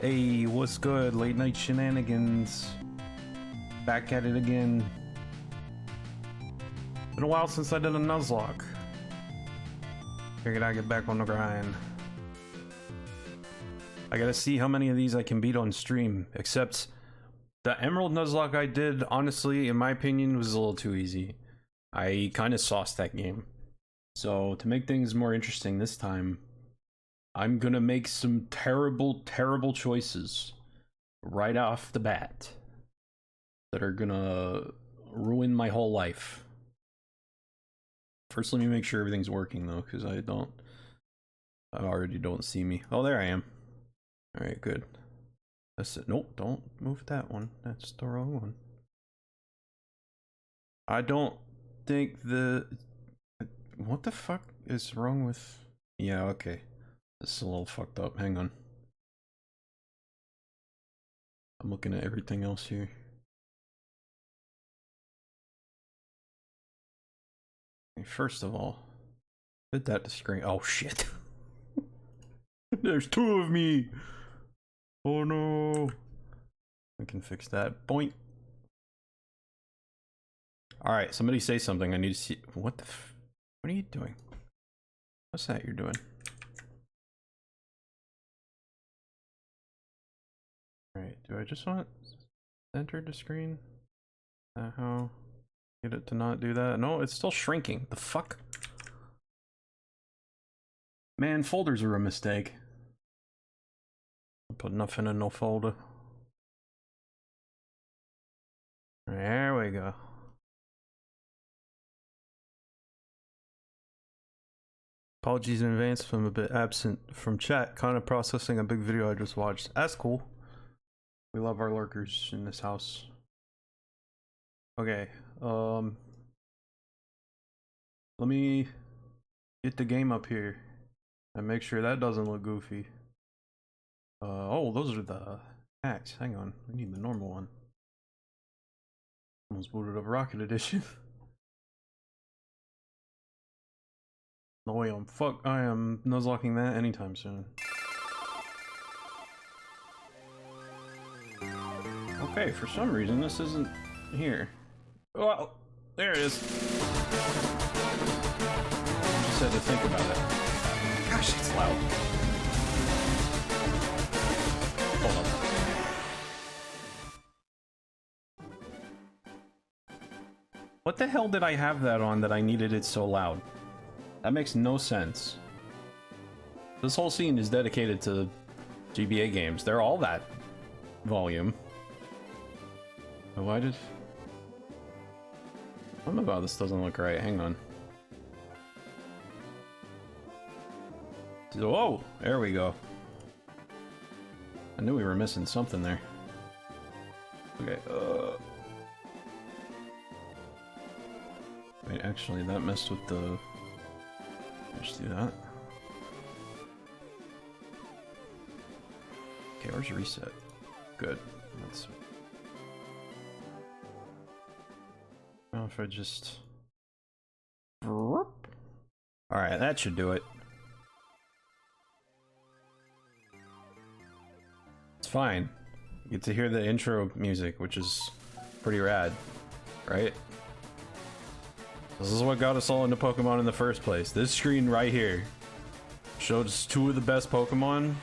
Hey, what's good? Late night shenanigans. Back at it again. Been a while since I did a Nuzlocke. Figured I'd get back on the grind. I gotta see how many of these I can beat on stream. Except the Emerald Nuzlocke I did, honestly, in my opinion, was a little too easy. I kind of sauced that game. So to make things more interesting this time, I'm gonna make some terrible, terrible choices right off the bat that are gonna ruin my whole life. First, let me make sure everything's working though, because I already don't see me. Oh, there I am. All right, good. That's it. Nope, don't move that one. That's the wrong one. I don't think what the fuck is wrong with... Yeah, okay. This is a little fucked up. Hang on. I'm looking at everything else here. First of all, put that to screen. Oh shit. There's two of me. Oh no. We can fix that. Boink. Alright, somebody say something. I need to see. What the f... What are you doing? What's that you're doing? Alright, do I just want enter the screen? How? Get it to not do that? No, it's still shrinking. The fuck? Man, folders are a mistake. I'll put nothing in no folder. There we go. Apologies in advance if I'm a bit absent from chat. Kind of processing a big video I just watched. That's cool. We love our lurkers in this house. Okay, let me get the game up here and make sure that doesn't look goofy. Oh, those are the hacks. Hang on, we need the normal one. Almost booted up Rocket Edition. No way, I am nuzlocking that anytime soon. Okay, for some reason this isn't here. Oh, there it is. Just had to think about it. Gosh, it's loud. Hold on. What the hell did I have that on that I needed it so loud? That makes no sense. This whole scene is dedicated to GBA games. They're all that volume. Why did... Something about this doesn't look right. Hang on. Whoa! There we go. I knew we were missing something there. Okay, Wait, actually, that messed with the... Just do that. Okay, where's reset? Good. That's... Well, if I just... Alright, that should do it. It's fine. You get to hear the intro music, which is pretty rad, right? This is what got us all into Pokemon in the first place. This screen right here showed us two of the best Pokemon.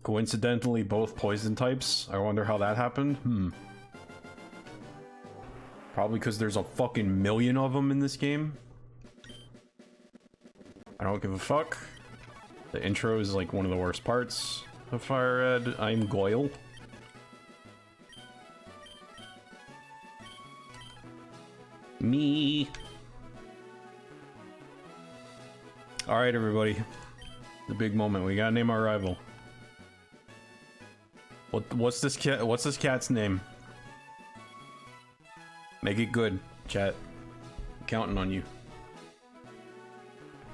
Coincidentally, both poison types. I wonder how that happened. Probably because there's a fucking million of them in this game. I don't give a fuck. The intro is like one of the worst parts of FireRed. I'm Goyle. Me. Alright, everybody. The big moment. We gotta name our rival. What's this cat's name? Make it good, chat. I'm counting on you.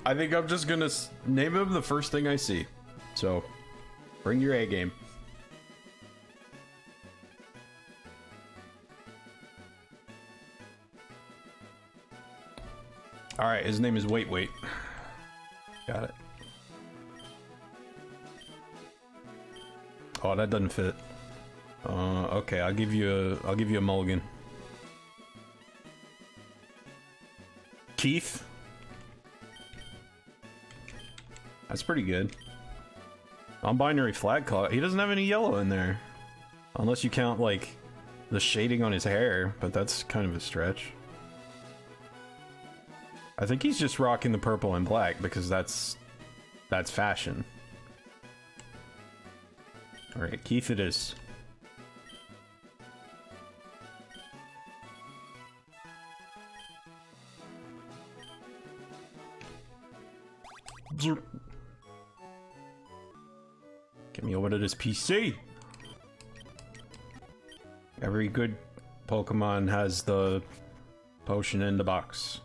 I think I'm just gonna name him the first thing I see. So, bring your A game. Alright, his name is Wait. Got it. Oh, that doesn't fit. Okay, I'll give you a mulligan. Keith. That's pretty good. Non-binary flag color. He doesn't have any yellow in there. Unless you count, like, the shading on his hair, but that's kind of a stretch. I think he's just rocking the purple and black because that's fashion. Alright, Keith it is. Get me over to this PC. Every good Pokemon has the potion in the box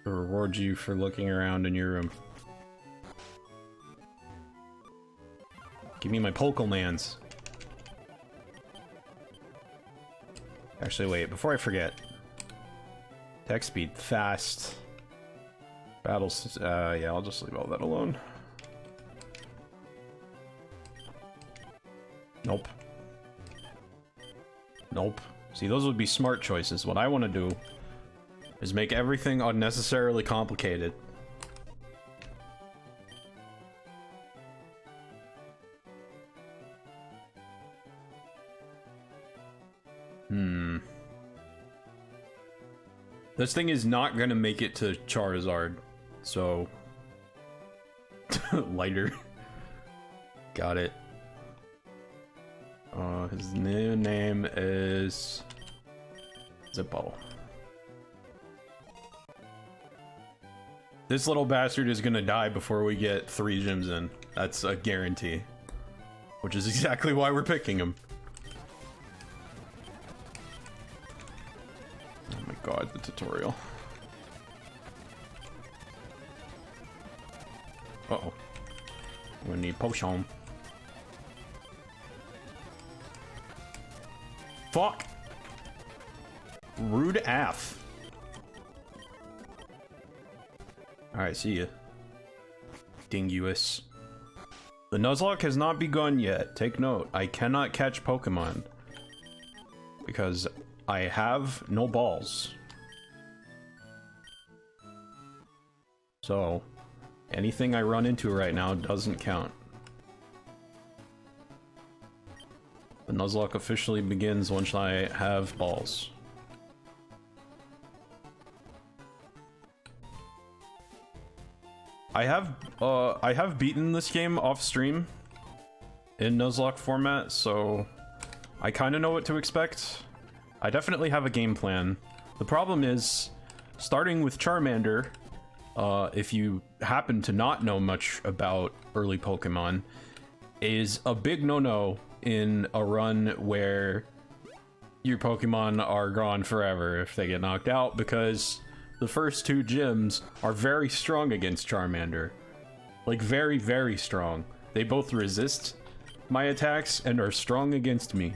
to reward you for looking around in your room. Give me my Pokémons. Actually, wait, before I forget. Attack speed, fast. Battles, yeah, I'll just leave all that alone. Nope. Nope. See, those would be smart choices. What I want to do is make everything unnecessarily complicated. This thing is not gonna make it to Charizard, so... Lighter. Got it. His new name is... Zippo. This little bastard is gonna die before we get 3 gyms in. That's a guarantee. Which is exactly why we're picking him. Oh my god, the tutorial. Uh-oh. I'm gonna need potion. Fuck! Rude AF. Alright, see ya. Dinguous. The Nuzlocke has not begun yet. Take note, I cannot catch Pokemon. Because I have no balls. So, anything I run into right now doesn't count. The Nuzlocke officially begins once I have balls. I have beaten this game off stream in Nuzlocke format, so I kind of know what to expect. I definitely have a game plan. The problem is, starting with Charmander, if you happen to not know much about early Pokemon, is a big no-no in a run where your Pokemon are gone forever if they get knocked out, because the first 2 gyms are very strong against Charmander. Like, very, very strong. They both resist my attacks and are strong against me.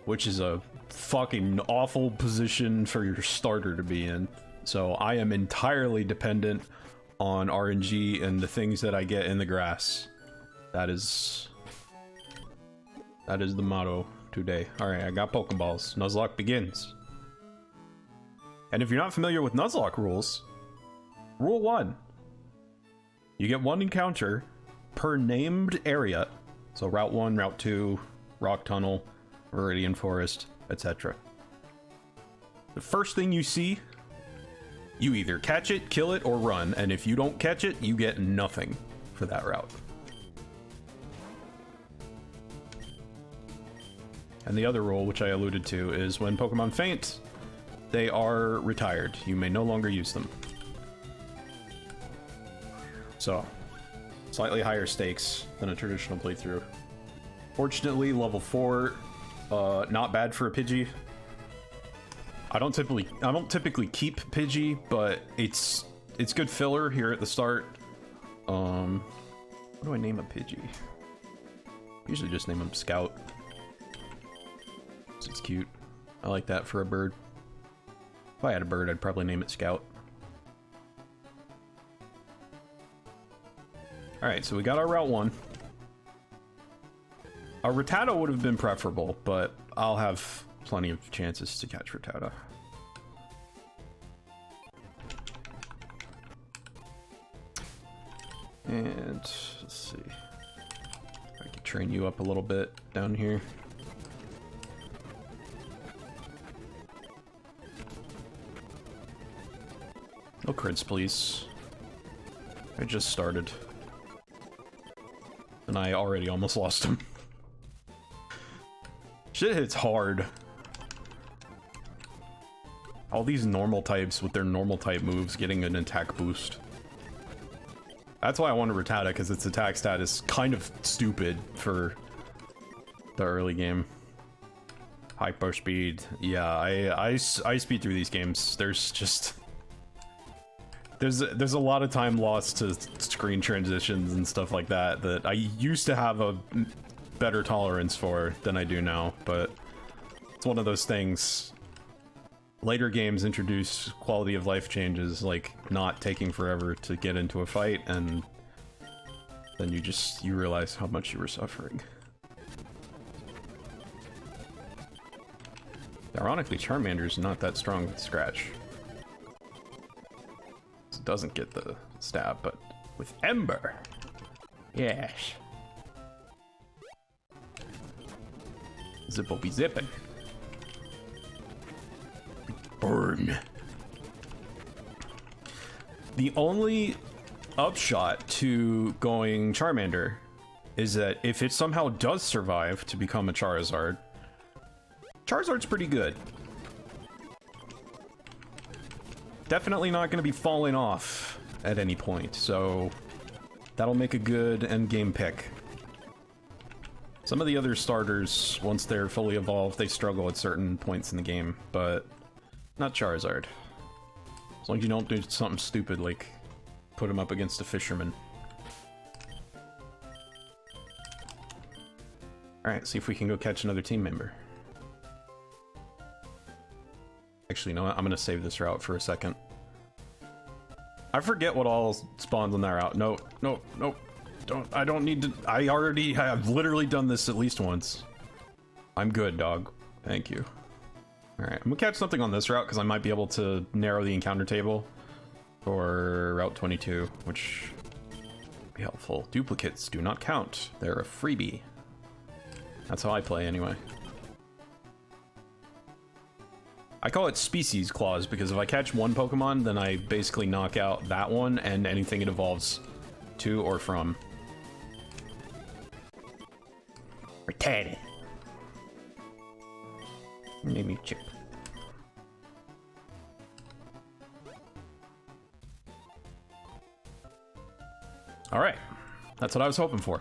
Which is a fucking awful position for your starter to be in. So I am entirely dependent on RNG and the things that I get in the grass. That is the motto today. Alright, I got Pokeballs. Nuzlocke begins. And if you're not familiar with Nuzlocke rules, Rule 1. You get 1 encounter per named area. So Route 1, Route 2, Rock Tunnel, Viridian Forest, etc. The first thing you see, you either catch it, kill it, or run. And if you don't catch it, you get nothing for that route. And the other rule, which I alluded to, is when Pokemon faint, they are retired. You may no longer use them. So, slightly higher stakes than a traditional playthrough. Fortunately, level 4, not bad for a Pidgey. I don't typically keep Pidgey, but it's good filler here at the start. What do I name a Pidgey? Usually just name him Scout. It's cute. I like that for a bird. If I had a bird, I'd probably name it Scout. Alright, so we got our Route 1. A Rattata would have been preferable, but I'll have plenty of chances to catch Rattata. And let's see. I can train you up a little bit down here. No crits, please. I just started. And I already almost lost him. Shit hits hard. All these normal types with their normal type moves getting an attack boost. That's why I wanted Rattata, because its attack stat is kind of stupid for the early game. Hyper speed. Yeah, I speed through these games. There's just... There's a lot of time lost to screen transitions and stuff like that that I used to have a better tolerance for than I do now, but it's one of those things. Later games introduce quality of life changes, like not taking forever to get into a fight, and then you realize how much you were suffering. Ironically, Charmander's not that strong with Scratch. It doesn't get the stab, but with Ember, yes. Zippo be zippin'. Burn. The only upshot to going Charmander is that if it somehow does survive to become a Charizard, Charizard's pretty good. Definitely not going to be falling off at any point, so that'll make a good endgame pick. Some of the other starters, once they're fully evolved, they struggle at certain points in the game, but not Charizard. As long as you don't do something stupid like put him up against a fisherman. Alright, see if we can go catch another team member. Actually, you know what? I'm gonna save this route for a second. I forget what all spawns on that route. No, no, no. I don't need to. I already have literally done this at least once. I'm good, dog. Thank you. Alright, I'm gonna catch something on this route because I might be able to narrow the encounter table for Route 22, which would be helpful. Duplicates do not count. They're a freebie. That's how I play anyway. I call it species clause because if I catch one Pokemon, then I basically knock out that one and anything it evolves to or from. Retarded. Made me chip. Alright, that's what I was hoping for.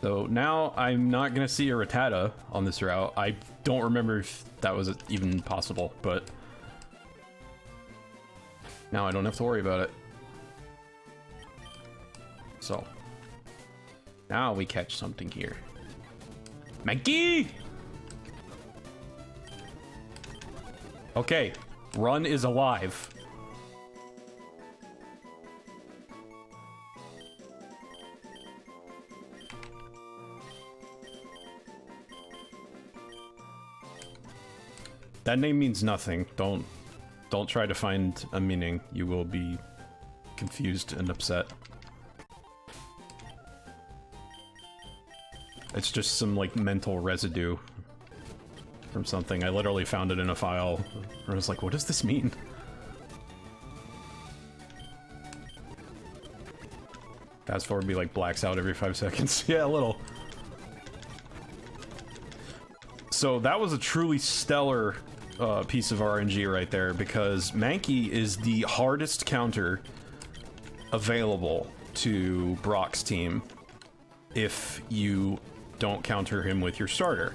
So now I'm not gonna see a Rattata on this route. I don't remember if that was even possible, but now I don't have to worry about it. So now we catch something here. Mankey! Okay, Run is alive. That name means nothing. Don't try to find a meaning. You will be confused and upset. It's just some like mental residue from something. I literally found it in a file. I was like, what does this mean? Fast forward be like blacks out every 5 seconds. Yeah, a little. So that was a truly stellar piece of RNG right there, because Mankey is the hardest counter available to Brock's team if you don't counter him with your starter.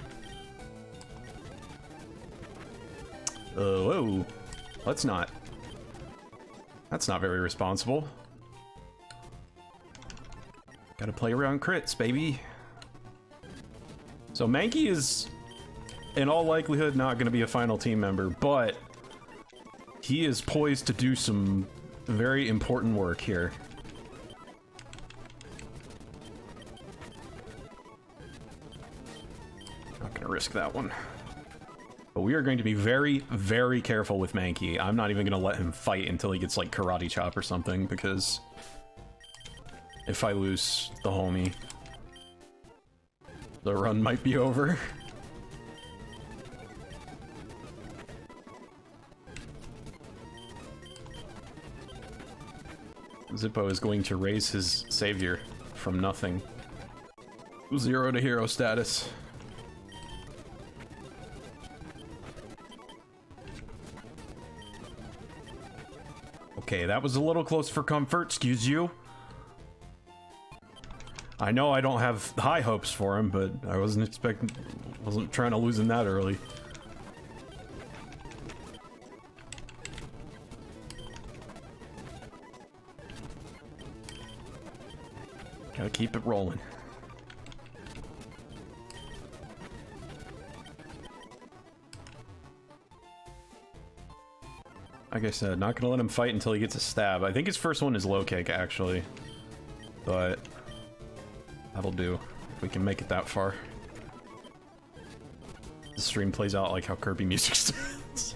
Whoa. Let's not. That's not very responsible. Gotta play around crits, baby. So Mankey is, in all likelihood, not going to be a final team member, but he is poised to do some very important work here. Not going to risk that one. But we are going to be very, very careful with Mankey. I'm not even going to let him fight until he gets like Karate Chop or something, because if I lose the homie, the run might be over. Zippo is going to raise his savior from nothing. 0 to hero status. Okay, that was a little close for comfort, excuse you. I know I don't have high hopes for him, but I wasn't trying to lose him that early. Gotta keep it rolling. Like I said, not gonna let him fight until he gets a stab. I think his first one is low kick, actually. But that'll do, if we can make it that far. The stream plays out like how Kirby music starts.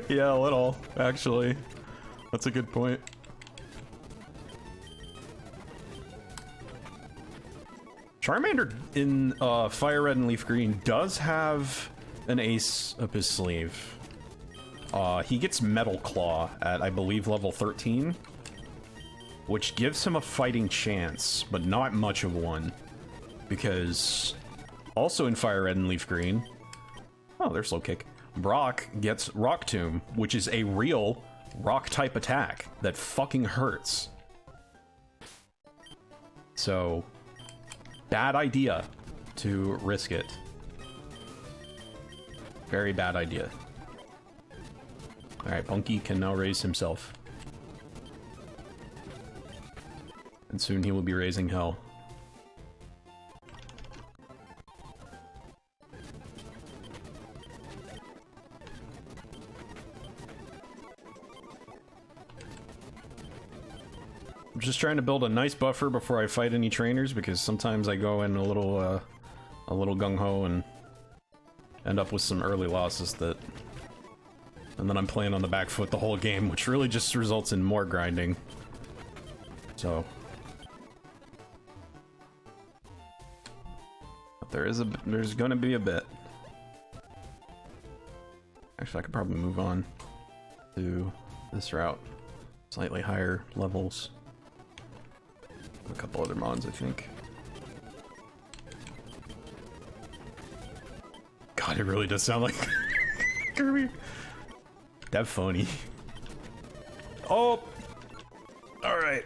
Yeah, a little, actually. That's a good point. Charmander in Fire Red and Leaf Green does have an ace up his sleeve. He gets Metal Claw at, I believe, level 13, which gives him a fighting chance, but not much of one. Because also in Fire Red and Leaf Green, oh, there's Slow Kick. Brock gets Rock Tomb, which is a real rock type attack that fucking hurts. So, bad idea to risk it. Very bad idea. Alright, Bunky can now raise himself. And soon he will be raising hell. I'm just trying to build a nice buffer before I fight any trainers, because sometimes I go in a little gung-ho and end up with some early losses that... And then I'm playing on the back foot the whole game, which really just results in more grinding. So... But there's gonna be a bit. Actually, I could probably move on to this route. Slightly higher levels. A couple other mods, I think. God, it really does sound like Kirby. That funny. Oh! Alright.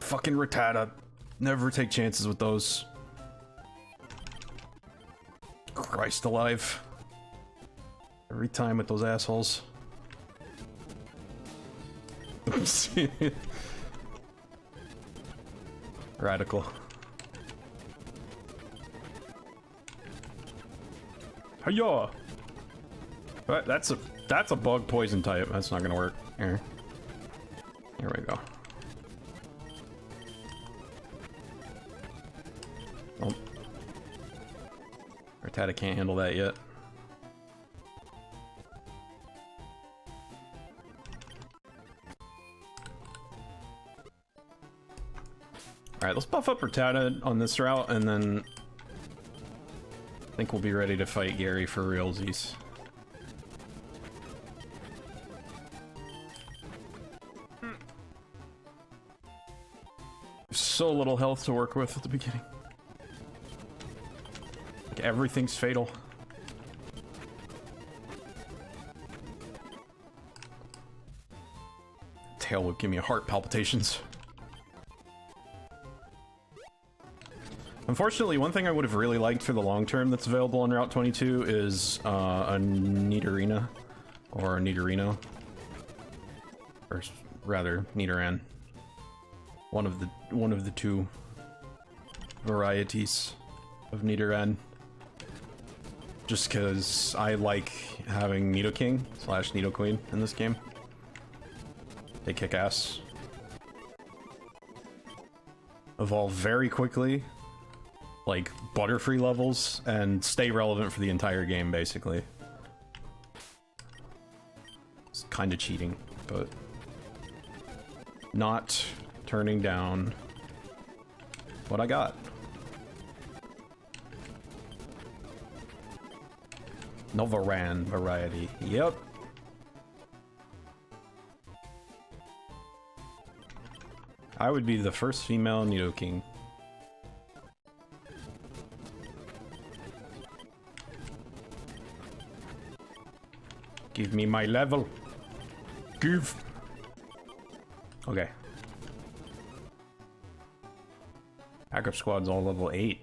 Fucking Rattata. Never take chances with those. Christ alive. Every time with those assholes. Radical. Hiya! But that's a bug poison type. That's not gonna work. Here we go. Oh. Rattata can't handle that yet. Alright, let's buff up Rattata on this route, and then I think we'll be ready to fight Gary for realsies. So little health to work with at the beginning. Like, everything's fatal. Tail would give me heart palpitations. Unfortunately, one thing I would have really liked for the long term that's available on Route 22 is a Nidorina, or a Nidorino, or rather Nidoran. One of the two varieties of Nidoran. Just because I like having Nidoking / Nidoqueen in this game. They kick ass. Evolve very quickly. Like, Butterfree levels, and stay relevant for the entire game, basically. It's kind of cheating, but... Not turning down what I got. Novaran variety. Yep. I would be the first female Nidoking. Give me my level. Give. Okay. Backup squad's all level 8.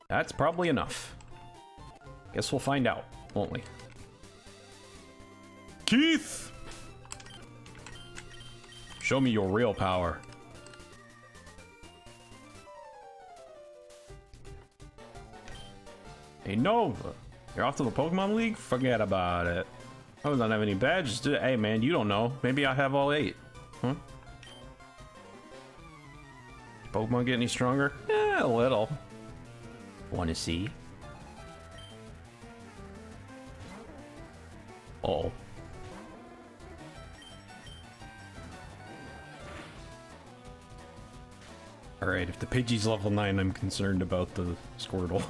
That's probably enough. Guess we'll find out, won't we? Keith! Show me your real power. Hey, Nova! You're off to the Pokemon League? Forget about it. I don't have any badges. Hey, man, you don't know. Maybe I have all 8. Huh? Pokemon get any stronger? Yeah, a little. Wanna see? Uh-oh. Alright, if the Pidgey's level 9, I'm concerned about the Squirtle.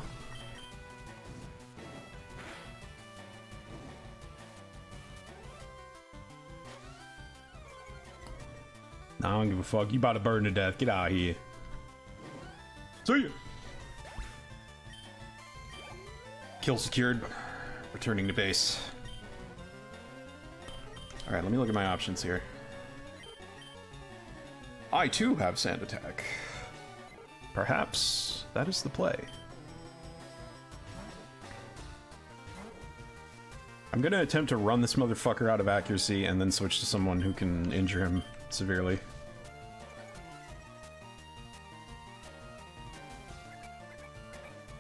I don't give a fuck. You about to burn to death. Get out of here. See ya! Kill secured. Returning to base. Alright, let me look at my options here. I too have Sand Attack. Perhaps that is the play. I'm gonna attempt to run this motherfucker out of accuracy and then switch to someone who can injure him severely.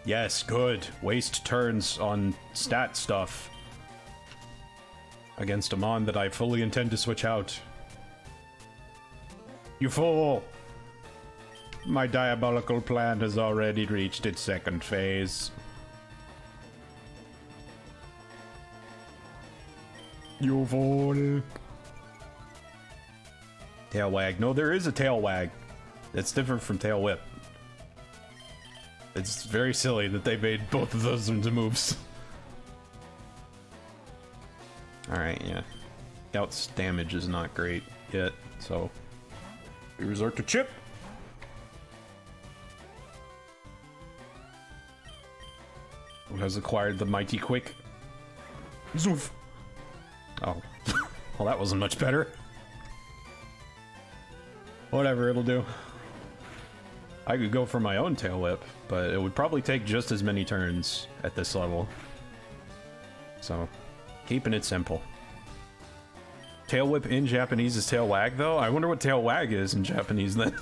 Yes, good. Waste turns on stat stuff against a mon that I fully intend to switch out. You fool! My diabolical plan has already reached its second phase. You fool! Tail wag. No, there is a tail wag. It's different from tail whip. It's very silly that they made both of those into moves. Alright, yeah. Scout's damage is not great yet, so we resort to Chip. Who has acquired the mighty quick. Zoof. Oh. Well, that wasn't much better. Whatever, it'll do. I could go for my own tail whip, but it would probably take just as many turns at this level. So, keeping it simple. Tail whip in Japanese is tail wag, though? I wonder what tail wag is in Japanese then.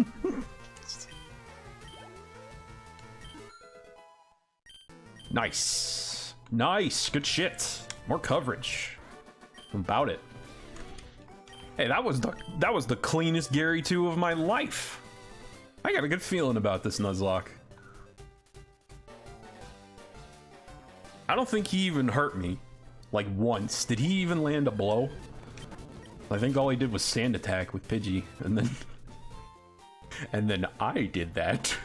Nice. Nice. Good shit. More coverage. About it. Hey, that was the cleanest Gary 2 of my life. I got a good feeling about this Nuzlocke. I don't think he even hurt me. Like once. Did he even land a blow? I think all he did was Sand Attack with Pidgey, and then... and then I did that.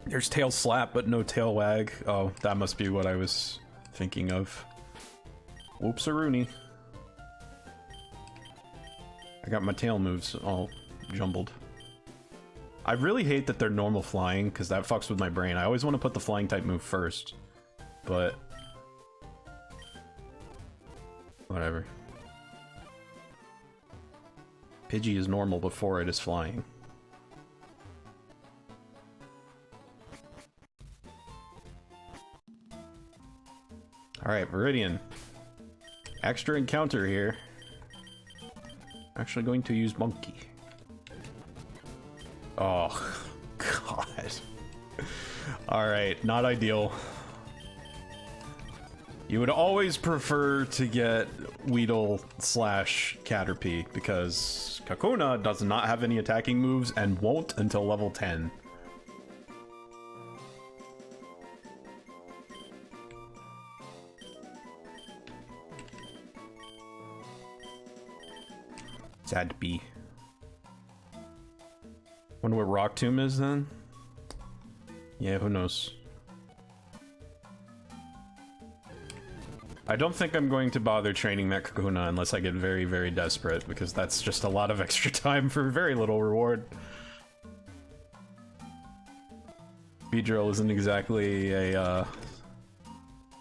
There's Tail Slap, but no Tail Wag. Oh, that must be what I was thinking of. Whoops-a-rooney. I got my tail moves all jumbled. I really hate that they're normal flying, because that fucks with my brain. I always want to put the flying type move first, but... whatever. Pidgey is normal before it is flying. Alright, Viridian. Extra encounter here. Actually going to use Monkey. Oh, God. Alright, not ideal. You would always prefer to get Weedle / Caterpie, because Kakuna does not have any attacking moves and won't until level 10. Sad to be. Wonder what Rock Tomb is then? Yeah, who knows? I don't think I'm going to bother training that Kakuna unless I get very, very desperate, because that's just a lot of extra time for very little reward. Beedrill isn't exactly a,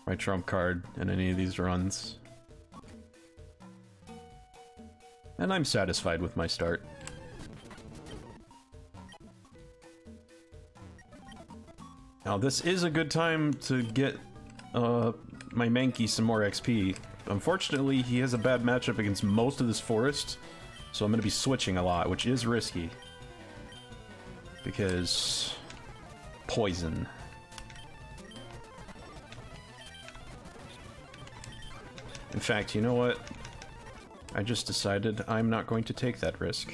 my trump card in any of these runs. And I'm satisfied with my start. Now this is a good time to get my Mankey some more XP. Unfortunately, he has a bad matchup against most of this forest, so I'm going to be switching a lot, which is risky. Because... poison. In fact, you know what? I just decided I'm not going to take that risk.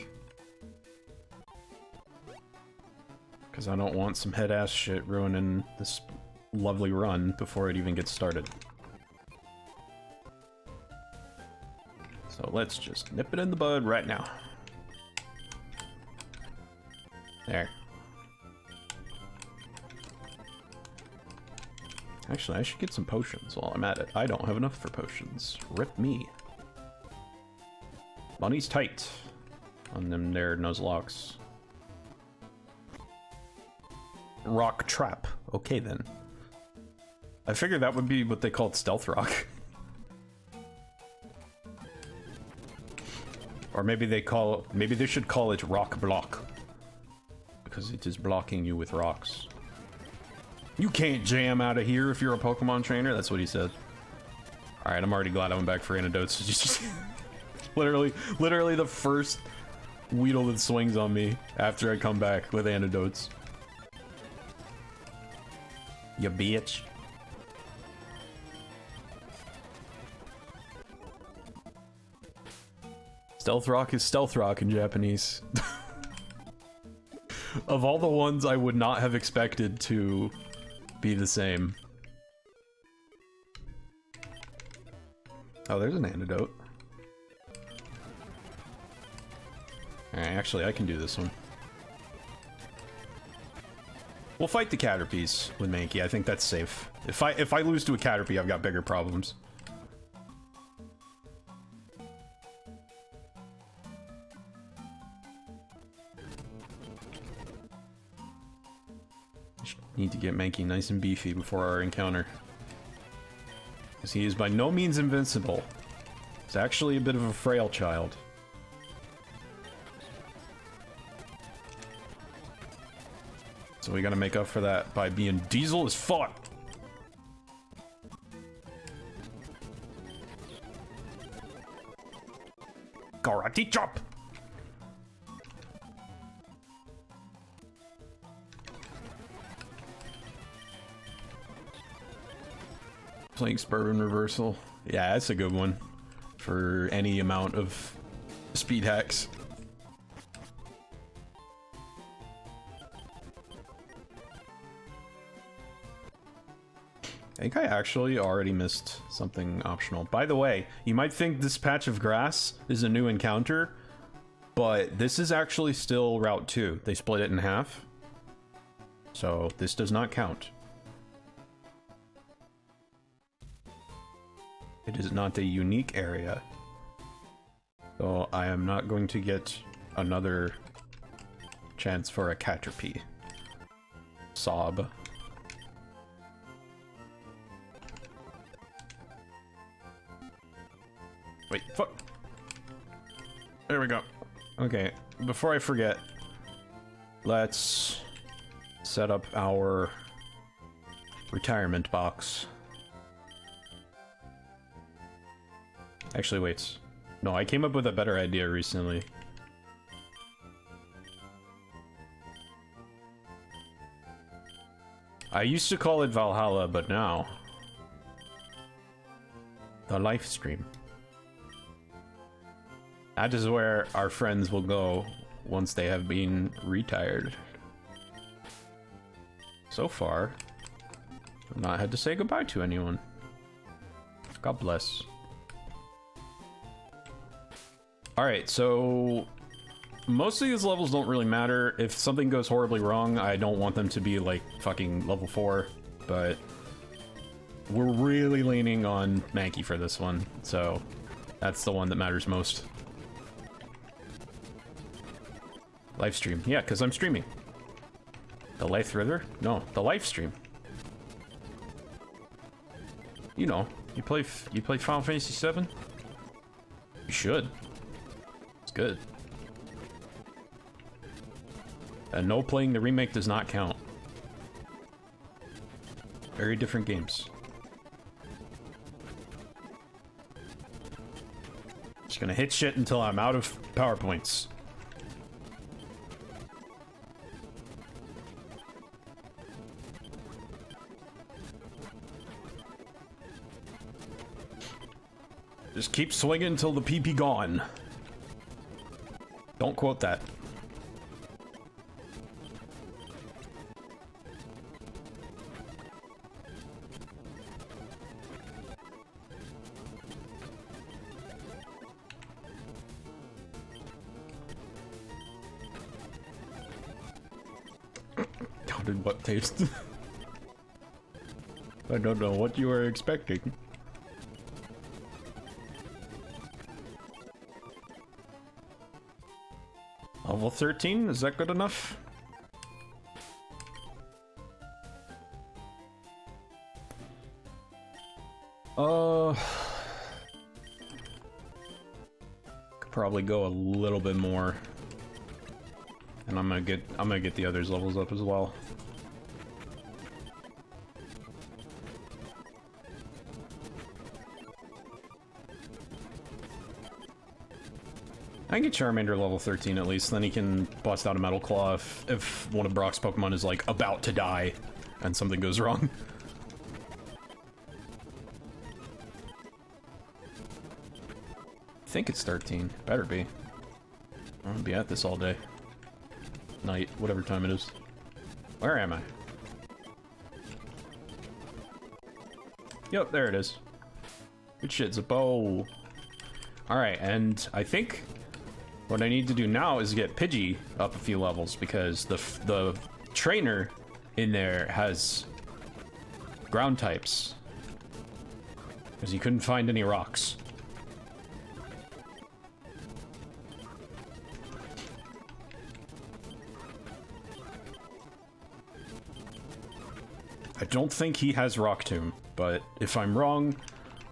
Because I don't want some head-ass shit ruining this lovely run before it even gets started. So let's just nip it in the bud right now. There. Actually, I should get some potions while I'm at it. I don't have enough for potions. Rip me. Money's tight on them there Nuzlocks. Rock trap. Okay then. I figured that would be what they called stealth rock. Or maybe they should call it rock block. Because it is blocking you with rocks. You can't jam out of here if you're a Pokemon trainer. That's what he said. Alright, I'm already glad I went back for antidotes. Just literally the first Weedle that swings on me after I come back with antidotes. You bitch. Stealth rock is stealth rock in Japanese. Of all the ones I would not have expected to be the same. Oh, there's an antidote. Alright, actually I can do this one. We'll fight the Caterpies with Mankey. I think that's safe. If I lose to a Caterpie, I've got bigger problems. Need to get Mankey nice and beefy before our encounter. Because he is by no means invincible. He's actually a bit of a frail child. So we gotta make up for that by being diesel as fuck. Karate chop! Playing Suburban Reversal. Yeah, that's a good one. For any amount of speed hacks. I think I actually already missed something optional. By the way, you might think this patch of grass is a new encounter, but this is actually still Route 2. They split it in half. So this does not count. It is not a unique area. So I am not going to get another chance for a Caterpie. Sob. Wait, fuck. There we go. Okay, before I forget, let's set up our retirement box. Actually, wait. No, I came up with a better idea recently. I used to call it Valhalla, but now... the live stream. That is where our friends will go once they have been retired. So far, I've not had to say goodbye to anyone. God bless. Alright, so most of these levels don't really matter. If something goes horribly wrong, I don't want them to be like fucking level 4, but we're really leaning on Mankey for this one, so that's the one that matters most. Live stream. Yeah, because I'm streaming. The Life River? No, the live stream. You know, you play Final Fantasy VII? You should. It's good. And no, playing the remake does not count. Very different games. Just gonna hit shit until I'm out of PowerPoints. Just keep swinging until the PP gone. Don't quote that. Did what taste? I don't know what you were expecting. Level 13, is that good enough? Could probably go a little bit more. And I'm gonna get the others levels up as well. I can get Charmander level 13 at least, then he can bust out a Metal Claw if one of Brock's Pokemon is like about to die and something goes wrong. I think it's 13. Better be. I'm gonna be at this all day. Night, whatever time it is. Where am I? Yep, there it is. Good shit, Zippo. Alright, and I think what I need to do now is get Pidgey up a few levels, because the trainer in there has ground types. Because he couldn't find any rocks. I don't think he has Rock Tomb, but if I'm wrong,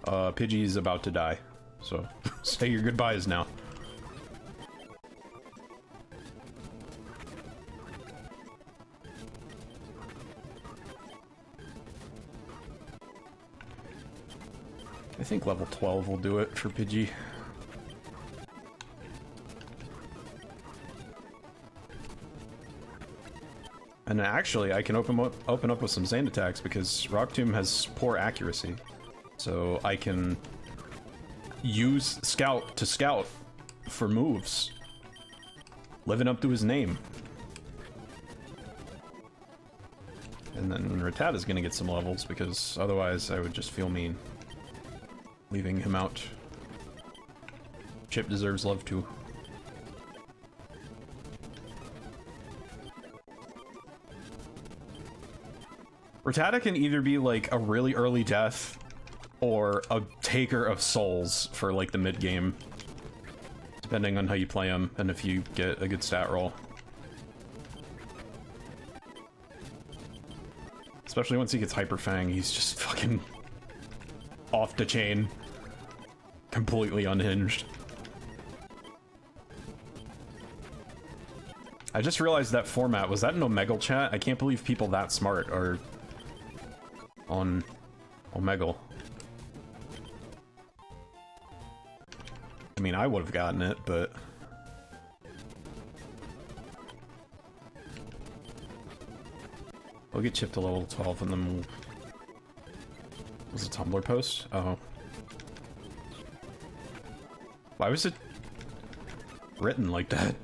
Pidgey's about to die. So, say your goodbyes now. I think level 12 will do it for Pidgey. And actually, I can open up with some Sand attacks because Rock Tomb has poor accuracy. So I can use Scout to scout for moves. Living up to his name. And then Rattata's gonna get some levels because otherwise I would just feel mean leaving him out. Chip deserves love too. Rattata can either be like a really early death or a taker of souls for like the mid game, depending on how you play him and if you get a good stat roll. Especially once he gets Hyper Fang, he's just fucking off the chain, completely unhinged. I just realized that format, was that an Omegle chat? I can't believe people that smart are on Omegle. I mean, I would have gotten it, but... We'll get Chip to level 12 and then we'll... Was it a Tumblr post? Oh. Why was it written like that?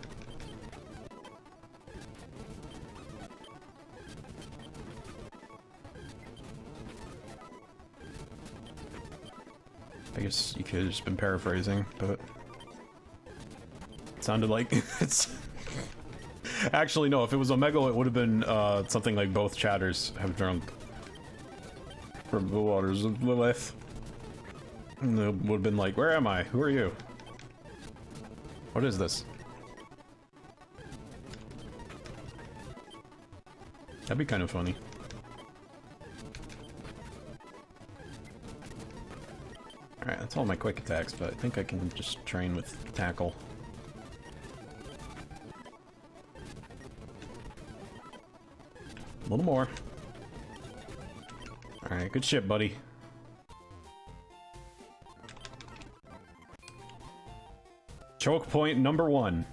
I guess you could have just been paraphrasing, but it sounded like it's... Actually, no, if it was Omegle, it would have been something like both chatters have drunk from the waters of Lilith. And it would have been like, where am I? Who are you? What is this? That'd be kind of funny. Alright, that's all my quick attacks, but I think I can just train with Tackle. A little more. Alright, good shit, buddy. Choke point number 1.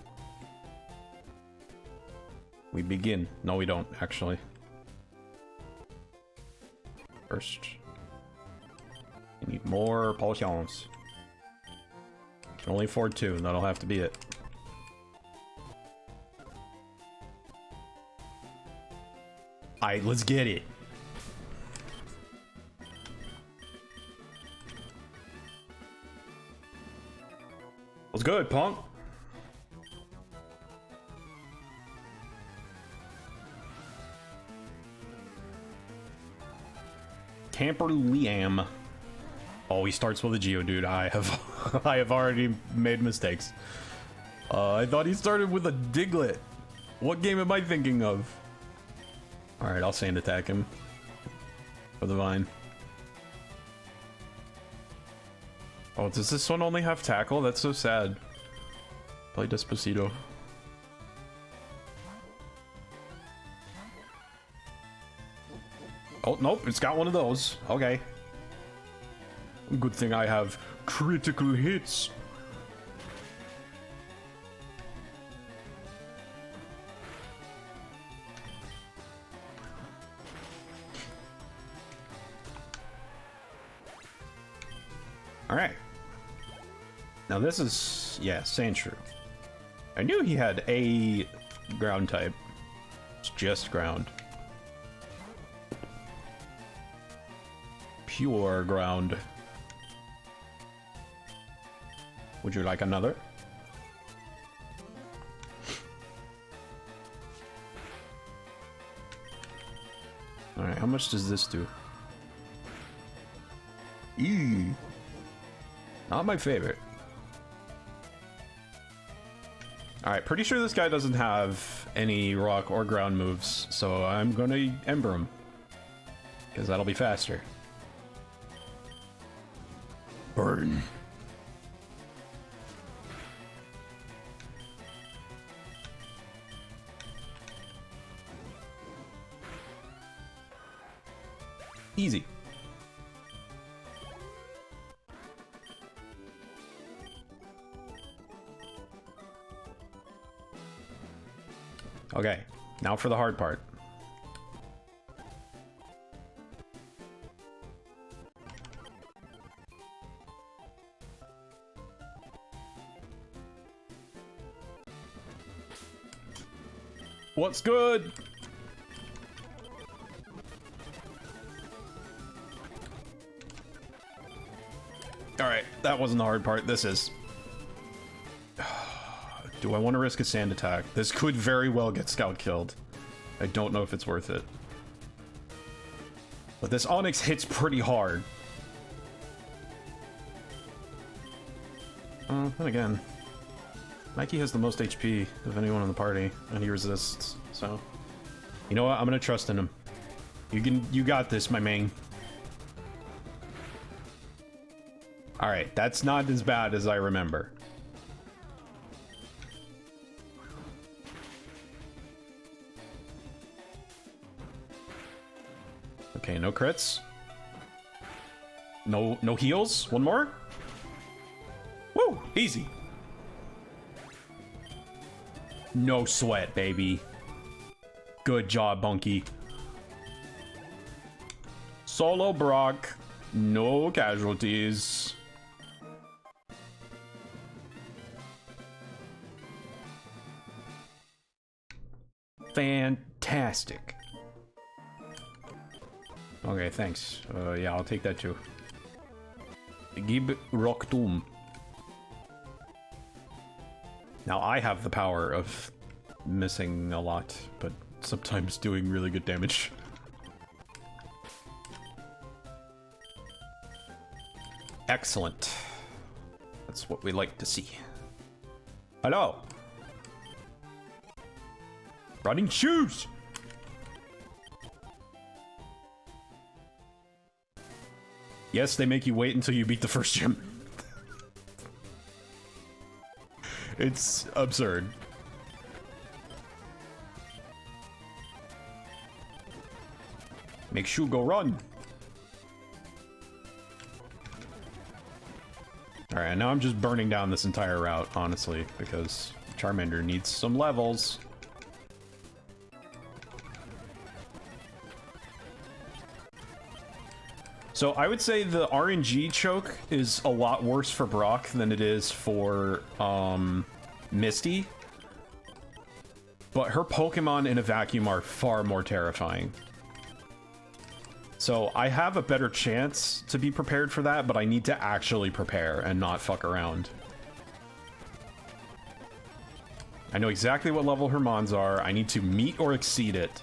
We begin. No, we don't, actually. First. I need more potions. Can only afford 2, and that'll have to be it. Alright, let's get it. What's good, punk? Tamper Liam. Oh, he starts with a Geodude. I have I have already made mistakes. I thought he started with a Diglett. What game am I thinking of? Alright, I'll Sand Attack him. For the Vine. Oh, does this one only have Tackle? That's so sad. Play Despacito. Oh, nope, it's got one of those. Okay. Good thing I have critical hits. Alright. Now this is, yeah, Sandshrew. I knew he had a ground type. It's just ground. Pure ground. Would you like another? Alright, how much does this do? Eee. Not my favorite. Alright, pretty sure this guy doesn't have any rock or ground moves, so I'm gonna Ember him. Because that'll be faster. Burn. Easy. Okay, now for the hard part. What's good? Alright, that wasn't the hard part. This is. Do I want to risk a Sand Attack? This could very well get Scout killed. I don't know if it's worth it. But this Onix hits pretty hard. Then again, Mikey has the most HP of anyone in the party, and he resists, so... You know what? I'm gonna trust in him. You got this, my man. Alright, that's not as bad as I remember. Okay, no crits. No heals. One more. Woo! Easy. No sweat, baby. Good job, Bunky. Solo Brock. No casualties. Fantastic. Okay, thanks. Yeah, I'll take that too. Gib Rockdoom. Now I have the power of missing a lot, but sometimes doing really good damage. Excellent. That's what we like to see. Hello. Running shoes. Yes, they make you wait until you beat the first gym. It's absurd. Make Shu go run. Alright, now I'm just burning down this entire route, honestly, because Charmander needs some levels. So I would say the RNG choke is a lot worse for Brock than it is for Misty. But her Pokemon in a vacuum are far more terrifying. So I have a better chance to be prepared for that, but I need to actually prepare and not fuck around. I know exactly what level her Mons are. I need to meet or exceed it.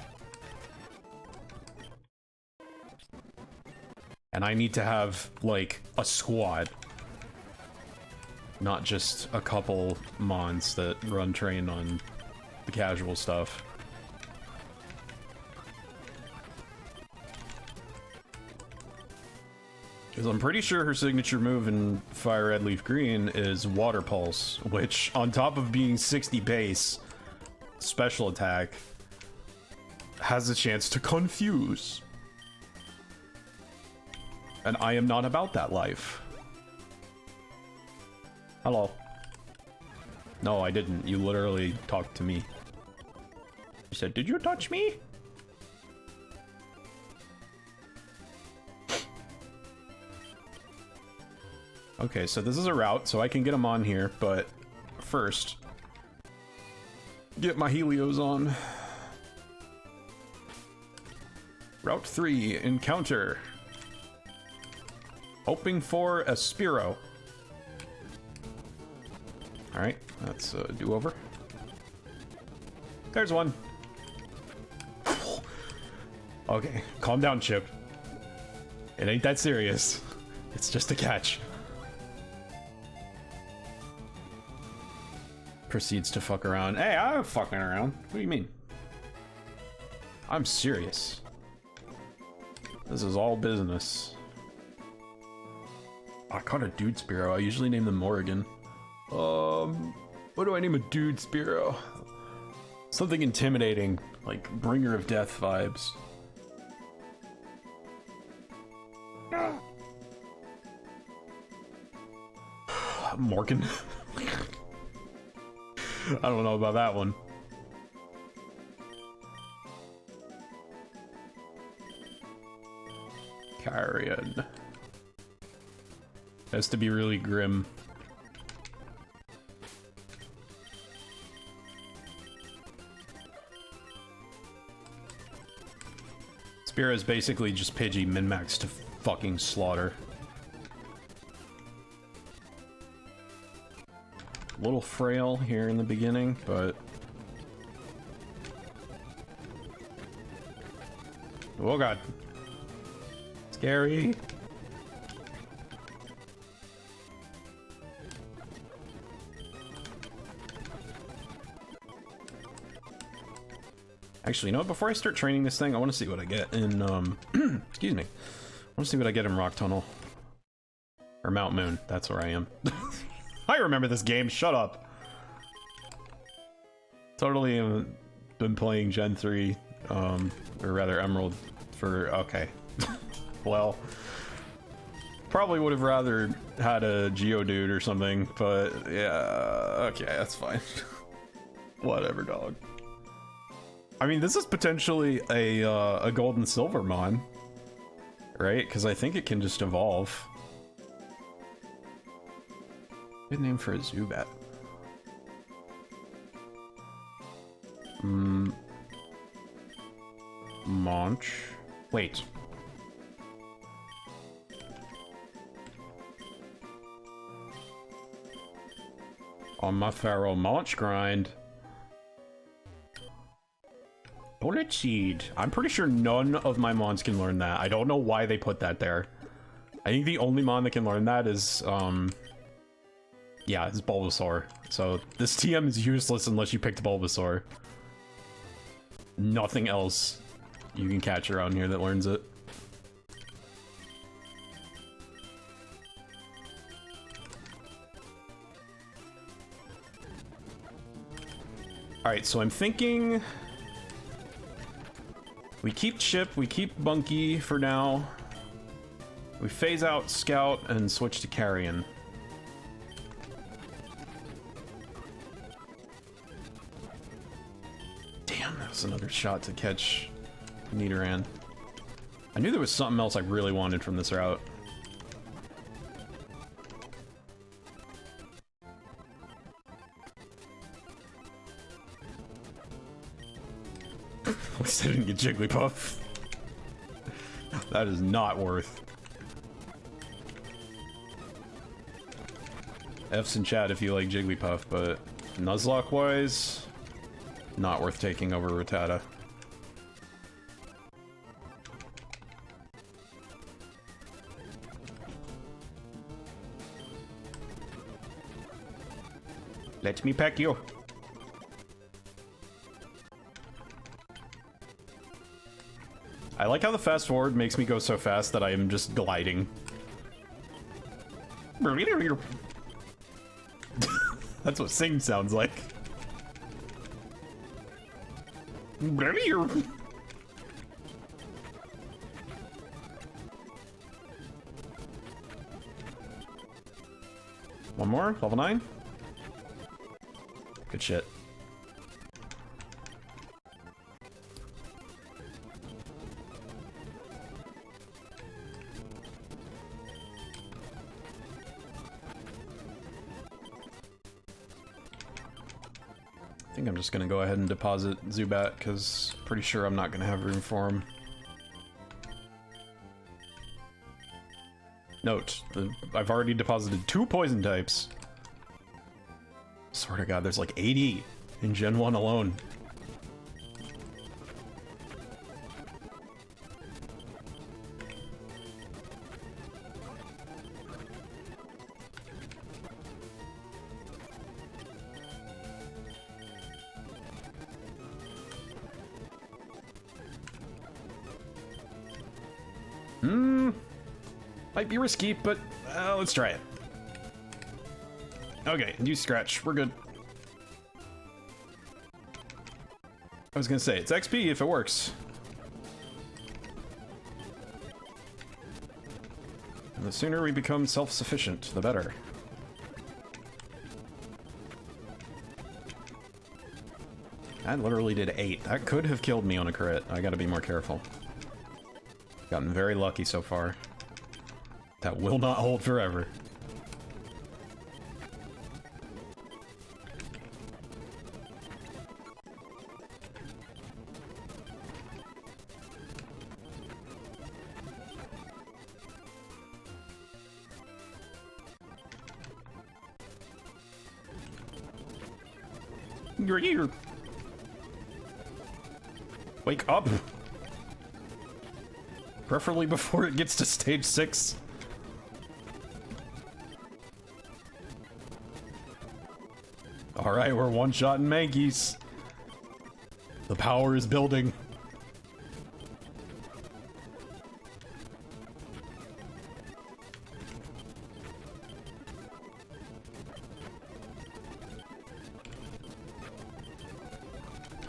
And I need to have, like, a squad. Not just a couple mons that run train on the casual stuff. Because I'm pretty sure her signature move in FireRed Leaf Green is Water Pulse, which, on top of being 60 base, special attack, has a chance to confuse. And I am not about that life. Hello. No, I didn't. You literally talked to me. You said, "Did you touch me?" Okay, so this is a route, so I can get them on here, but first, get my Helios on. Route 3, encounter. Hoping for a Spearow. Alright, that's a do-over. There's one. Okay, calm down, Chip. It ain't that serious. It's just a catch. Proceeds to fuck around. Hey, I'm fucking around. What do you mean? I'm serious. This is all business. I caught a dude Spearow. I usually name them Morrigan. What do I name a dude Spearow? Something intimidating, like Bringer of Death vibes. Morgan. I don't know about that one. Carrion. Has to be really grim. Spear is basically just Pidgey min-max to fucking slaughter. A little frail here in the beginning, but... Oh god. Scary. Actually, you know what? Before I start training this thing, I want to see what I get in, excuse me. I want to see what I get in Rock Tunnel. Or Mount Moon. That's where I am. I remember this game. Shut up. Totally been playing Gen 3, or rather Emerald for... Okay. Well, probably would have rather had a Geodude or something, but yeah, okay, that's fine. Whatever, dog. I mean, this is potentially a gold and silver mon, right? Because I think it can just evolve. Good name for a Zubat. Monch. Wait. On my Pharaoh Monch grind. Bullet Seed. I'm pretty sure none of my mons can learn that. I don't know why they put that there. I think the only mon that can learn that is, yeah, it's Bulbasaur. So this TM is useless unless you picked Bulbasaur. Nothing else you can catch around here that learns it. Alright, so I'm thinking... we keep Chip, we keep Bunky for now. We phase out Scout and switch to Carrion. Damn, that was another shot to catch Nidoran. I knew there was something else I really wanted from this route. At least I didn't get Jigglypuff. That is not worth. F's in chat if you like Jigglypuff, but Nuzlocke wise, not worth taking over Rattata. Let me peck you. I like how the fast forward makes me go so fast that I am just gliding. That's what sing sounds like. One more, level 9. Good shit. I think I'm just gonna go ahead and deposit Zubat, because pretty sure I'm not gonna have room for him. Note, I've already deposited 2 poison types. Swear to God, there's like 80 in Gen 1 alone. Might be risky, but let's try it. Okay, use Scratch. We're good. I was gonna say, it's XP if it works. And the sooner we become self-sufficient, the better. I literally did 8. That could have killed me on a crit. I gotta be more careful. Gotten very lucky so far. That will not hold forever. You're here. Wake up. Preferably before it gets to stage 6. Alright, we're one-shotting Mankeys. The power is building.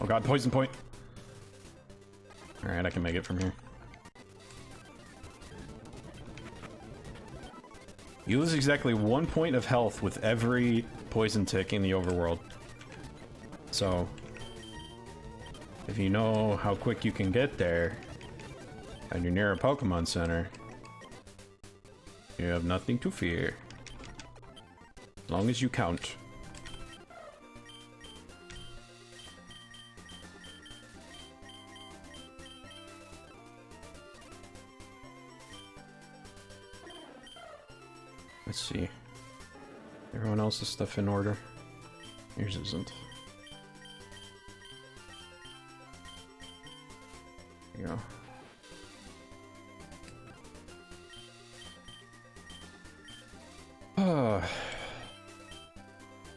Oh god, poison point. Alright, I can make it from here. You lose exactly 1 point of health with every poison tick in the overworld. So, if you know how quick you can get there, and you're near a Pokemon Center, you have nothing to fear. As long as you count. Let's see. Everyone else's stuff in order. Yours isn't. There you go.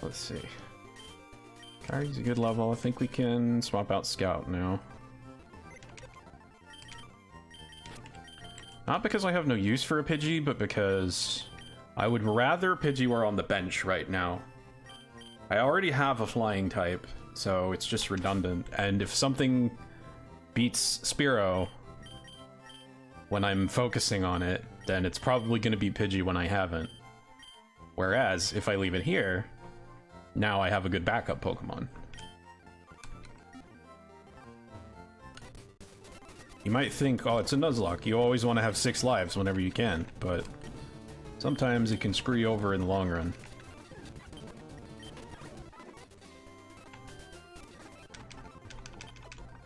Let's see. Carry's a good level. I think we can swap out Scout now. Not because I have no use for a Pidgey, but because I would rather Pidgey were on the bench right now. I already have a flying type, so it's just redundant. And if something beats Spearow when I'm focusing on it, then it's probably going to be Pidgey when I haven't. Whereas, if I leave it here, now I have a good backup Pokemon. You might think, oh, it's a Nuzlocke. You always want to have 6 lives whenever you can, but sometimes it can screw you over in the long run.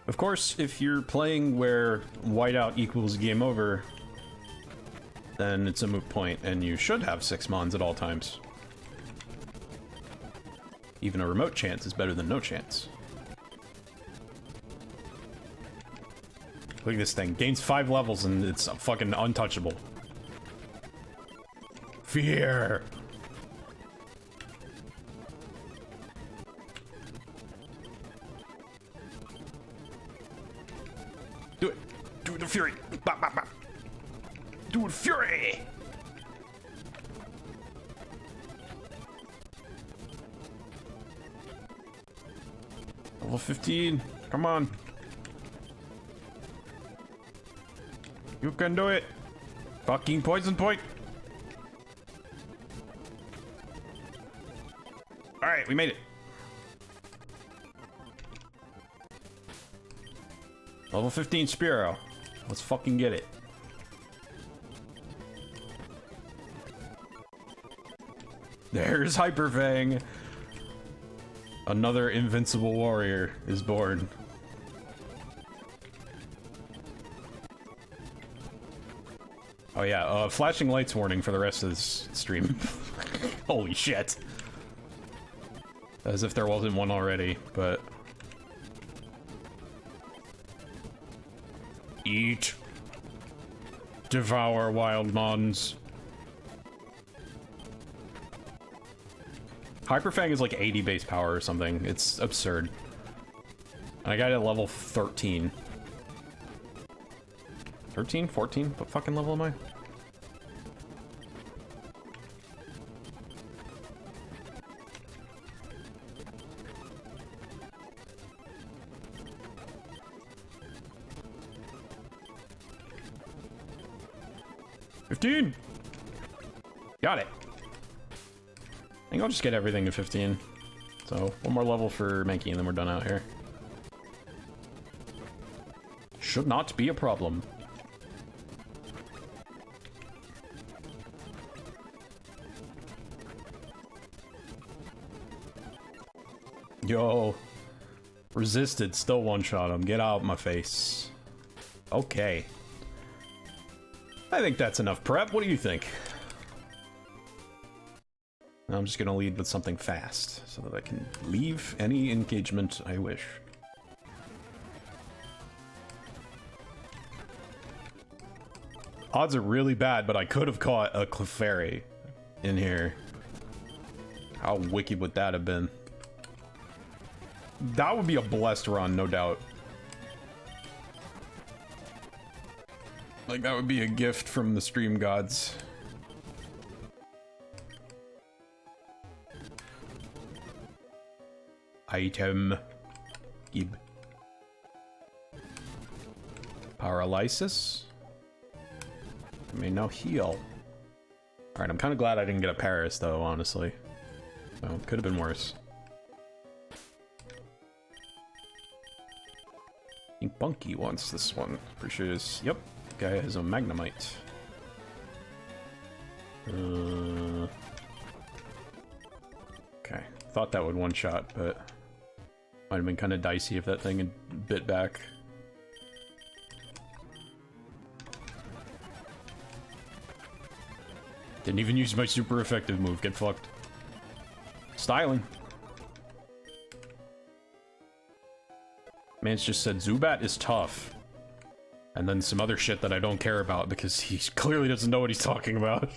Of course, if you're playing where whiteout equals game over, then it's a moot point, and you should have 6 mons at all times. Even a remote chance is better than no chance. Look at this thing. Gains 5 levels and it's fucking untouchable. Fear! Do it. Do the fury. Bop, bop, bop. Do it, fury. Level 15. Come on. You can do it. Fucking poison point. Alright, we made it. Level 15 Spearow. Let's fucking get it. There's Hyperfang. Another invincible warrior is born. Oh yeah, flashing lights warning for the rest of this stream. Holy shit. As if there wasn't one already, but... Eat. Devour wild mons. Hyperfang is like 80 base power or something. It's absurd. I got it at level 13. 13? 14? What fucking level am I? Got it. I think I'll just get everything to 15. So, one more level for Mankey and then we're done out here. Should not be a problem. Yo. Resisted, still one-shot him. Get out of my face. Okay. I think that's enough prep. What do you think? I'm just gonna lead with something fast so that I can leave any engagement I wish. Odds are really bad, but I could have caught a Clefairy in here. How wicked would that have been? That would be a blessed run, no doubt. Like, that would be a gift from the stream gods. Item. Gib. Paralysis. I may now heal. Alright, I'm kind of glad I didn't get a Paris, though, honestly. Well, it could have been worse. I think Bunky wants this one. Pretty sure it's... Yep. Guy has a Magnemite. Okay. Thought that would one-shot, but... Might have been kind of dicey if that thing had bit back. Didn't even use my super effective move. Get fucked. Styling. Man's just said Zubat is tough. And then some other shit that I don't care about because he clearly doesn't know what he's talking about.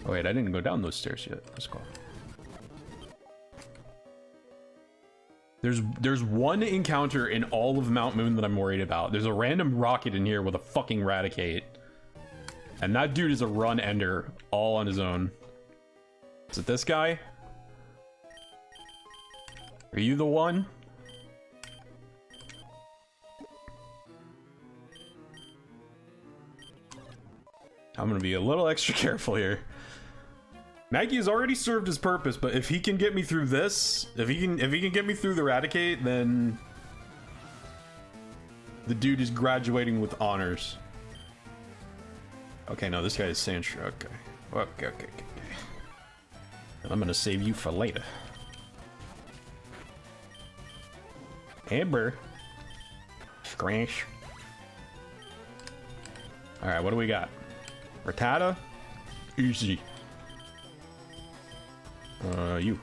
Oh wait, I didn't go down those stairs yet. Let's go. There's one encounter in all of Mount Moon that I'm worried about. There's a random rocket in here with a fucking Raticate. And that dude is a run ender all on his own. Is it this guy? Are you the one? I'm gonna be a little extra careful here. Maggie has already served his purpose, but if he can get me through this, if he can get me through the Raticate, then the dude is graduating with honors. Okay, no, this guy is Sandshrew. Okay. Okay. I'm gonna save you for later. Amber. Scratch. Alright, what do we got? Rattata? Easy. You.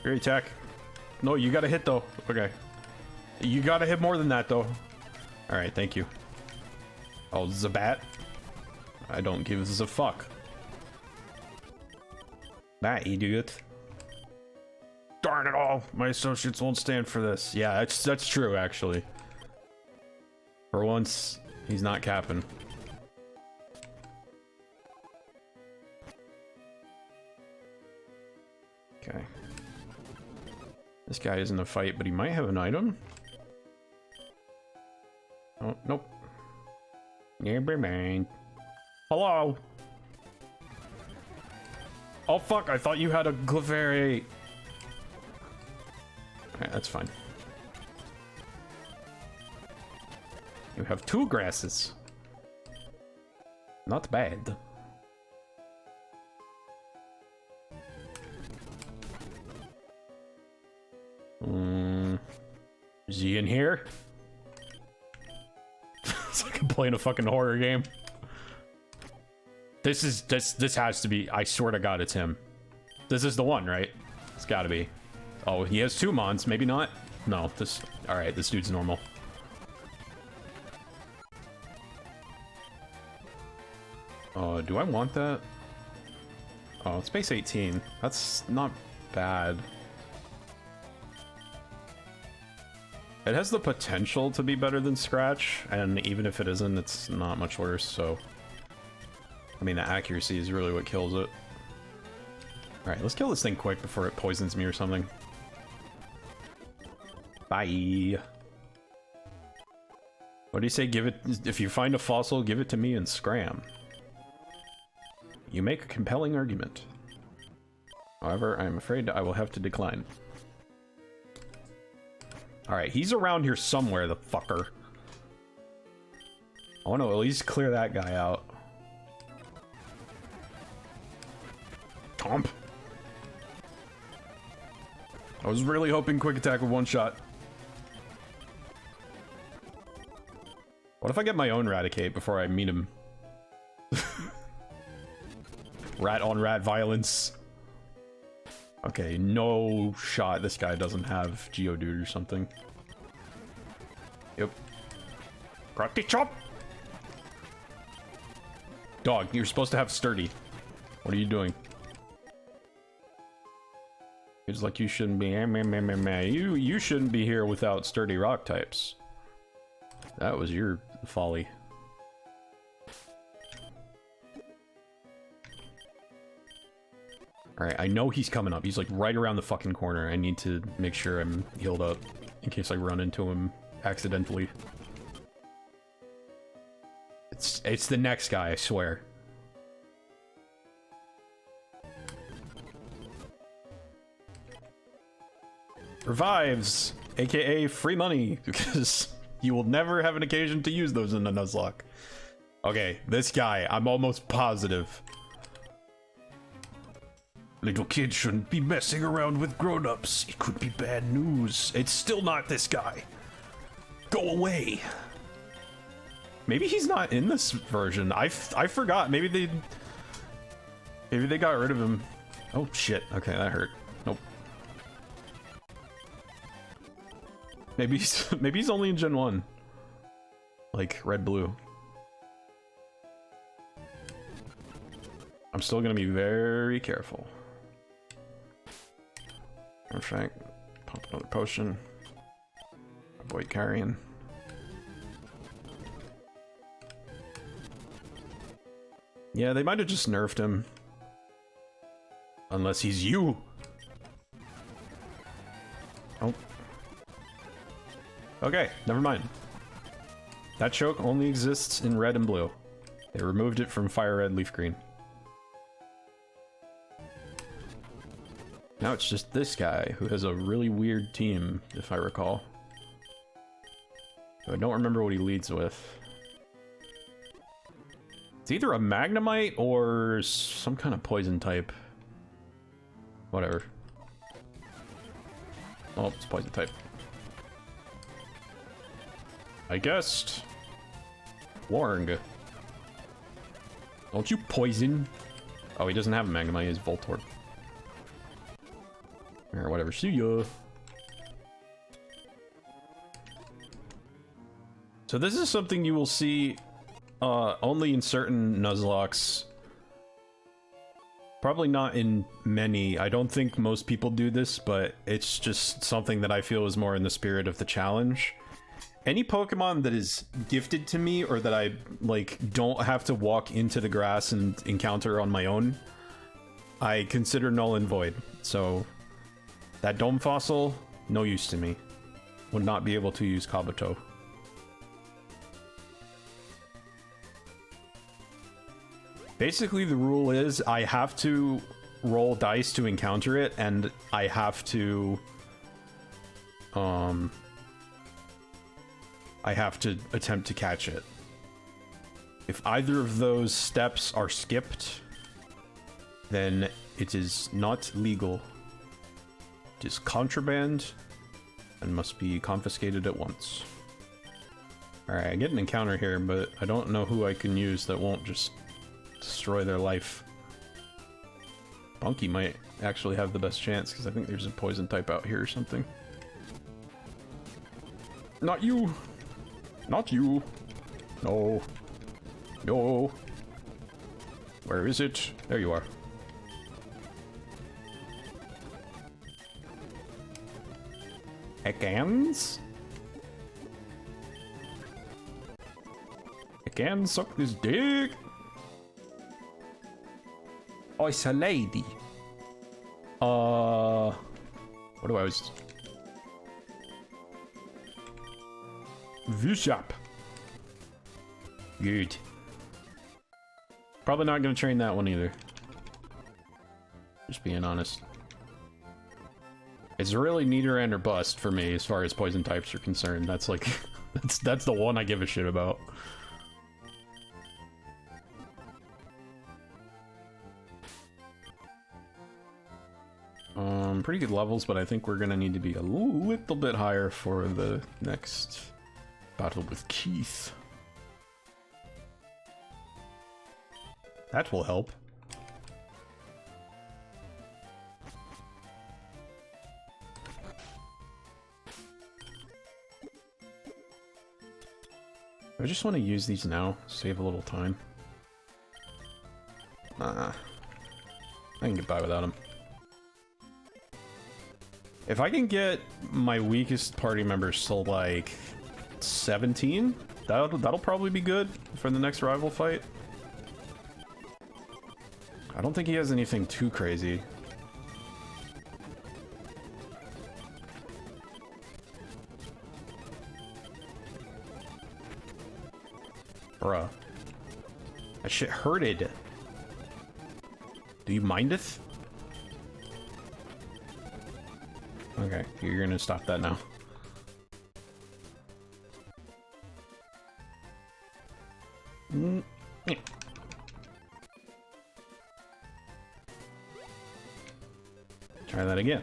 Great attack. No, you gotta hit though. Okay. You gotta hit more than that though. Alright, thank you. Oh, Zubat? I don't give a fuck. Bye, idiot. Darn it all! My associates won't stand for this. Yeah, that's true, actually. For once, he's not capping. Okay. This guy isn't a fight, but he might have an item. Oh, nope. Never mind. Hello! Oh fuck, I thought you had a Clefairy. Alright, that's fine. You have 2 grasses. Not bad. Is he in here? It's like I'm playing a fucking horror game. This has to be, I swear to God, it's him. This is the one, right? It's gotta be. Oh, he has 2 mons, maybe not? No, this, alright, this dude's normal. Oh, do I want that? Oh, it's base 18. That's not bad. It has the potential to be better than Scratch, and even if it isn't, it's not much worse, so... I mean, the accuracy is really what kills it. Alright, let's kill this thing quick before it poisons me or something. Bye! What do you say? Give it... If you find a fossil, give it to me and scram. You make a compelling argument. However, I'm afraid I will have to decline. Alright, he's around here somewhere, the fucker. I want to at least clear that guy out. Tomp. I was really hoping quick attack with 1 shot. What if I get my own Raticate before I meet him? Rat on rat violence. Okay, no shot. This guy doesn't have Geodude or something. Yep. Karate chop! Dog, you're supposed to have sturdy. What are you doing? It's like you shouldn't be. You shouldn't be here without sturdy rock types. That was your folly. Alright, I know he's coming up. He's like right around the fucking corner. I need to make sure I'm healed up in case I run into him accidentally. It's the next guy, I swear. Revives, aka free money, because you will never have an occasion to use those in the Nuzlocke. Okay, this guy, I'm almost positive. Little kids shouldn't be messing around with grown-ups. It could be bad news. It's still not this guy. Go away. Maybe he's not in this version. I forgot. Maybe they got rid of him. Oh shit. Okay, that hurt. Nope. Maybe he's only in Gen 1. Like red blue. I'm still gonna be very careful. Perfect. Pop another potion. Avoid carrying. Yeah, they might have just nerfed him. Unless he's you. Oh. Okay, never mind. That choke only exists in red and blue. They removed it from fire red, leaf green. Now it's just this guy who has a really weird team, if I recall. I don't remember what he leads with. It's either a Magnemite or some kind of poison type. Whatever. Oh, it's poison type. I guessed. Warg. Don't you poison. Oh, he doesn't have a Magnemite, he has Voltorb. Or whatever, see ya. So this is something you will see only in certain Nuzlockes. Probably not in many. I don't think most people do this, but it's just something that I feel is more in the spirit of the challenge. Any Pokemon that is gifted to me or that I, like, don't have to walk into the grass and encounter on my own, I consider null and void. So, that Dome Fossil, no use to me. Would not be able to use Kabuto. Basically, the rule is I have to roll dice to encounter it, and I have to attempt to catch it. If either of those steps are skipped, then it is not legal. It is contraband and must be confiscated at once. Alright, I get an encounter here, but I don't know who I can use that won't just destroy their life. Bunky might actually have the best chance, because I think there's a poison type out here or something. Not you! Not you! No. No. Where is it? There you are. Ekans? Ekan, suck this dick! Oh, it's a lady. What do I was... Vushap. Good. Probably not gonna train that one either. Just being honest. It's really Nidoran or bust for me as far as poison types are concerned. That's like... that's the one I give a shit about. Pretty good levels, but I think we're gonna need to be a little bit higher for the next battle with Keith. That will help. I just want to use these now, save a little time. I can get by without them. If I can get my weakest party members to like 17, that'll probably be good for the next rival fight. I don't think he has anything too crazy. Bruh. That shit hurted. Do you mindeth? Okay, you're gonna stop that now. Try that again.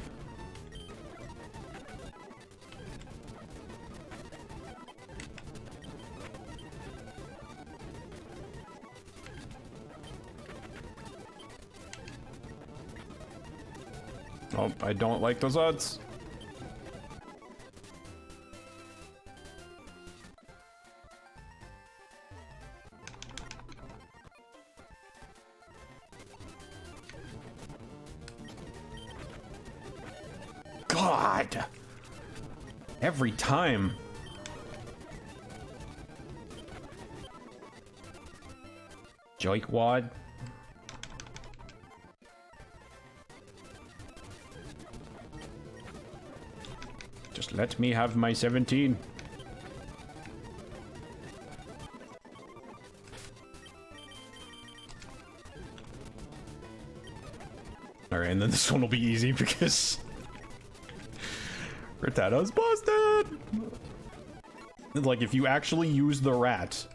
Oh, I don't like those odds. God! Every time. Joikwad. Just let me have my 17. Alright, and then this one will be easy because Rattatta's busted! Like, if you actually use the rat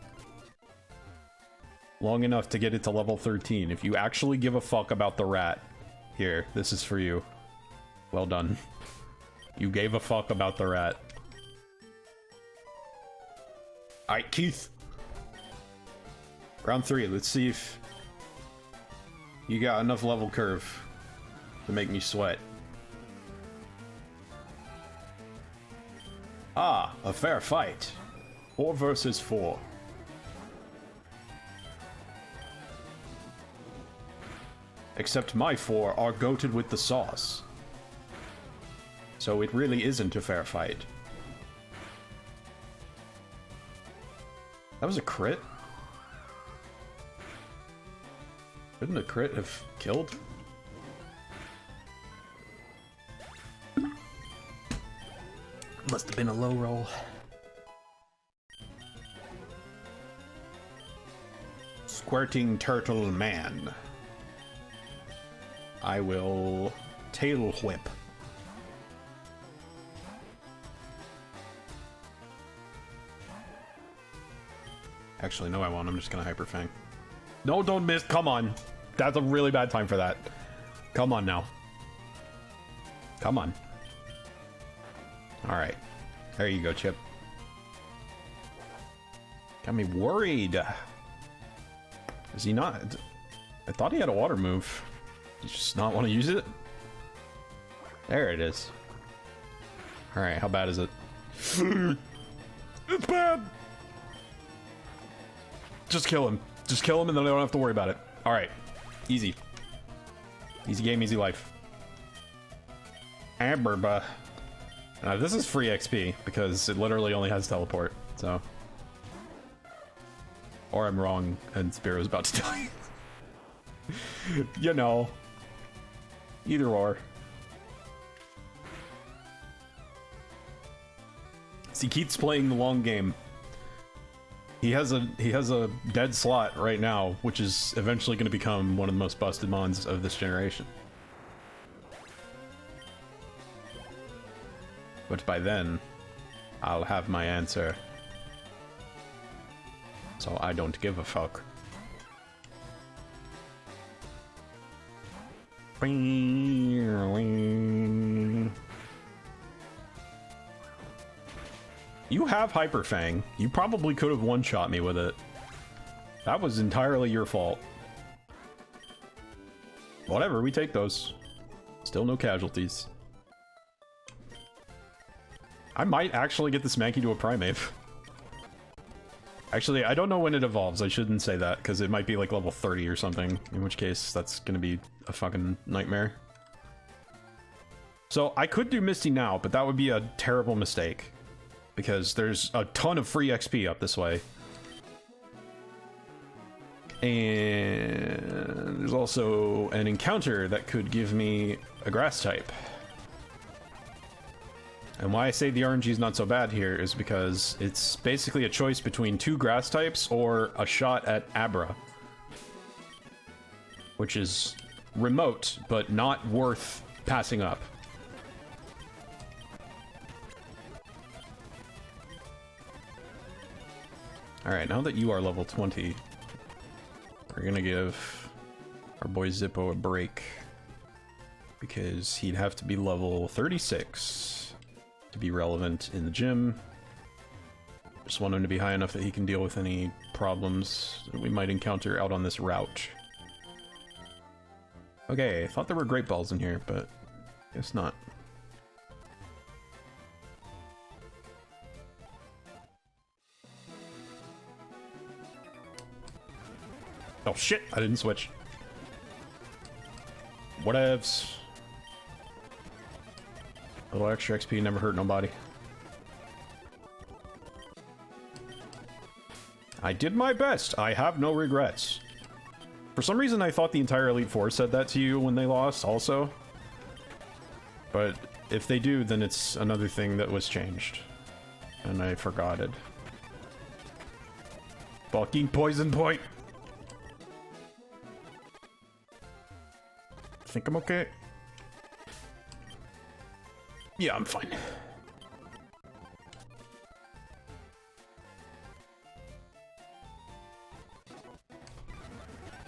long enough to get it to level 13, if you actually give a fuck about the rat, here, this is for you. Well done. You gave a fuck about the rat. Alright, Keith. Round 3, let's see if you got enough level curve to make me sweat. Ah, a fair fight. 4 versus 4. except my 4 are goated with the sauce. So it really isn't a fair fight. That was a crit? Couldn't a crit have killed? Must have been a low roll. Squirting turtle man. I will tail whip. Actually, no, I won't. I'm just gonna Hyper Fang. No, don't miss. Come on. That's a really bad time for that. Come on now. Come on. Alright. There you go, Chip. Got me worried. Is he not? I thought he had a water move. Does he just not want to use it? There it is. Alright, how bad is it? It's bad! Just kill him. Just kill him and then I don't have to worry about it. Alright. Easy. Easy game, easy life. Amberba. This is free XP, because it literally only has teleport, so... Or I'm wrong, and Spiro's about to die. You know. Either or. See, Keith's playing the long game. He has a dead slot right now, which is eventually going to become one of the most busted mons of this generation. But by then, I'll have my answer. So I don't give a fuck. You have Hyper Fang. You probably could have one-shot me with it. That was entirely your fault. Whatever, we take those. Still no casualties. I might actually get this Mankey to a Primate. Actually, I don't know when it evolves. I shouldn't say that, because it might be like level 30 or something. In which case, that's gonna be a fucking nightmare. So, I could do Misty now, but that would be a terrible mistake. Because there's a ton of free XP up this way. And there's also an encounter that could give me a grass type. And why I say the RNG is not so bad here is because it's basically a choice between 2 grass types or a shot at Abra. Which is remote, but not worth passing up. Alright, now that you are level 20, we're gonna give our boy Zippo a break. Because he'd have to be level 36 to be relevant in the gym. Just want him to be high enough that he can deal with any problems that we might encounter out on this route. Okay, I thought there were great balls in here, but guess not. Oh shit, I didn't switch. Whatevs. A little extra XP never hurt nobody. I did my best. I have no regrets. For some reason, I thought the entire Elite Four said that to you when they lost also. But if they do, then it's another thing that was changed. And I forgot it. Fucking poison point! I think I'm okay. Yeah, I'm fine.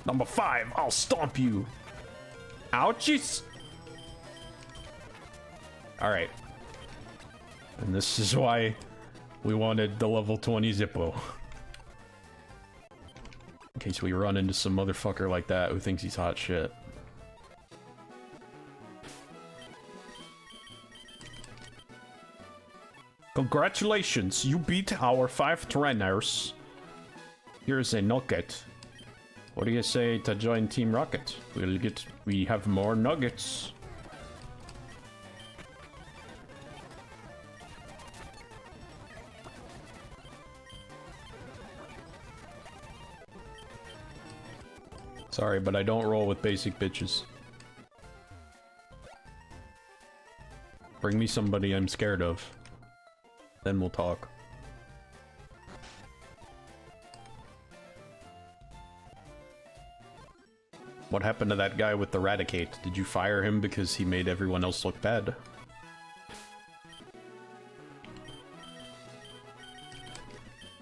Number 5, I'll stomp you. Ouchies. All right. And this is why we wanted the level 20 Zippo. In case we run into some motherfucker like that who thinks he's hot shit. Congratulations, you beat our 5 trainers. Here's a nugget. What do you say to join Team Rocket? We have more nuggets. Sorry, but I don't roll with basic bitches. Bring me somebody I'm scared of. Then we'll talk. What happened to that guy with the Raticate? Did you fire him because he made everyone else look bad?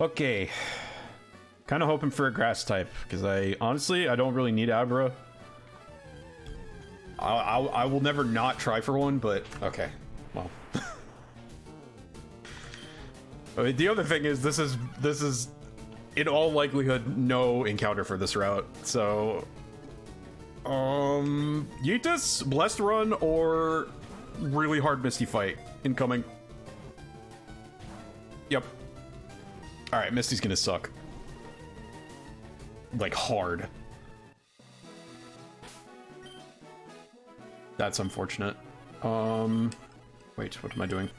Okay. Kind of hoping for a grass type, because honestly, I don't really need Abra. I will never not try for one, but okay. Well. I mean, the other thing is, this is in all likelihood no encounter for this route, so Yeetus, Blessed Run, or really hard Misty Fight incoming. Yep. Alright, Misty's gonna suck. Like, hard. That's unfortunate. Wait, what am I doing?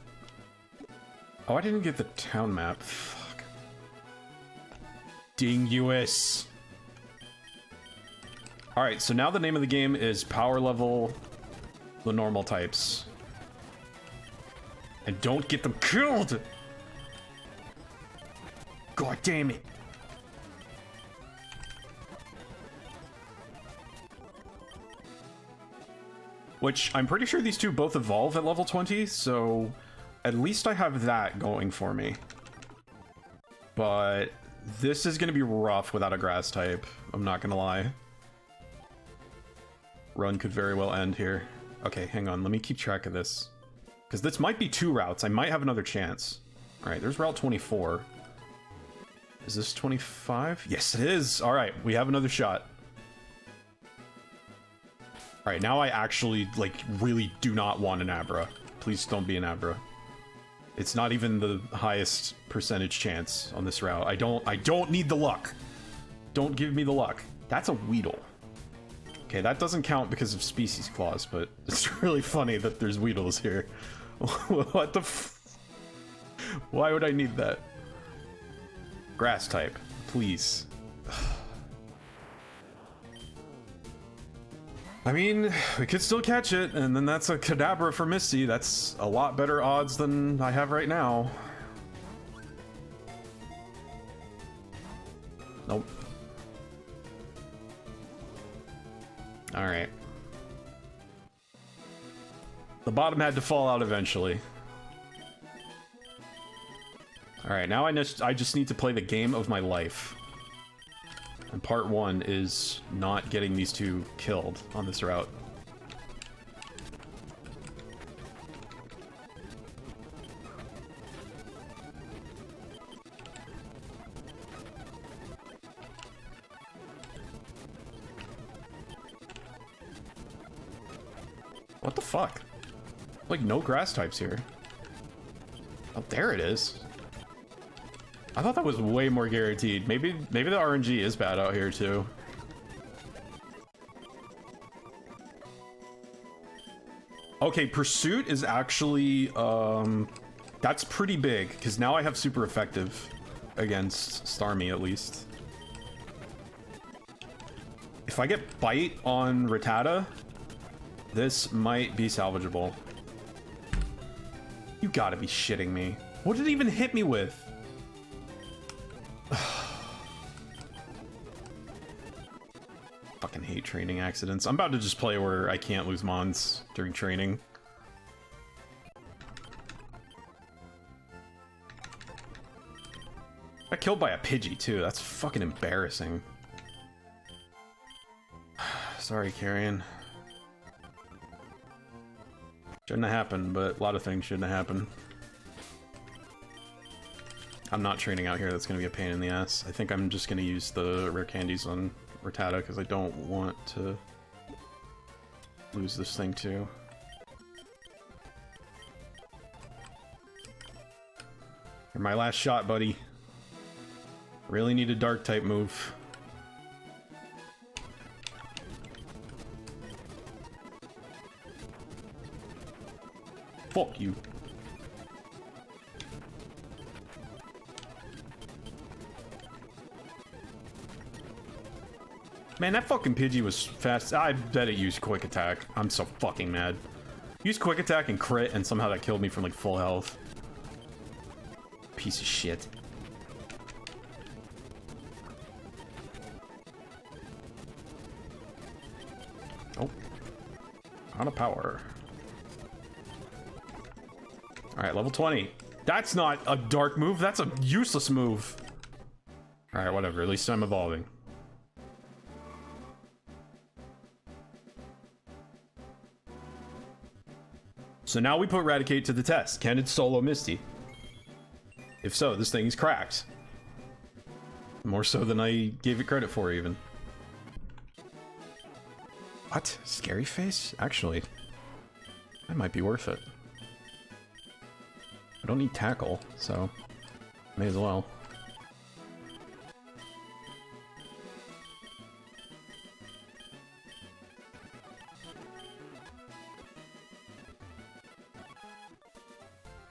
Oh, I didn't get the town map. Fuck. Dinguous. Alright, so now the name of the game is Power Level the normal types. And don't get them killed! God damn it. Which, I'm pretty sure these two both evolve at level 20, so at least I have that going for me. But this is going to be rough without a grass type, I'm not going to lie. Run could very well end here. Okay, hang on, let me keep track of this. Because this might be 2 routes, I might have another chance. Alright, there's route 24. Is this 25? Yes, it is! Alright, we have another shot. Alright, now I actually, like, really do not want an Abra. Please don't be an Abra. It's not even the highest percentage chance on this route. I don't need the luck. Don't give me the luck. That's a Weedle. Okay, that doesn't count because of species clause, but it's really funny that there's Weedles here. What the f... Why would I need that? Grass type, please. I mean, we could still catch it, and then that's a Kadabra for Misty. That's a lot better odds than I have right now. Nope. Alright. The bottom had to fall out eventually. Alright, now I just need to play the game of my life. And part 1 is not getting these two killed on this route. What the fuck? Like, no grass types here. Oh, there it is. I thought that was way more guaranteed. Maybe the RNG is bad out here too. Okay, Pursuit is actually that's pretty big because now I have super effective against Starmie at least. If I get Bite on Rattata, this might be salvageable. You gotta be shitting me. What did it even hit me with? Fucking hate training accidents. I'm about to just play where I can't lose mons during training. Got killed by a Pidgey too. That's fucking embarrassing. Sorry, Carrion. Shouldn't have happened, but a lot of things shouldn't have happened. I'm not training out here. That's going to be a pain in the ass. I think I'm just going to use the rare candies on Rattata because I don't want to lose this thing too. You're my last shot, buddy. Really need a dark type move. Fuck you. Man, that fucking Pidgey was fast. I bet it used quick attack. I'm so fucking mad. Used quick attack and crit, and somehow that killed me from like full health. Piece of shit. Oh. Out of power. Alright, level 20. That's not a dark move, that's a useless move. Alright, whatever, at least I'm evolving. So now we put Raticate to the test. Can it solo Misty? If so, this thing is cracked. More so than I gave it credit for, even. What? Scary face? Actually, that might be worth it. I don't need tackle, so may as well.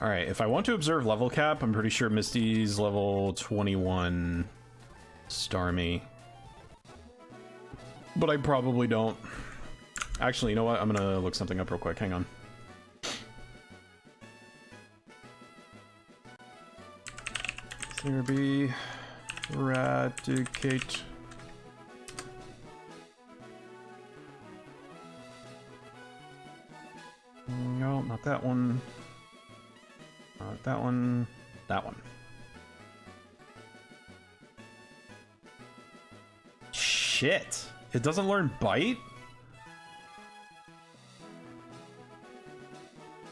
Alright, if I want to observe level cap, I'm pretty sure Misty's level 21 Starmie. But I probably don't. Actually, you know what? I'm gonna look something up real quick. Hang on. Therapy. Eradicate. No, not that one. Not that one. That one. Shit. It doesn't learn Bite?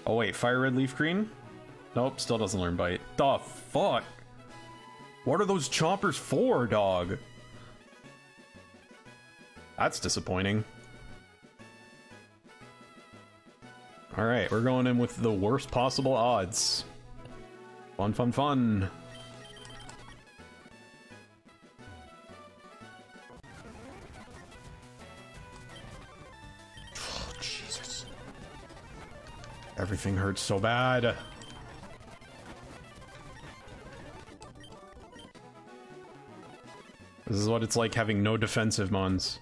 Oh wait, Fire Red Leaf Green? Nope, still doesn't learn Bite. The fuck? What are those chompers for, dog? That's disappointing. Alright, we're going in with the worst possible odds. Fun, fun, fun. Oh, Jesus. Everything hurts so bad. This is what it's like having no defensive mons.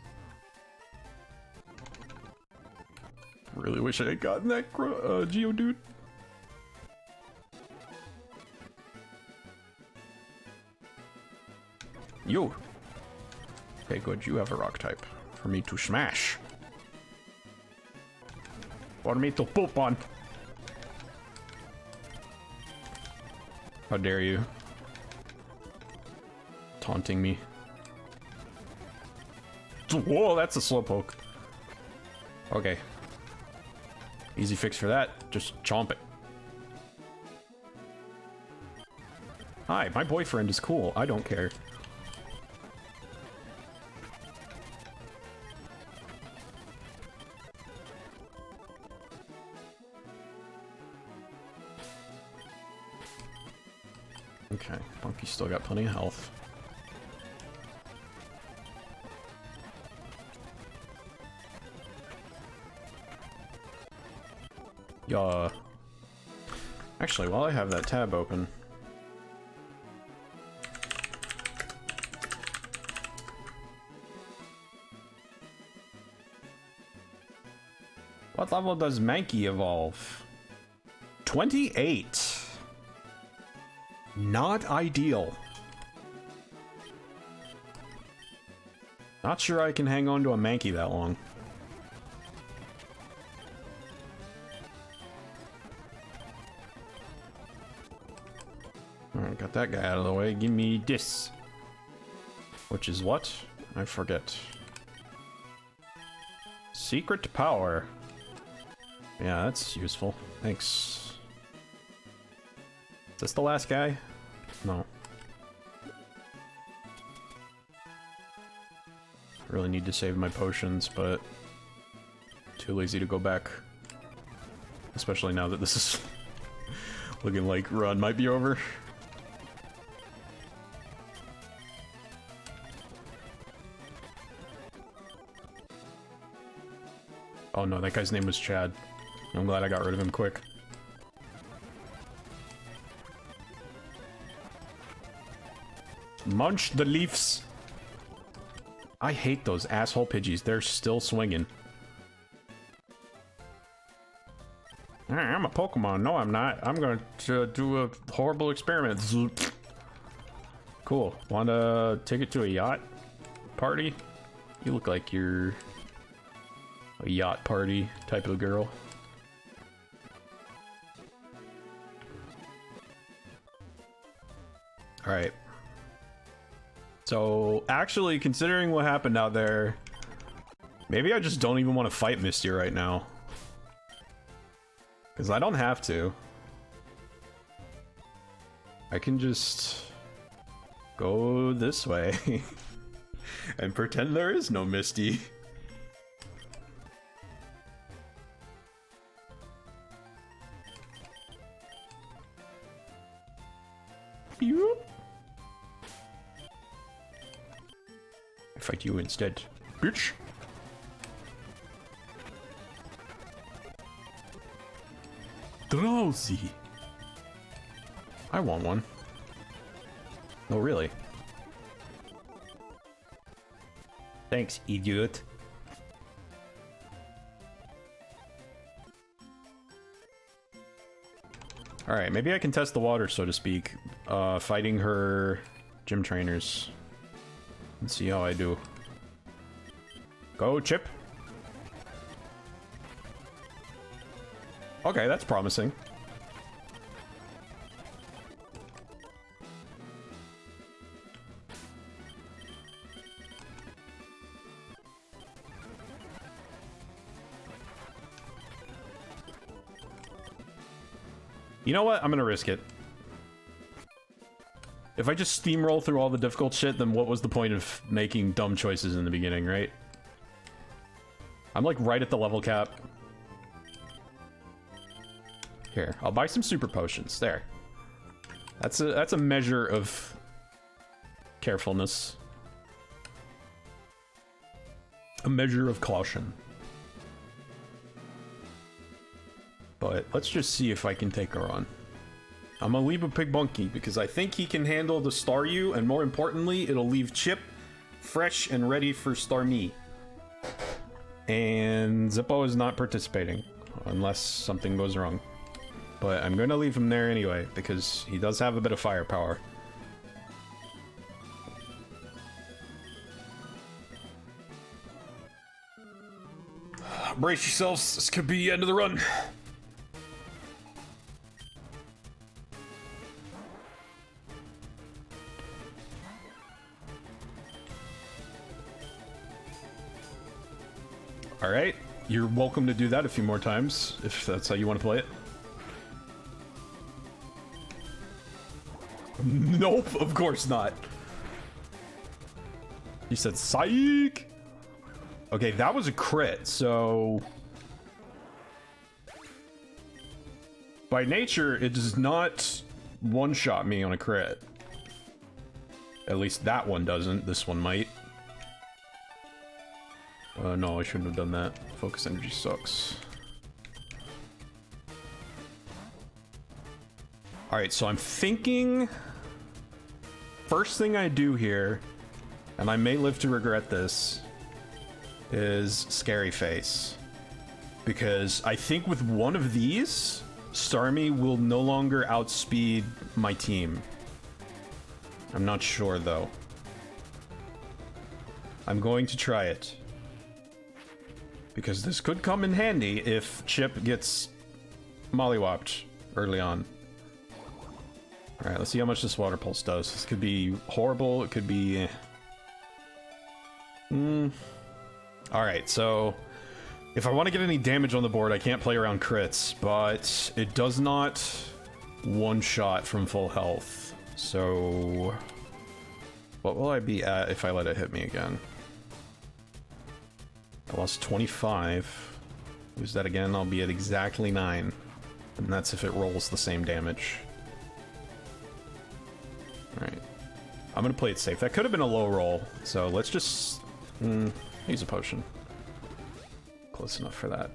Really wish I had gotten that Geodude. You. Okay, good. You have a rock type for me to smash. For me to poop on. How dare you? Taunting me. Whoa, that's a slowpoke. Okay. Easy fix for that. Just chomp it. Hi, my boyfriend is cool. I don't care. Okay, Bunky's still got plenty of health. Yeah. Actually, while I have that tab open, what level does Mankey evolve? 28. Not ideal. Not sure I can hang on to a Mankey that long. Alright, got that guy out of the way. Give me this. Which is what? I forget. Secret power. Yeah, that's useful. Thanks. Is this the last guy? No. Really need to save my potions, but too lazy to go back. Especially now that this is looking like run might be over. Oh no, that guy's name was Chad. I'm glad I got rid of him quick. Munch the leaves. I hate those asshole Pidgeys. They're still swinging. I'm a Pokemon. No, I'm not. I'm going to do a horrible experiment. Cool. Want to take it to a yacht party? You look like you're a yacht party type of girl. All right. So, actually, considering what happened out there, maybe I just don't even want to fight Misty right now. Because I don't have to. I can just go this way and pretend there is no Misty. I fight you instead, bitch. Drowsy. I want one. Oh, really? Thanks, idiot. Alright, maybe I can test the water, so to speak. Fighting her gym trainers. Let's see how I do. Go, Chip. Okay, that's promising. You know what? I'm gonna risk it. If I just steamroll through all the difficult shit, then what was the point of making dumb choices in the beginning, right? I'm like right at the level cap. Here, I'll buy some super potions. There. That's a measure of carefulness. A measure of caution. But let's just see if I can take her on. I'm gonna leave a Pig Monkey because I think he can handle the Staryu, and more importantly, it'll leave Chip fresh and ready for Starmie. And Zippo is not participating unless something goes wrong. But I'm gonna leave him there anyway because he does have a bit of firepower. Brace yourselves, this could be the end of the run. Alright, you're welcome to do that a few more times, if that's how you want to play it. Nope, of course not. He said, psych! Okay, that was a crit, so... by nature, it does not one-shot me on a crit. At least that one doesn't, this one might. No, I shouldn't have done that. Focus energy sucks. Alright, so I'm thinking... first thing I do here, and I may live to regret this, is Scary Face. Because I think with one of these, Starmie will no longer outspeed my team. I'm not sure, though. I'm going to try it. Because this could come in handy if Chip gets mollywopped early on. Alright, let's see how much this Water Pulse does. This could be horrible, it could be... Alright, so... if I want to get any damage on the board, I can't play around crits, but it does not one-shot from full health. So... what will I be at if I let it hit me again? I lost 25. Lose that again, I'll be at exactly 9. And that's if it rolls the same damage. Alright. I'm gonna play it safe. That could have been a low roll, so let's just... use a potion. Close enough for that.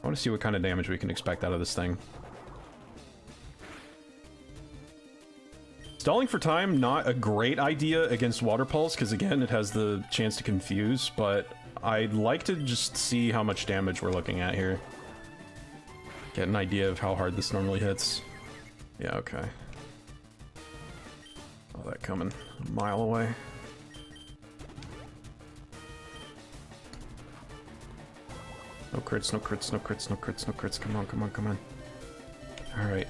I want to see what kind of damage we can expect out of this thing. Stalling for time, not a great idea against Water Pulse, because again, it has the chance to confuse, but I'd like to just see how much damage we're looking at here. Get an idea of how hard this normally hits. Yeah, okay. All that coming a mile away. No crits, no crits, no crits, no crits, no crits. Come on, come on, come on. Alright.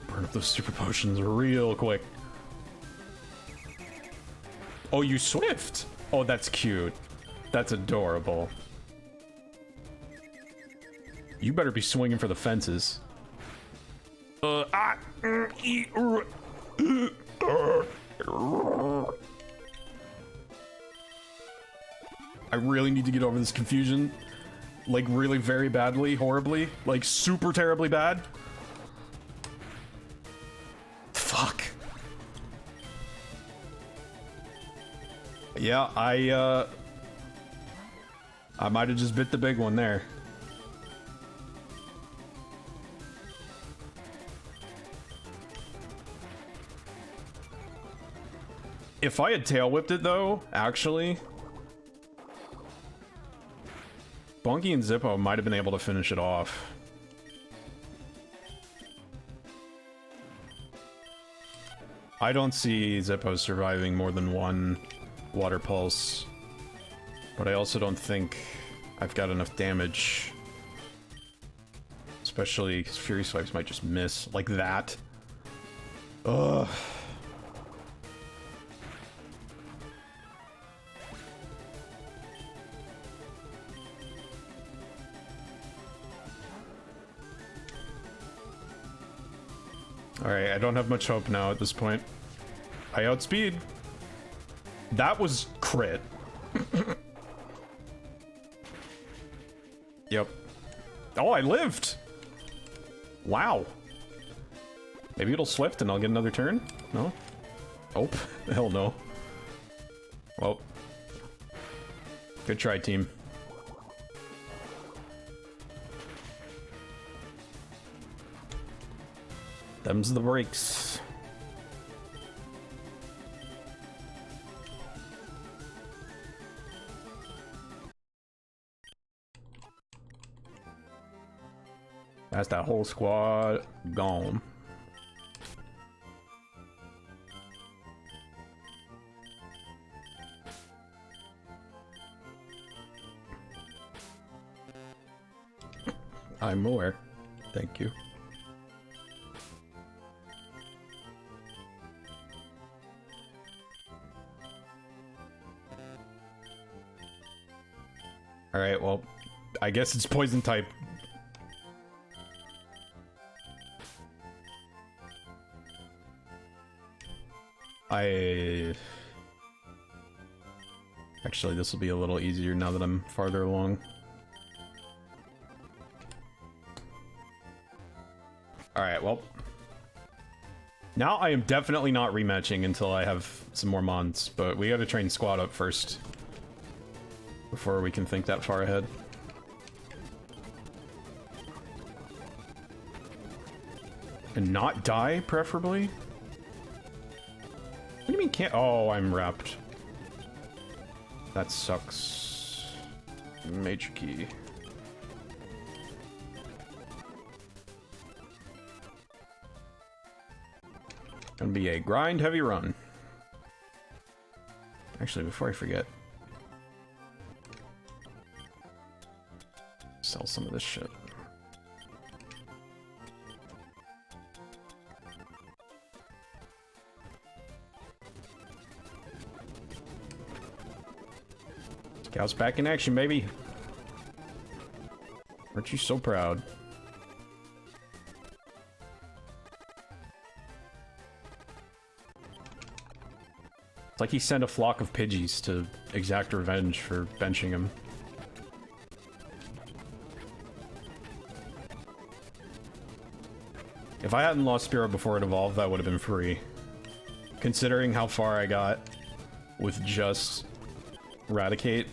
Burn up those super potions real quick. Oh, you swift! Oh, that's cute. That's adorable. You better be swinging for the fences. I really need to get over this confusion. Like, really very badly, horribly. Like, super terribly bad. Fuck. Yeah, I might have just bit the big one there. If I had tail whipped it though, actually, Bonky and Zippo might have been able to finish it off. I don't see Zippo surviving more than one Water Pulse, but I also don't think I've got enough damage. Especially because Fury Swipes might just miss like that. Ugh. Alright, I don't have much hope now at this point. I outspeed. That was crit. Yep. Oh, I lived! Wow. Maybe it'll swift and I'll get another turn? No? Oh, hell no. Well. Good try, team. Them's the breaks. That's that whole squad gone. I'm aware. Thank you. Alright, well, I guess it's poison type. Actually, this will be a little easier now that I'm farther along. Alright, well. Now I am definitely not rematching until I have some more mons, but we gotta train squad up first before we can think that far ahead. And not die, preferably? What do you mean can't? Oh, I'm wrapped. That sucks. Major key. Gonna be a grind heavy run. Actually, before I forget, sell some of this shit. Scouts back in action, baby. Aren't you so proud? It's like he sent a flock of Pidgeys to exact revenge for benching him. If I hadn't lost Spearow before it evolved, that would have been free. Considering how far I got with just Raticate,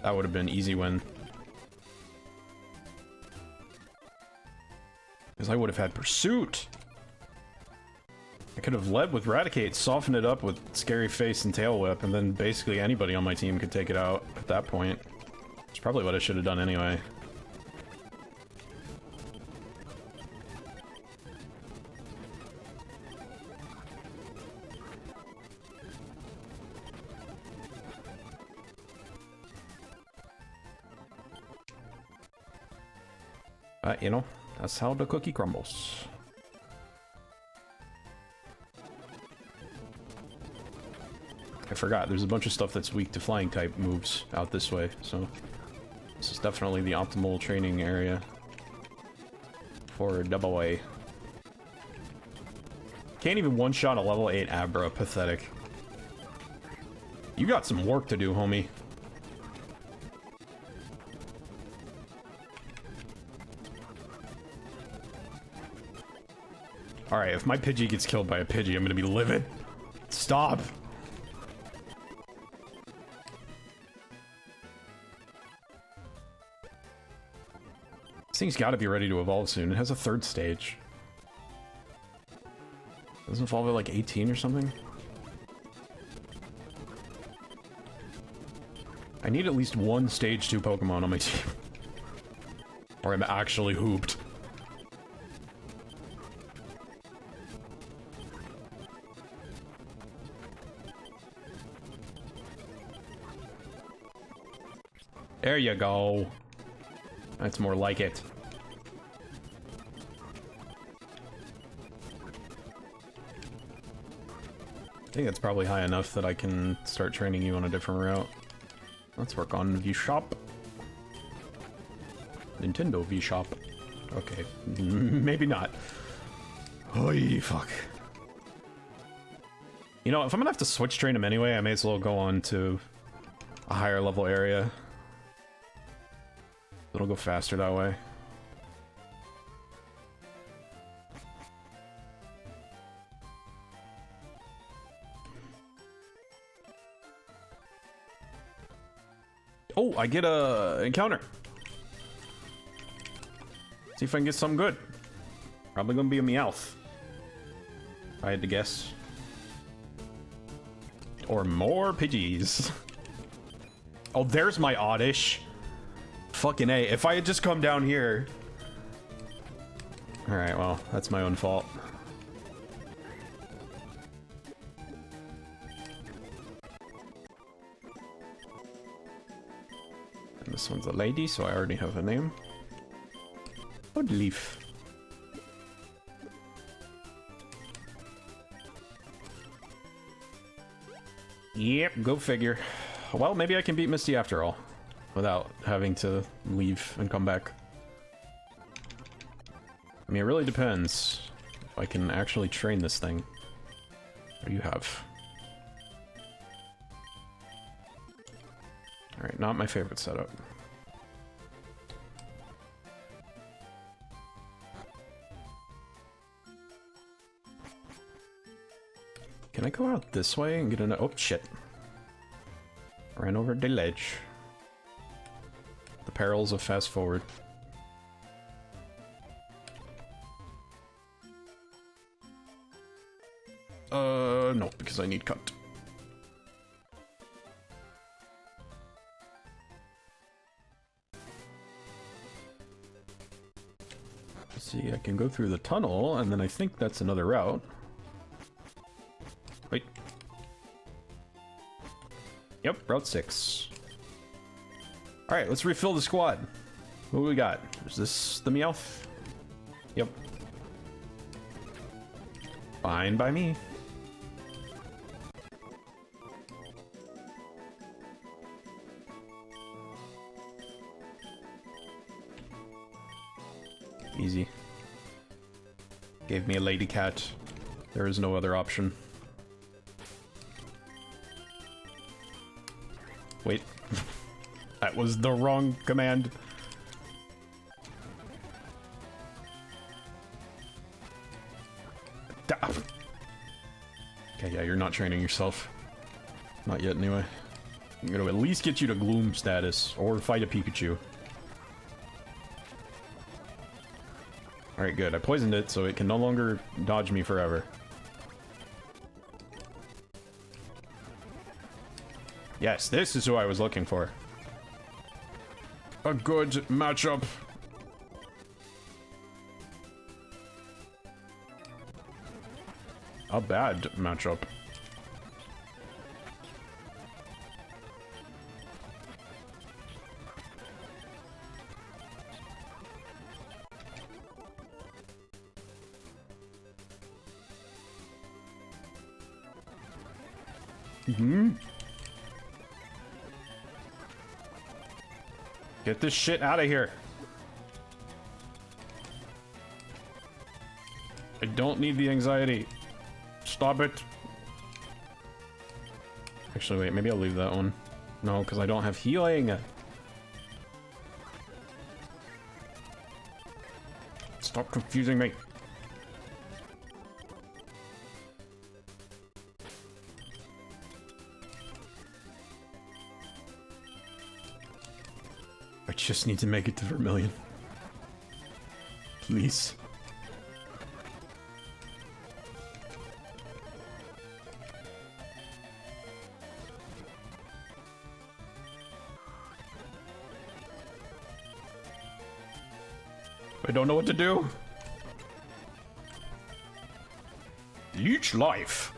that would have been an easy win. Because Because I would have had Pursuit. I could have led with Raticate, softened it up with Scary Face and Tail Whip, and then basically anybody on my team could take it out at that point. It's probably what I should have done anyway. You know, that's how the cookie crumbles. I forgot, there's a bunch of stuff that's weak to flying type moves out this way, so this is definitely the optimal training area for Double A. Can't even one-shot a level 8 Abra, pathetic. You got some work to do, homie. Alright, if my Pidgey gets killed by a Pidgey, I'm gonna be livid. Stop! This thing's gotta be ready to evolve soon. It has a 3rd stage. Doesn't evolve at like 18 or something? I need at least one stage 2 Pokemon on my team. Or I'm actually hooped. There you go. That's more like it. I think that's probably high enough that I can start training you on a different route. Let's work on V-Shop. Nintendo V-Shop. Okay, maybe not. Holy fuck. You know, if I'm gonna have to switch train him anyway, I may as well go on to a higher level area. It'll go faster that way. Oh, I get a encounter. See if I can get something good. Probably gonna be a Meowth, if I had to guess. Or more Pidgeys. Oh, there's my Oddish. Fucking A. If I had just come down here... Alright, well, that's my own fault. And this one's a lady, so I already have a name. Woodleaf. Yep, go figure. Well, maybe I can beat Misty after all, without having to leave and come back. I mean, it really depends if I can actually train this thing. What do you have? Alright, not my favorite setup. Can I go out this way and get an... Oh, shit. Ran over the ledge. The perils of fast forward. No, because I need cut. See, I can go through the tunnel, and then I think that's another route. Wait. Yep, Route 6. Alright, let's refill the squad. What do we got? Is this the Meowth? Yep. Fine by me. Easy. Gave me a lady cat. There is no other option. Wait. That was the wrong command. Okay, yeah, you're not training yourself. Not yet, anyway. I'm gonna at least get you to Gloom status, or fight a Pikachu. Alright, good. I poisoned it, so it can no longer dodge me forever. Yes, this is who I was looking for. A good matchup. A bad matchup. Get this shit out of here. I don't need the anxiety. Stop it. Actually, wait, maybe I'll leave that one. No, because I don't have healing. Stop confusing me. I just need to make it to Vermilion. Please. I don't know what to do. Each life.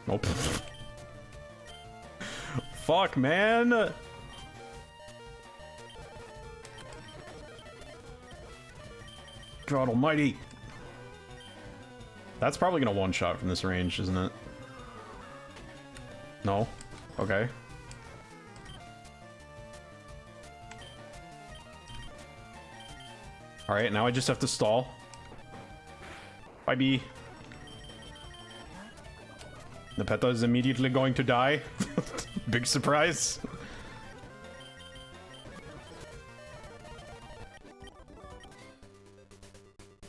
Oh, fuck, man. God almighty. That's probably gonna one-shot from this range, isn't it? No? Okay. Alright, now I just have to stall. Bye, B. Nepeta is immediately going to die. Big surprise.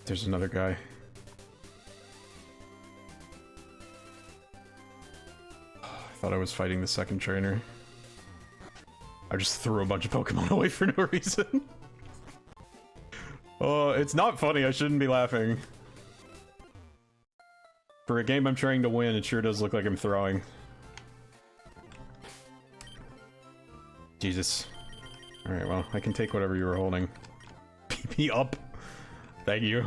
There's another guy. I thought I was fighting the second trainer. I just threw a bunch of Pokemon away for no reason. Oh, it's not funny. I shouldn't be laughing. For a game I'm trying to win, it sure does look like I'm throwing. Jesus. Alright, well, I can take whatever you were holding. PP up. Thank you.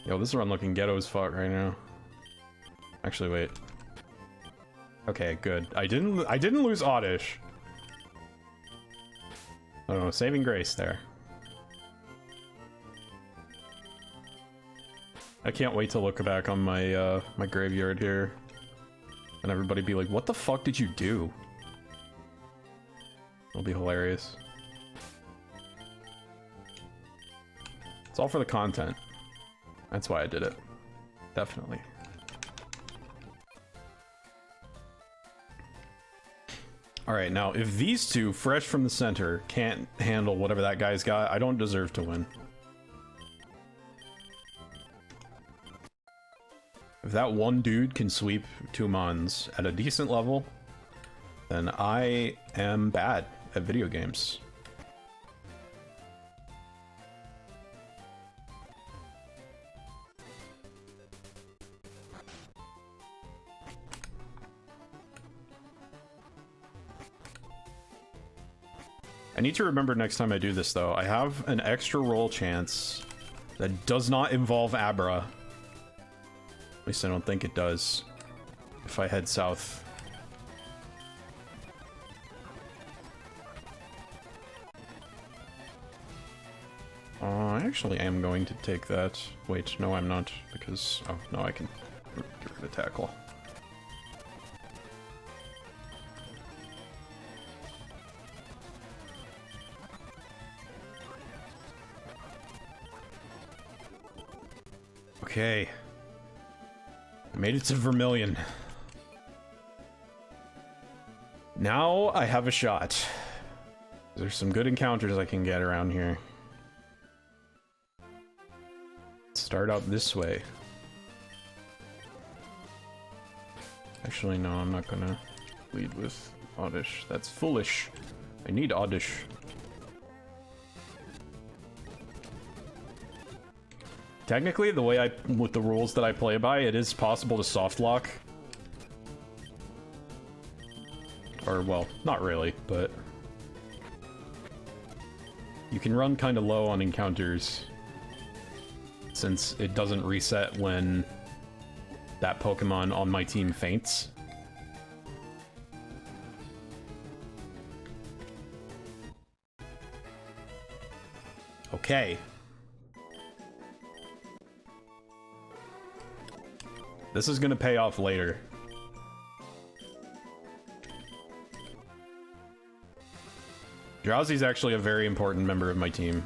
Yo, this run looking ghetto as fuck right now. Actually, wait. Okay, good. I didn't lose Oddish. Oh, saving grace there. I can't wait to look back on my my graveyard here, and everybody be like, "What the fuck did you do?" It'll be hilarious. It's all for the content. That's why I did it. Definitely. Alright, now, if these two, fresh from the center, can't handle whatever that guy's got, I don't deserve to win. If that one dude can sweep 2 Mons at a decent level, then I am bad at video games. I need to remember next time I do this, though. I have an extra roll chance that does not involve Abra. At least I don't think it does. If I head south. I actually am going to take that. Wait, no I'm not, because... Oh, no, I can get rid of Tackle. Okay. I made it to Vermilion. Now I have a shot. There's some good encounters I can get around here. Let's start out this way. Actually, no, I'm not gonna lead with Oddish. That's foolish. I need Oddish. Technically, the way with the rules that I play by, it is possible to soft lock. Or, well, not really, but... You can run kind of low on encounters, since it doesn't reset when that Pokemon on my team faints. Okay. This is gonna pay off later. Drowsy's actually a very important member of my team.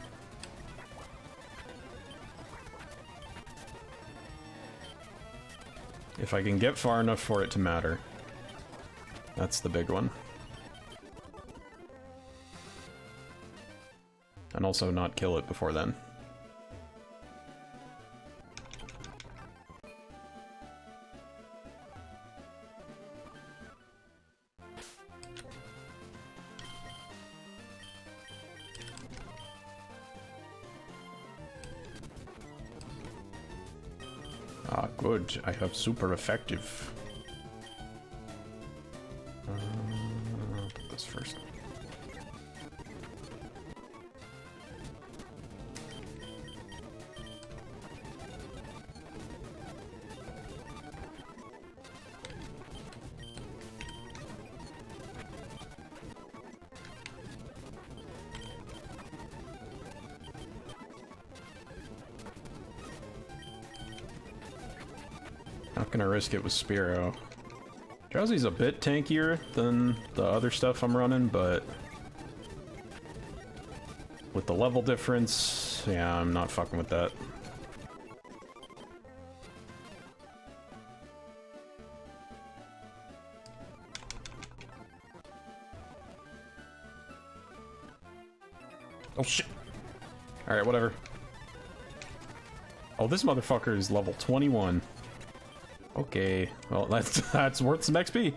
If I can get far enough for it to matter. That's the big one. And also not kill it before then. Ah, good. I have super effective. I'll put this first. Not gonna risk it with Spearow. Drowsy's a bit tankier than the other stuff I'm running, but with the level difference, yeah, I'm not fucking with that. Oh shit! Alright, whatever. Oh, this motherfucker is level 21. Okay, well, that's worth some XP.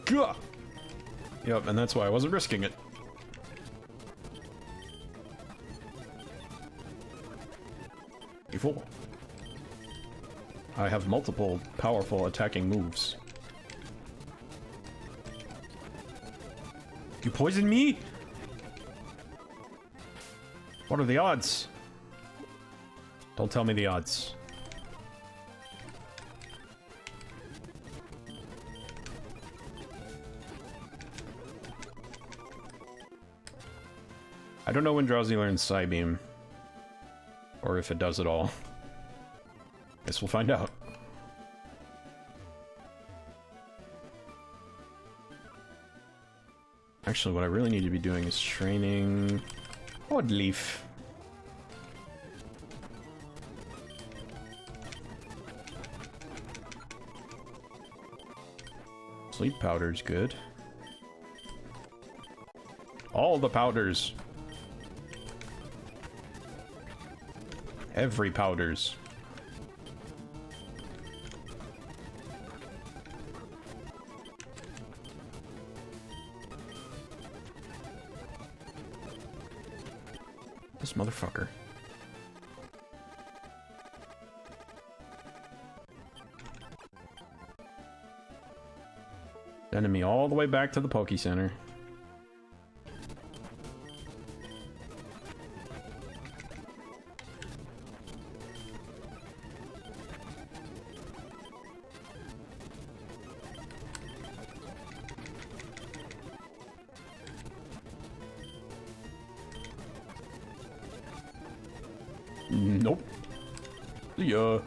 Gah! Yep, and that's why I wasn't risking it. You fool. I have multiple powerful attacking moves. You poisoned me? What are the odds? Don't tell me the odds. I don't know when Drowsy learns Psybeam. Or if it does at all. Guess we'll find out. Actually, what I really need to be doing is training... Oddleaf. Sleep powder's good. All the powders. Every powders. This motherfucker. Sending me all the way back to the Poke Center. Nope. See ya.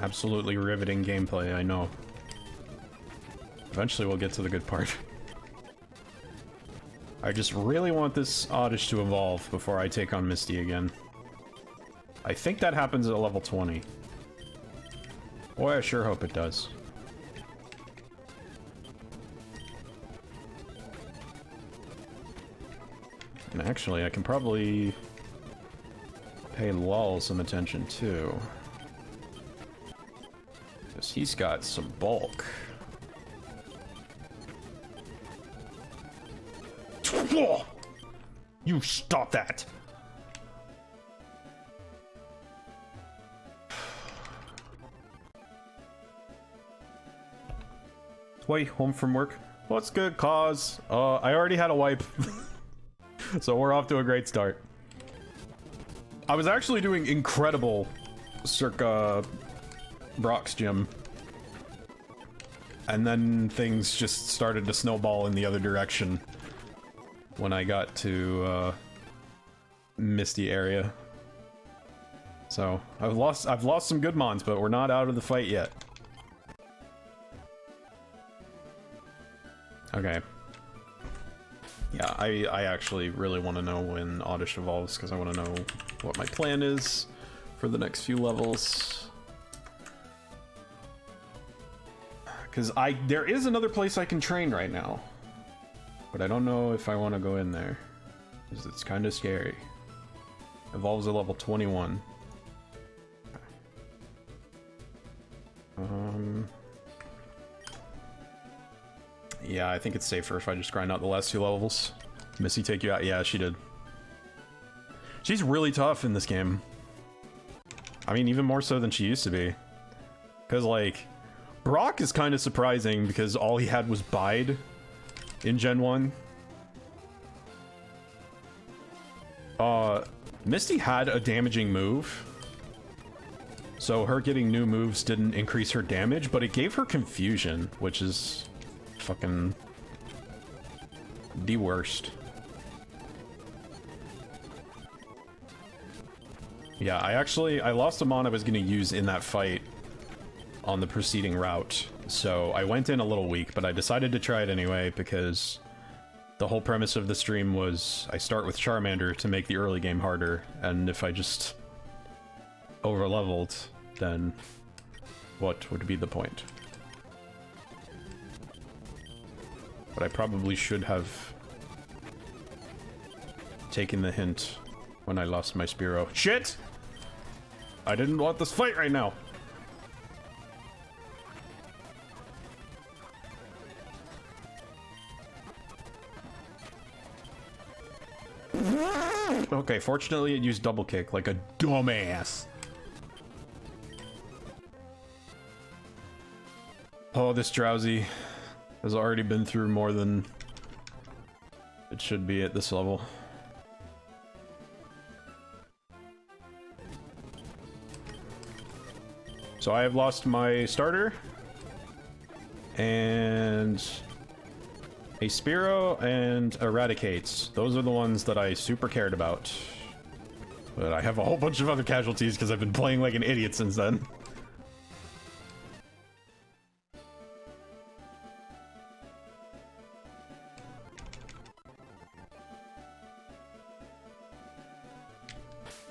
Absolutely riveting gameplay, I know. Eventually we'll get to the good part. I just really want this Oddish to evolve before I take on Misty again. I think that happens at level 20. Boy, I sure hope it does. And actually, I can probably pay Lol some attention too. Because he's got some bulk. You stop that! Wait, home from work? What's good, cause? I already had a wipe. So we're off to a great start. I was actually doing incredible circa Brock's gym. And then things just started to snowball in the other direction when I got to Misty area. So I've lost some good mons, but we're not out of the fight yet. Okay. Yeah, I actually really want to know when Oddish evolves, because I want to know what my plan is for the next few levels. Because there is another place I can train right now, but I don't know if I want to go in there, because it's kind of scary. Evolves at level 21. Yeah, I think it's safer if I just grind out the last few levels. Missy take you out? Yeah, she did. She's really tough in this game. I mean, even more so than she used to be. Because, like, Brock is kind of surprising because all he had was Bide in Gen 1. Misty had a damaging move. So her getting new moves didn't increase her damage, but it gave her confusion, which is fucking the worst. Yeah, I lost a mon I was gonna use in that fight on the preceding route, so I went in a little weak, but I decided to try it anyway because the whole premise of the stream was I start with Charmander to make the early game harder, and if I just over-leveled, then what would be the point? But I probably should have taken the hint when I lost my Spearow. Shit! I didn't want this fight right now! Okay, fortunately it used double kick like a dumbass. Oh, this Drowsy has already been through more than it should be at this level. So I have lost my starter and a Spearow and Eradicates. Those are the ones that I super cared about. But I have a whole bunch of other casualties because I've been playing like an idiot since then.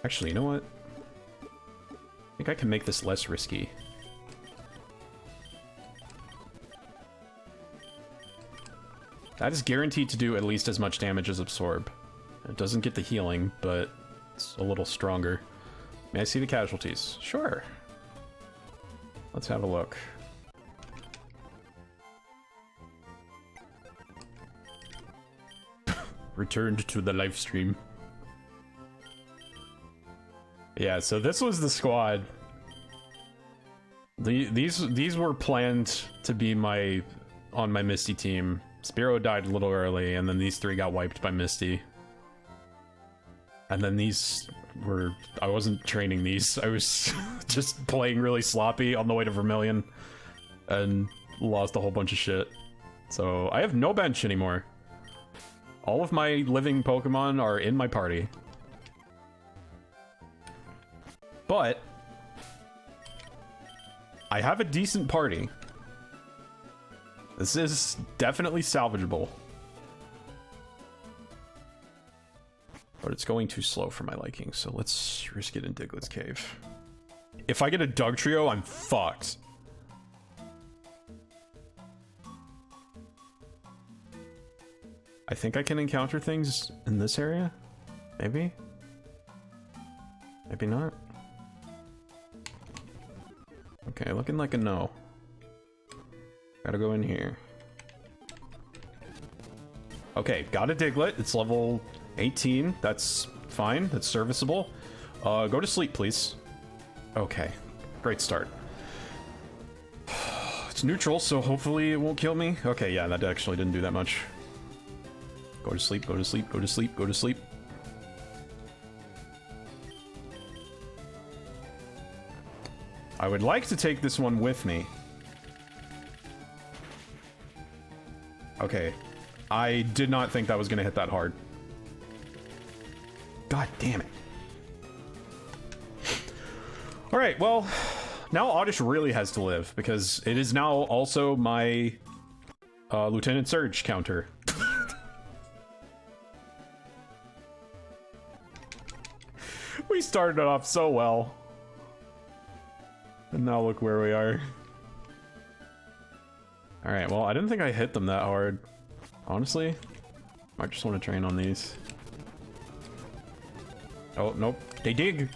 Actually, you know what? I think I can make this less risky. That is guaranteed to do at least as much damage as Absorb. It doesn't get the healing, but it's a little stronger. May I see the casualties? Sure. Let's have a look. Returned to the live stream. Yeah, so this was the squad. These were planned to be on my Misty team. Spearow died a little early, and then these three got wiped by Misty. And then these were... I wasn't training these. I was just playing really sloppy on the way to Vermilion. And lost a whole bunch of shit. So I have no bench anymore. All of my living Pokemon are in my party. But I have a decent party. This is definitely salvageable. But it's going too slow for my liking, so let's risk it in Diglett's Cave. If I get a Dug Trio, I'm fucked. I think I can encounter things in this area? Maybe? Maybe not? Okay, looking like a no. Gotta go in here. Okay, got a Diglett. It's level 18. That's fine. That's serviceable. Go to sleep, please. Okay, great start. It's neutral, so hopefully it won't kill me. Okay, yeah, that actually didn't do that much. Go to sleep, go to sleep, go to sleep, go to sleep. I would like to take this one with me. Okay. I did not think that was going to hit that hard. God damn it. Alright, well, now Oddish really has to live, because it is now also my Lieutenant Surge counter. We started off so well. And now look where we are. Alright, well, I didn't think I hit them that hard. Honestly, I just want to train on these. Oh, nope. They dig!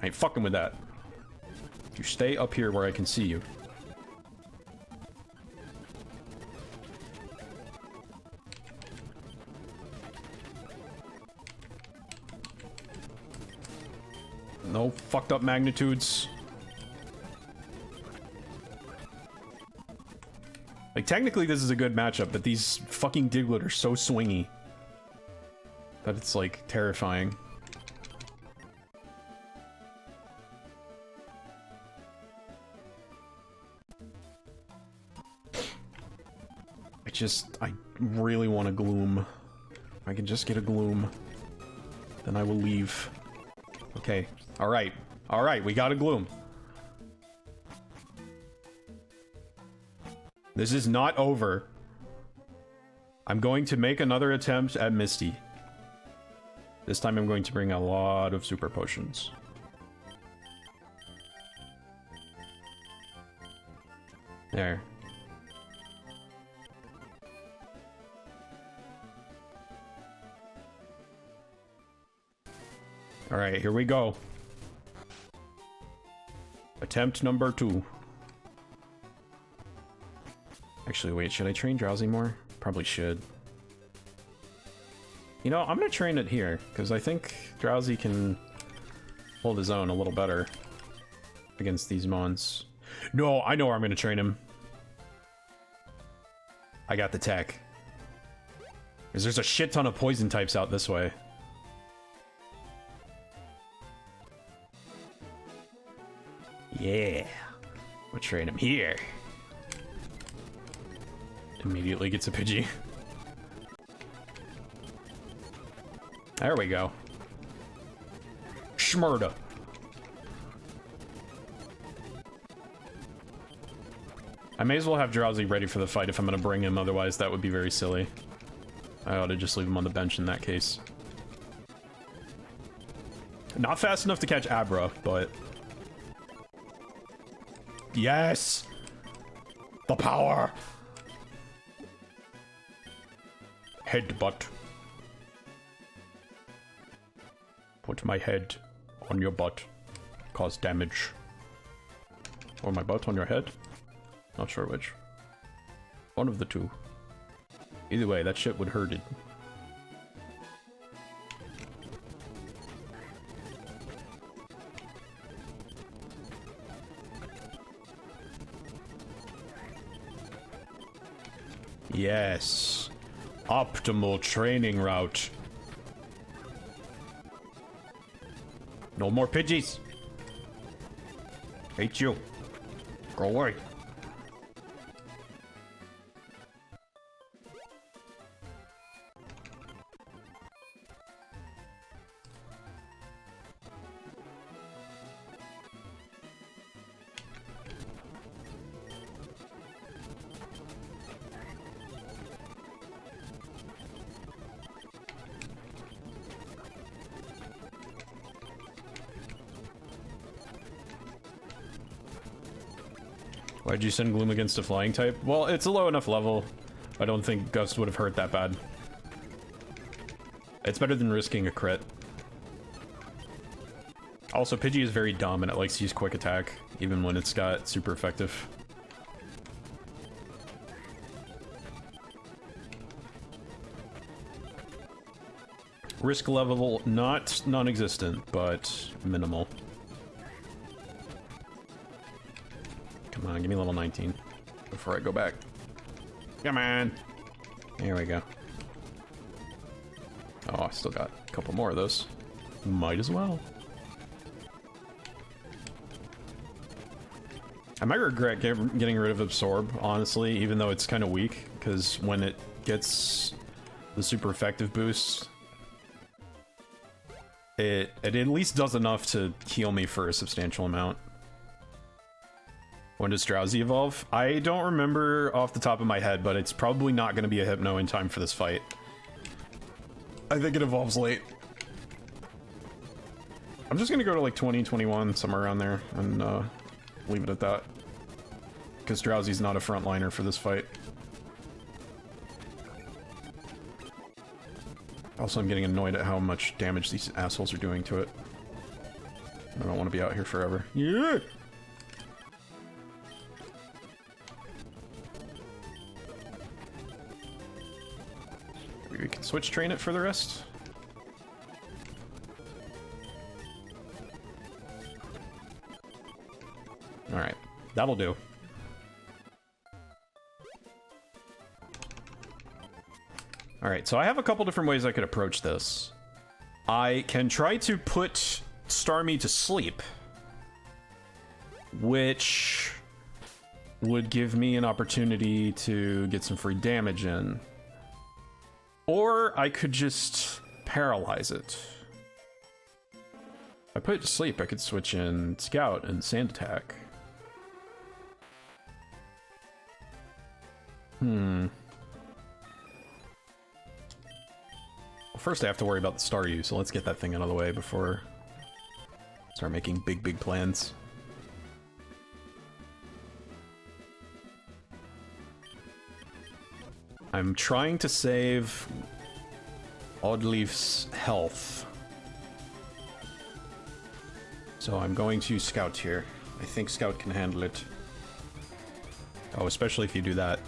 I ain't fucking with that. You stay up here where I can see you. No fucked up magnitudes. Like, technically this is a good matchup, but these fucking Diglett are so swingy that it's, like, terrifying. I really want a Gloom. If I can just get a Gloom, then I will leave. Okay. Alright. Alright, we got a Gloom. This is not over. I'm going to make another attempt at Misty. This time I'm going to bring a lot of super potions. There. Alright, here we go. Attempt number 2. Actually, wait, should I train Drowsy more? Probably should. You know, I'm gonna train it here, because I think Drowsy can hold his own a little better against these mons. No, I know where I'm gonna train him. I got the tech. Because there's a shit ton of poison types out this way. Yeah. We'll train him here. Immediately gets a Pidgey. There we go. Schmurda. I may as well have Drowsy ready for the fight if I'm gonna bring him, otherwise that would be very silly. I ought to just leave him on the bench in that case. Not fast enough to catch Abra, but... Yes! The power! Headbutt. Put my head on your butt. Cause damage. Or my butt on your head? Not sure which. One of the two. Either way, that shit would hurt it. Yes. Optimal training route. No more Pidgeys. Hate you. Go away. Why'd you send Gloom against a flying type? Well, it's a low enough level. I don't think Gust would have hurt that bad. It's better than risking a crit. Also, Pidgey is very dumb and it likes to use quick attack, even when it's got super effective. Risk level, not non-existent, but minimal. Come on, give me level 19 before I go back. Come on! There we go. Oh, I still got a couple more of those. Might as well. I might regret getting rid of Absorb, honestly, even though it's kind of weak, because when it gets the super effective boost, it at least does enough to heal me for a substantial amount. When does Drowsy evolve? I don't remember off the top of my head, but it's probably not going to be a Hypno in time for this fight. I think it evolves late. I'm just going to go to like 2021, somewhere around there, and leave it at that. Because Drowsy's not a frontliner for this fight. Also, I'm getting annoyed at how much damage these assholes are doing to it. I don't want to be out here forever. Yeah! We can switch train it for the rest. Alright, that'll do. Alright, so I have a couple different ways I could approach this. I can try to put Starmie to sleep, which would give me an opportunity to get some free damage in. Or I could just paralyze it. If I put it to sleep, I could switch in Scout and Sand Attack. Well, first I have to worry about the Staryu, so let's get that thing out of the way before I start making big plans. I'm trying to save Oddleaf's health. So I'm going to Scout here. I think Scout can handle it. Oh, especially if you do that.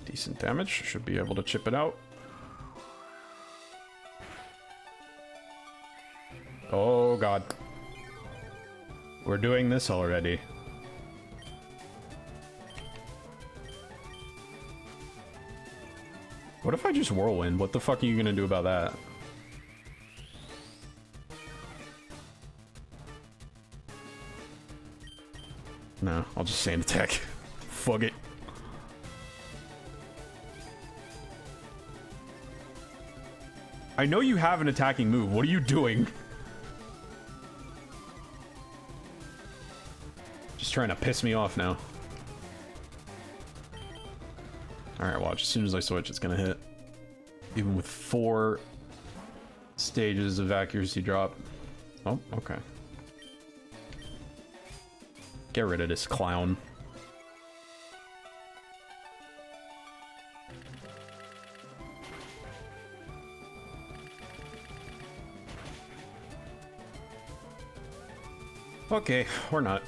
Decent damage. Should be able to chip it out. Oh god. We're doing this already. What if I just Whirlwind? What the fuck are you gonna do about that? No, I'll just Sand Attack. Fuck it. I know you have an attacking move. What are you doing? Just trying to piss me off now. Alright, watch. As soon as I switch, it's gonna hit. Even with 4 stages of accuracy drop. Oh, okay. Get rid of this clown. Okay, or not.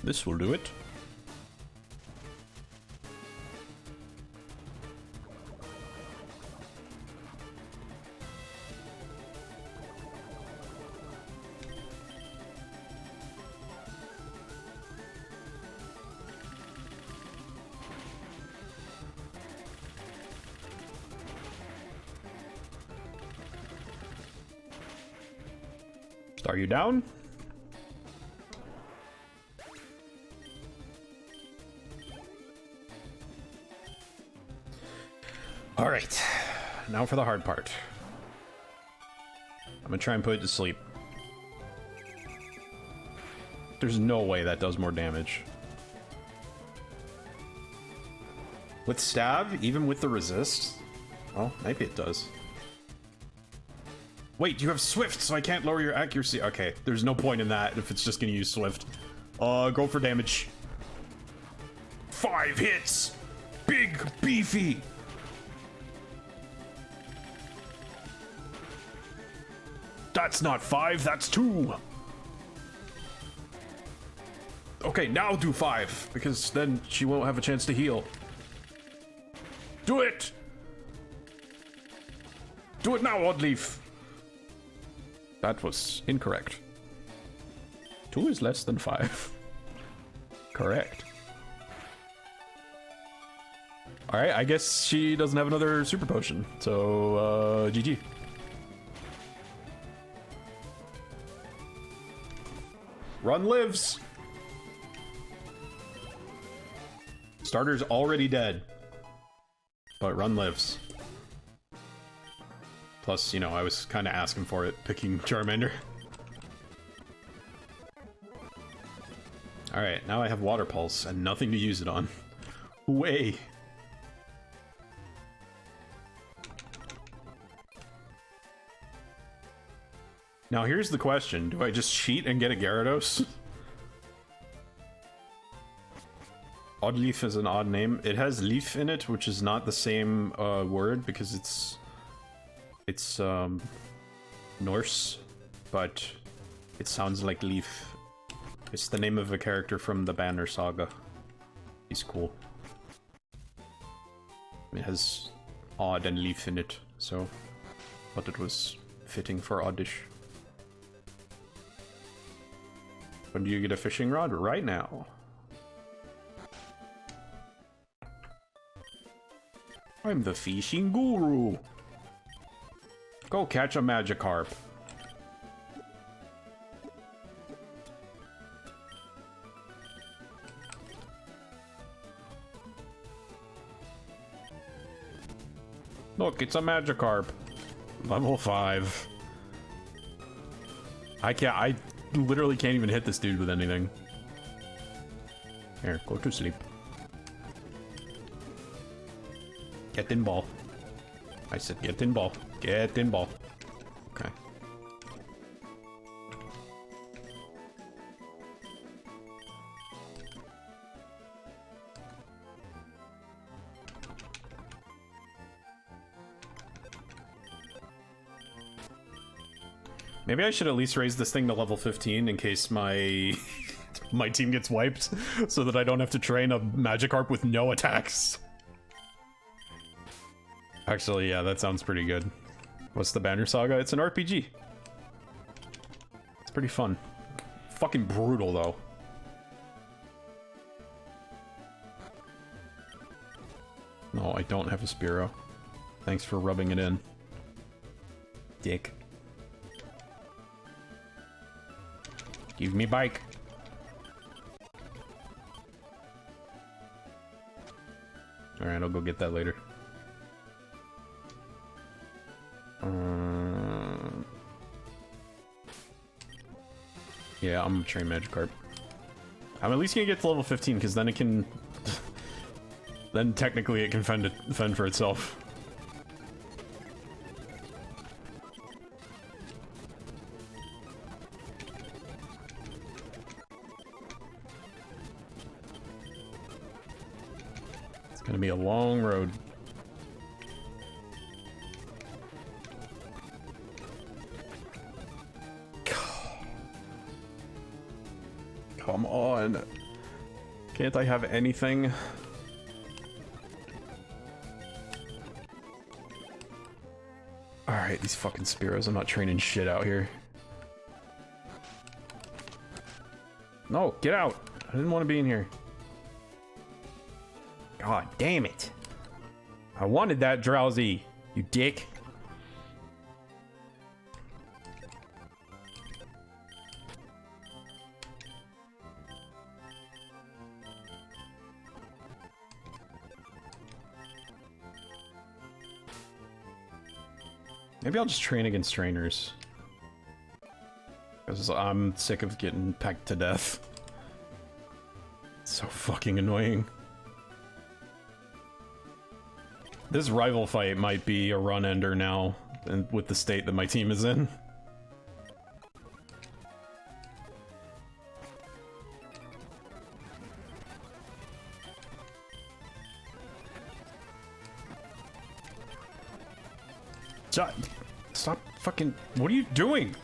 This will do it. Are you down? All right, now for the hard part. I'm gonna try and put it to sleep. There's no way that does more damage. With stab, even with the resist? Oh, maybe it does. Wait, you have swift, so I can't lower your accuracy. Okay, there's no point in that if it's just gonna use swift. Go for damage. 5 hits! Big, beefy! That's not 5, that's 2! Okay, now do 5, because then she won't have a chance to heal. Do it! Do it now, Oddleaf! That was incorrect. 2 is less than 5. Correct. Alright, I guess she doesn't have another super potion, so, GG. Run lives! Starter's already dead. But Run lives. Plus, you know, I was kind of asking for it, picking Charmander. Alright, now I have Water Pulse and nothing to use it on. Way! Now here's the question, do I just cheat and get a Gyarados? Oddleaf is an odd name. It has leaf in it, which is not the same word because it's Norse, but it sounds like leaf. It's the name of a character from the Banner Saga. He's cool. It has odd and leaf in it, so thought it was fitting for Oddish. When do you get a fishing rod? Right now. I'm the fishing guru. Go catch a Magikarp. Look, it's a Magikarp. Level 5. I literally can't even hit this dude with anything. Here, go to sleep. Get in ball. I said get in ball. Get in ball. Okay. Maybe I should at least raise this thing to level 15 in case my my team gets wiped, so that I don't have to train a Magikarp with no attacks. Actually, yeah, that sounds pretty good. What's the Banner Saga? It's an RPG. It's pretty fun. Fucking brutal, though. No, I don't have a Spearow. Thanks for rubbing it in. Dick. Give me bike. Alright, I'll go get that later. Yeah, I'm gonna train Magikarp. I'm at least gonna get to level 15 because then it can. Then technically it can fend for itself. It's gonna be a long road. Come on. Can't I have anything? Alright, these fucking Spearows. I'm not training shit out here. No, get out. I didn't want to be in here. God damn it. I wanted that Drowsy, you dick. Maybe I'll just train against trainers. Because I'm sick of getting pecked to death. It's so fucking annoying. This rival fight might be a run ender now, and with the state that my team is in. Stop fucking... What are you doing?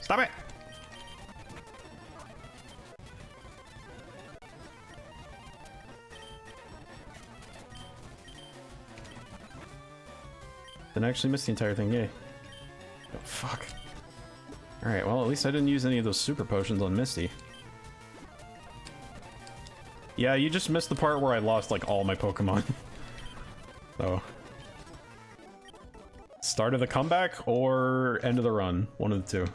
Stop it! Didn't actually miss the entire thing, yay. Oh, fuck. Alright, well, at least I didn't use any of those super potions on Misty. Yeah, you just missed the part where I lost, like, all my Pokemon. So... Start of the comeback or end of the run. One of the two.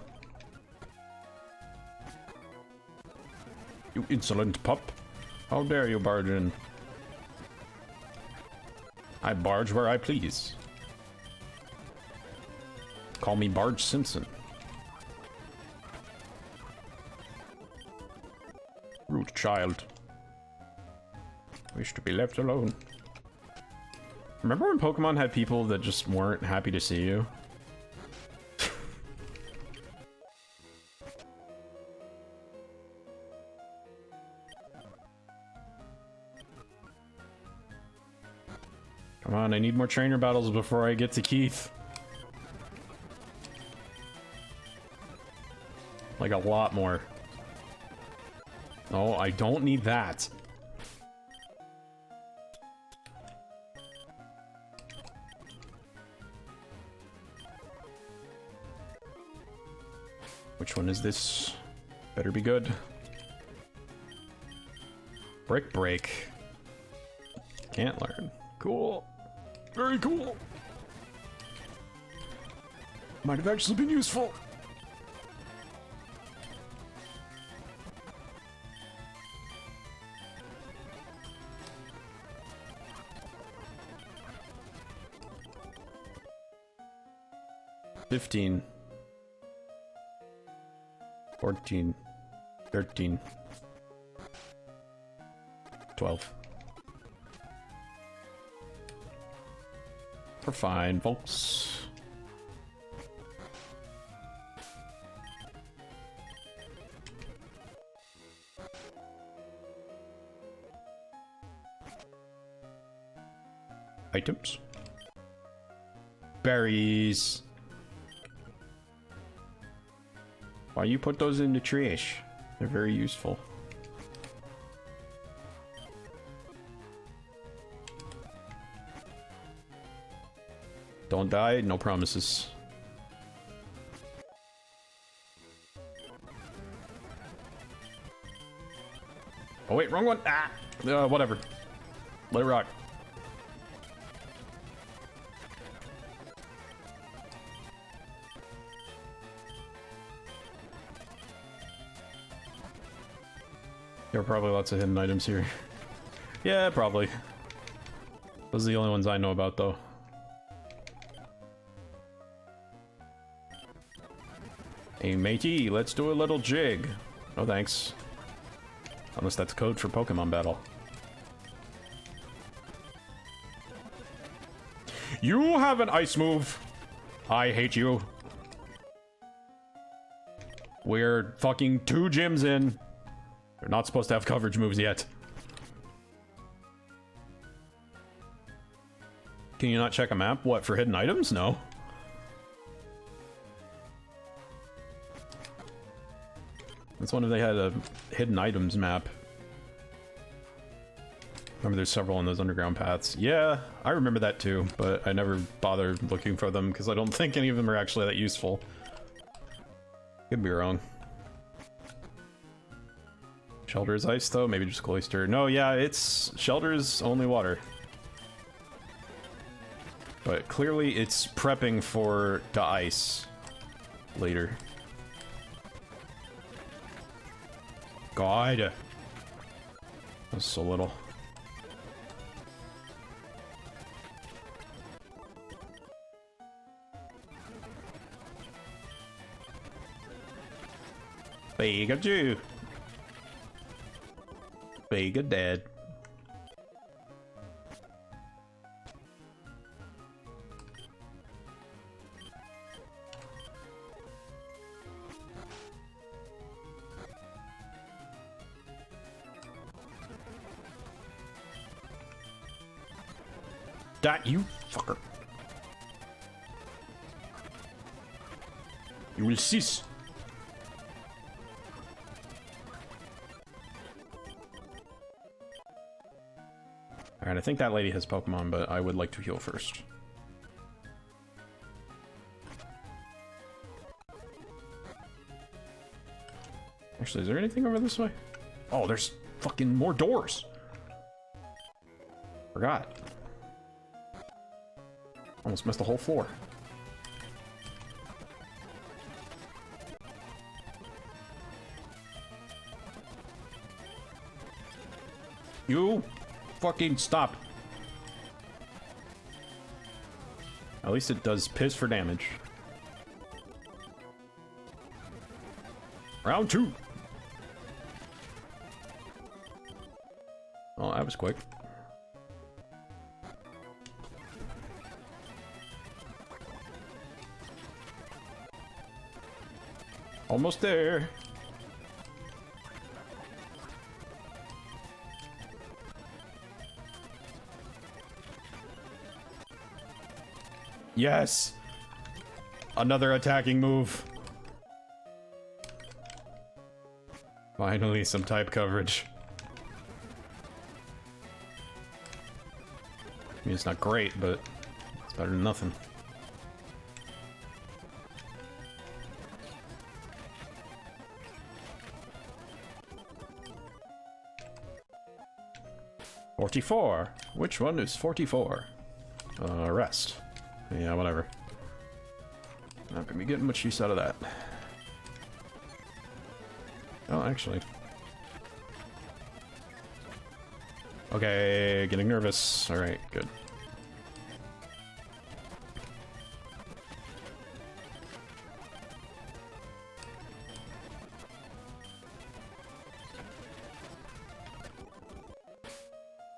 You insolent pup. How dare you barge in? I barge where I please. Call me Barge Simpson. Rude child. Wish to be left alone. Remember when Pokemon had people that just weren't happy to see you? Come on, I need more trainer battles before I get to Keith. Like a lot more. No, I don't need that. Which one is this? Better be good. Break. Can't learn. Cool. Very cool. Might have actually been useful. $15. 14, 13, 12. We're fine, folks. Items. Berries. Why you put those in the trash? They're very useful. Don't die, no promises. Oh wait, wrong one! Ah! Whatever. Let it rock. There are probably lots of hidden items here. Yeah, probably. Those are the only ones I know about, though. Hey, matey, let's do a little jig. No thanks. Unless that's code for Pokemon battle. You have an ice move. I hate you. We're fucking 2 gyms in. They're not supposed to have coverage moves yet. Can you not check a map? What, for hidden items? No. That's one if they had a hidden items map. Remember there's several on those underground paths. Yeah, I remember that too, but I never bothered looking for them because I don't think any of them are actually that useful. Could be wrong. Shelter is ice though, maybe just Cloister. No, yeah, it's Shelter's only water. But clearly it's prepping for the ice later. God. That's so little. Pikachu. Vega dead. that, you fucker. You will cease. Alright, I think that lady has Pokemon, but I would like to heal first. Actually, is there anything over this way? Oh, there's fucking more doors. Forgot. Almost missed the whole floor. You fucking stop. At least it does piss for damage. Round 2. Oh, that was quick. Almost there. Yes. Another attacking move. Finally, some type coverage. I mean, it's not great, but it's better than nothing. $44. Which one is 44? Rest. Yeah, whatever. Not gonna be getting much use out of that. Oh, actually. Okay, getting nervous. Alright, good.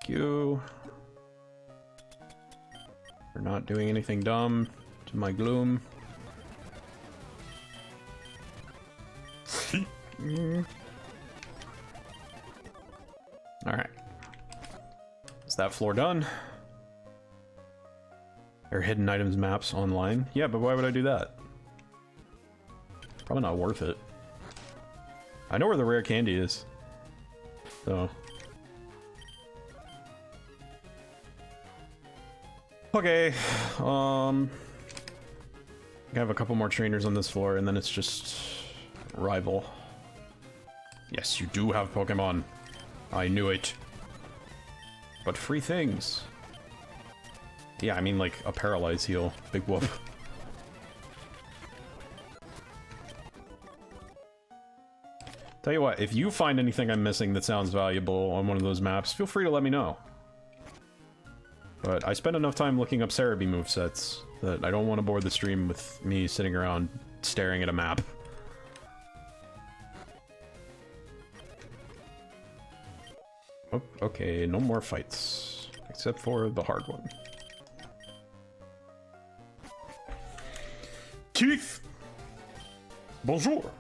You. For not doing anything dumb to my gloom. Alright. Is that floor done? Are hidden items maps online? Yeah, but why would I do that? Probably not worth it. I know where the rare candy is. So. Okay. I have a couple more trainers on this floor, and then it's just rival. Yes, you do have Pokemon. I knew it. But free things. Yeah, I mean like a paralyze heal. Big whoop. Tell you what, if you find anything I'm missing that sounds valuable on one of those maps, feel free to let me know. But I spend enough time looking up Cerebi movesets that I don't want to bore the stream with me sitting around staring at a map. Oh, okay, no more fights. Except for the hard one. Keith! Bonjour!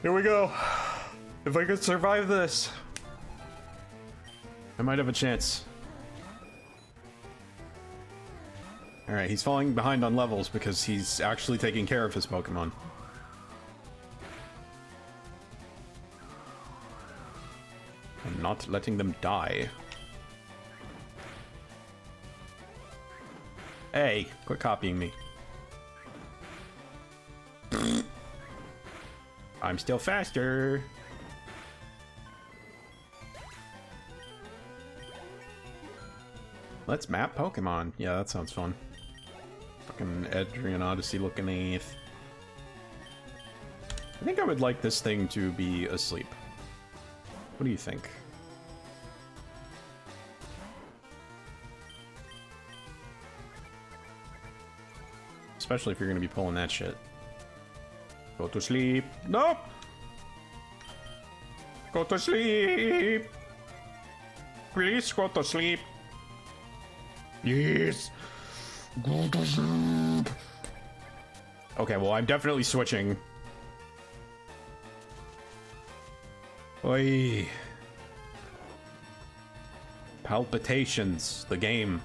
Here we go. If I could survive this, I might have a chance. Alright, he's falling behind on levels because he's actually taking care of his Pokemon. I'm not letting them die. Hey, quit copying me. I'm still faster. Let's map Pokemon. Yeah, that sounds fun. Fucking Edrian Odyssey looking eighth. I think I would like this thing to be asleep. What do you think? Especially if you're gonna be pulling that shit. Go to sleep. Nope! Go to sleep! Please go to sleep. Yes! Go to sleep! Okay, well, I'm definitely switching. Oi. Palpitations, the game.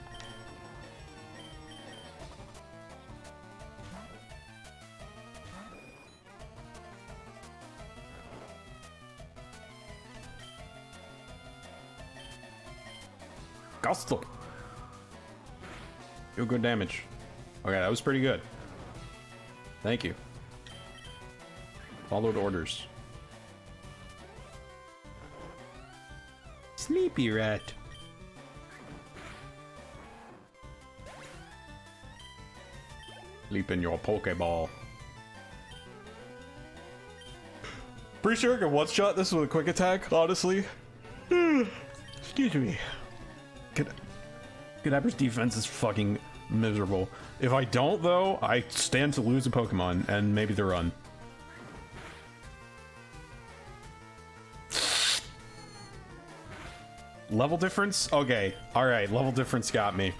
Gusto. You're good damage. Okay, that was pretty good. Thank you. Followed orders. Sleepy rat. Leap in your Pokeball. Pretty sure I can one-shot this with a quick attack, honestly. Excuse me. Kadabra's defense is fucking miserable. If I don't, though, I stand to lose a Pokemon, and maybe the run. Level difference? Okay, alright, level difference got me.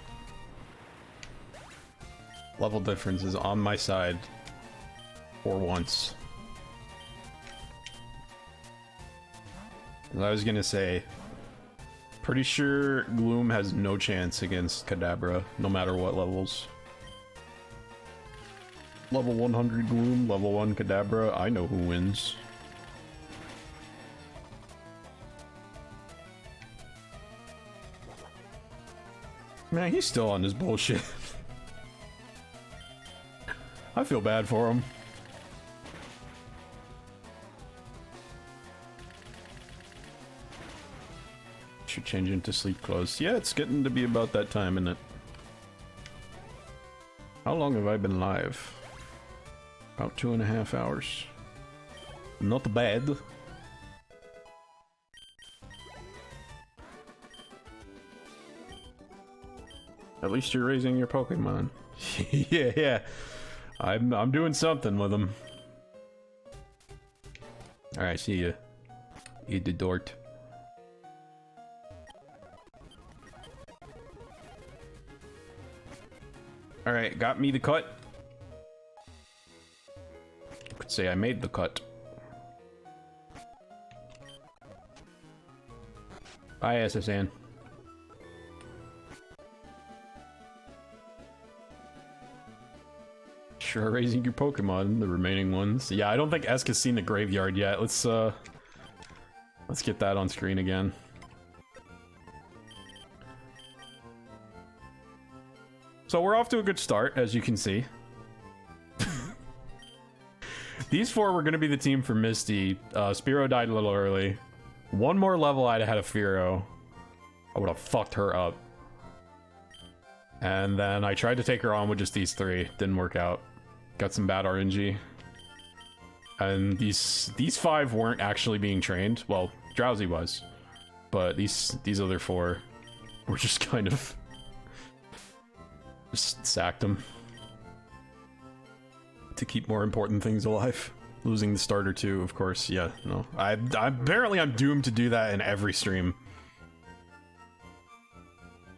Level difference is on my side. For once. As I was gonna say, pretty sure Gloom has no chance against Kadabra, no matter what levels. Level 100 Gloom, level 1 Kadabra, I know who wins. Man, he's still on his bullshit. I feel bad for him. Should change into sleep clothes. Yeah, it's getting to be about that time, isn't it? How long have I been live? About 2.5 hours. Not bad. At least you're raising your Pokemon. Yeah. I'm doing something with them. Alright, see ya. Eat the dort. Alright, got me the cut. You could say I made the cut. Bye, SSN. Sure, raising your Pokemon, the remaining ones. Yeah, I don't think Esk has seen the graveyard yet. Let's get that on screen again. So we're off to a good start, as you can see. These four were going to be the team for Misty. Spearow died a little early. One more level I'd have had a Fearow. I would have fucked her up. And then I tried to take her on with just these three. Didn't work out. Got some bad RNG. And these five weren't actually being trained. Well, Drowsy was. But these other four were just kind of... just sacked them. To keep more important things alive. Losing the starter too, of course. Yeah, no. Apparently I'm doomed to do that in every stream.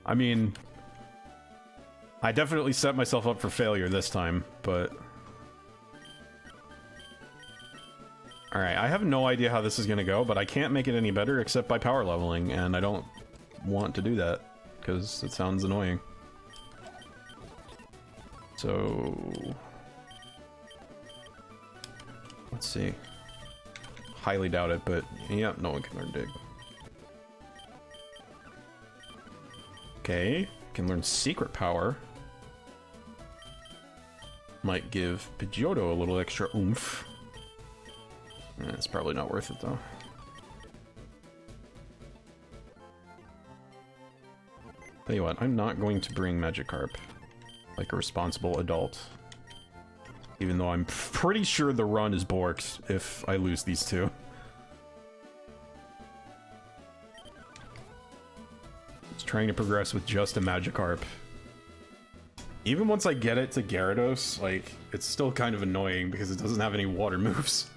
I mean... I definitely set myself up for failure this time, but... Alright, I have no idea how this is gonna go, but I can't make it any better except by power leveling, and I don't want to do that, because it sounds annoying. So... let's see. Highly doubt it, but yeah, no one can learn Dig. Okay, can learn Secret Power. Might give Pidgeotto a little extra oomph. It's probably not worth it though. Tell you what, I'm not going to bring Magikarp like a responsible adult. Even though I'm pretty sure the run is borked if I lose these two. Just trying to progress with just a Magikarp. Even once I get it to Gyarados, like, it's still kind of annoying because it doesn't have any water moves.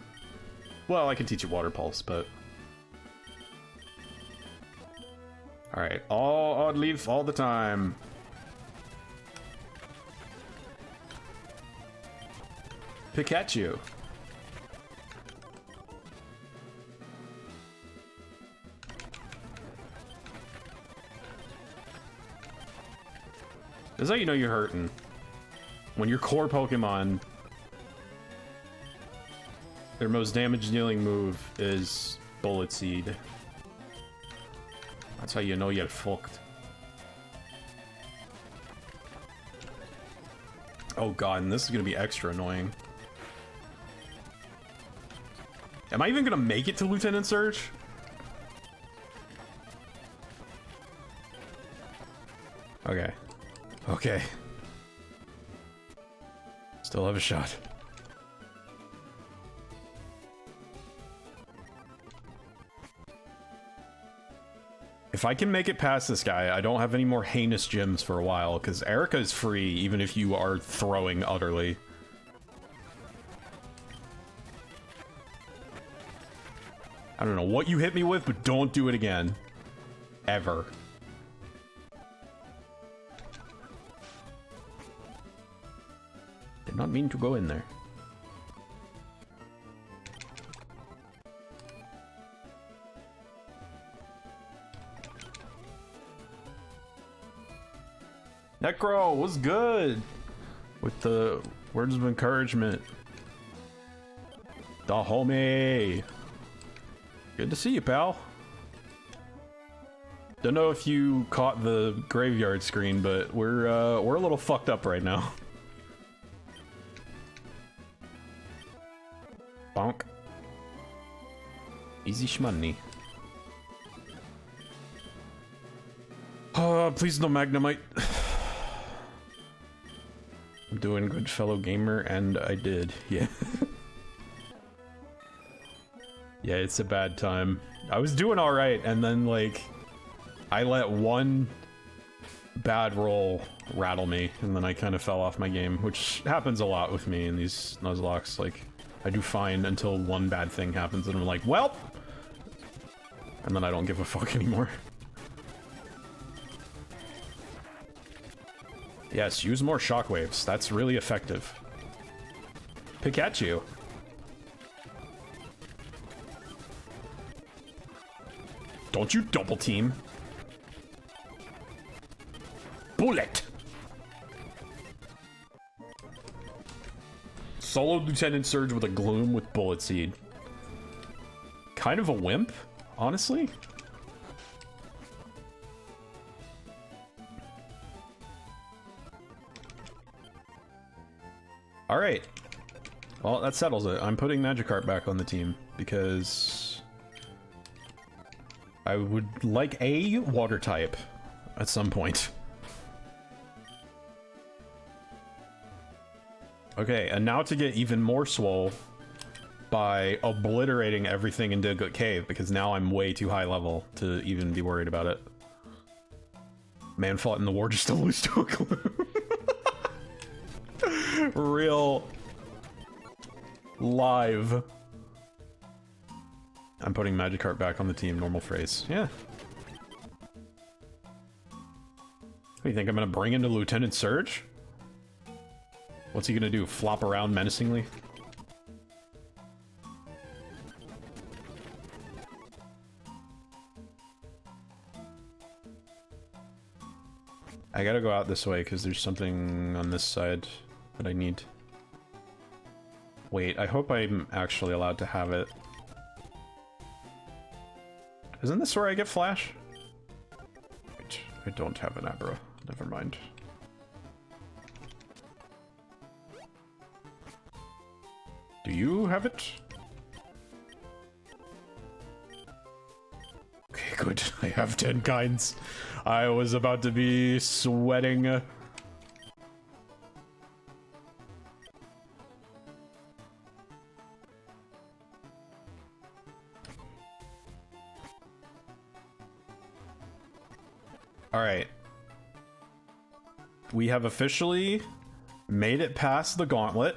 Well, I can teach it Water Pulse, but... Alright, all Odd Leaf all the time. Pikachu. This is how you know you're hurting. When your core Pokemon, their most damage-dealing move is Bullet Seed. That's how you know you're fucked. Oh god, and this is gonna be extra annoying. Am I even gonna make it to Lieutenant Surge? Okay. Okay. Still have a shot. If I can make it past this guy, I don't have any more heinous gyms for a while, because Erica is free even if you are throwing utterly. I don't know what you hit me with, but don't do it again. Ever. Did not mean to go in there. Necro, what's good? With the words of encouragement. The homie. Good to see you, pal. Don't know if you caught the graveyard screen, but we're a little fucked up right now. Bonk. Easy shmoney. Please no Magnemite. I'm doing good, fellow gamer, and I did, yeah. Yeah, it's a bad time. I was doing alright, and then, like, I let one bad roll rattle me, and then I kind of fell off my game, which happens a lot with me in these Nuzlocks. Like, I do fine until one bad thing happens, and I'm like, well! And then I don't give a fuck anymore. Yes, use more shockwaves. That's really effective. Pikachu. Don't you double team. Bullet! Solo Lieutenant Surge with a Gloom with Bullet Seed. Kind of a wimp, honestly. Alright. Well, that settles it. I'm putting Magikarp back on the team because I would like a water type at some point. Okay, and now to get even more swole by obliterating everything in Diglet Cave, because now I'm way too high level to even be worried about it. Man fought in the war just to lose to a Gloom. Real live. I'm putting Magikarp back on the team, normal phrase. Yeah. What do you think I'm gonna bring into Lieutenant Surge? What's he gonna do? Flop around menacingly? I gotta go out this way because there's something on this side that I need. Wait, I hope I'm actually allowed to have it. Isn't this where I get Flash? Wait, I don't have an Abra. Never mind. Do you have it? Okay, good. I have 10 kinds. I was about to be sweating. Alright. We have officially made it past the gauntlet.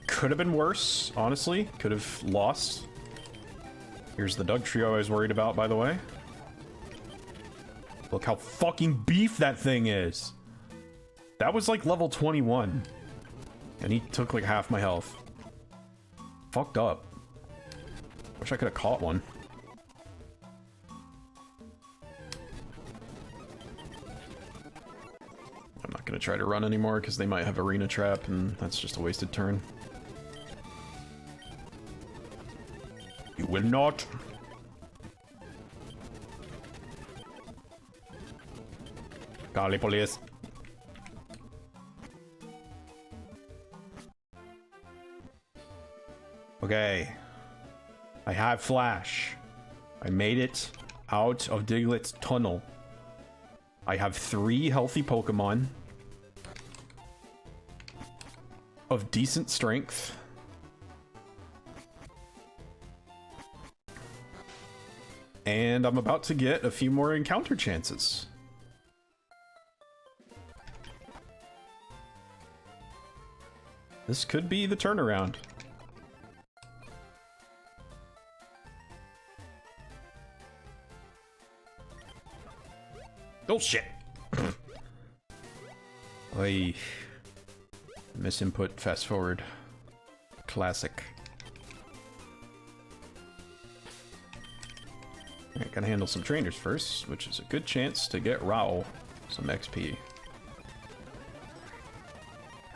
Could have been worse, honestly. Could have lost. Here's the Dugtrio I was worried about, by the way. Look how fucking beef that thing is. That was like level 21. And he took like half my health. Fucked up. Wish I could have caught one. try to run anymore because they might have arena trap, and that's just a wasted turn. You will not. Golly police. Okay. I have flash. I made it out of Diglett's tunnel. I have 3 healthy Pokemon of decent strength. And I'm about to get a few more encounter chances. This could be the turnaround. Oh shit! Oy. Misinput, fast forward. Classic. Alright, gotta handle some trainers first, which is a good chance to get Rao some XP.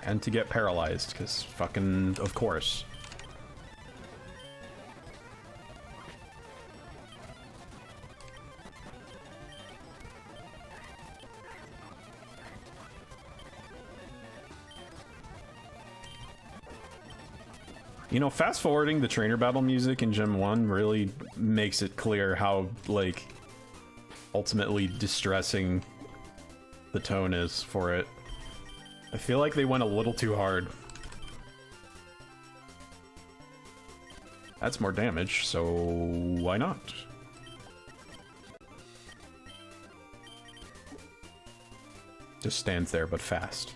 And to get paralyzed, because fucking, of course. You know, fast forwarding the trainer battle music in Gen 1 really makes it clear how, like, ultimately distressing the tone is for it. I feel like they went a little too hard. That's more damage, so why not? Just stands there, but fast.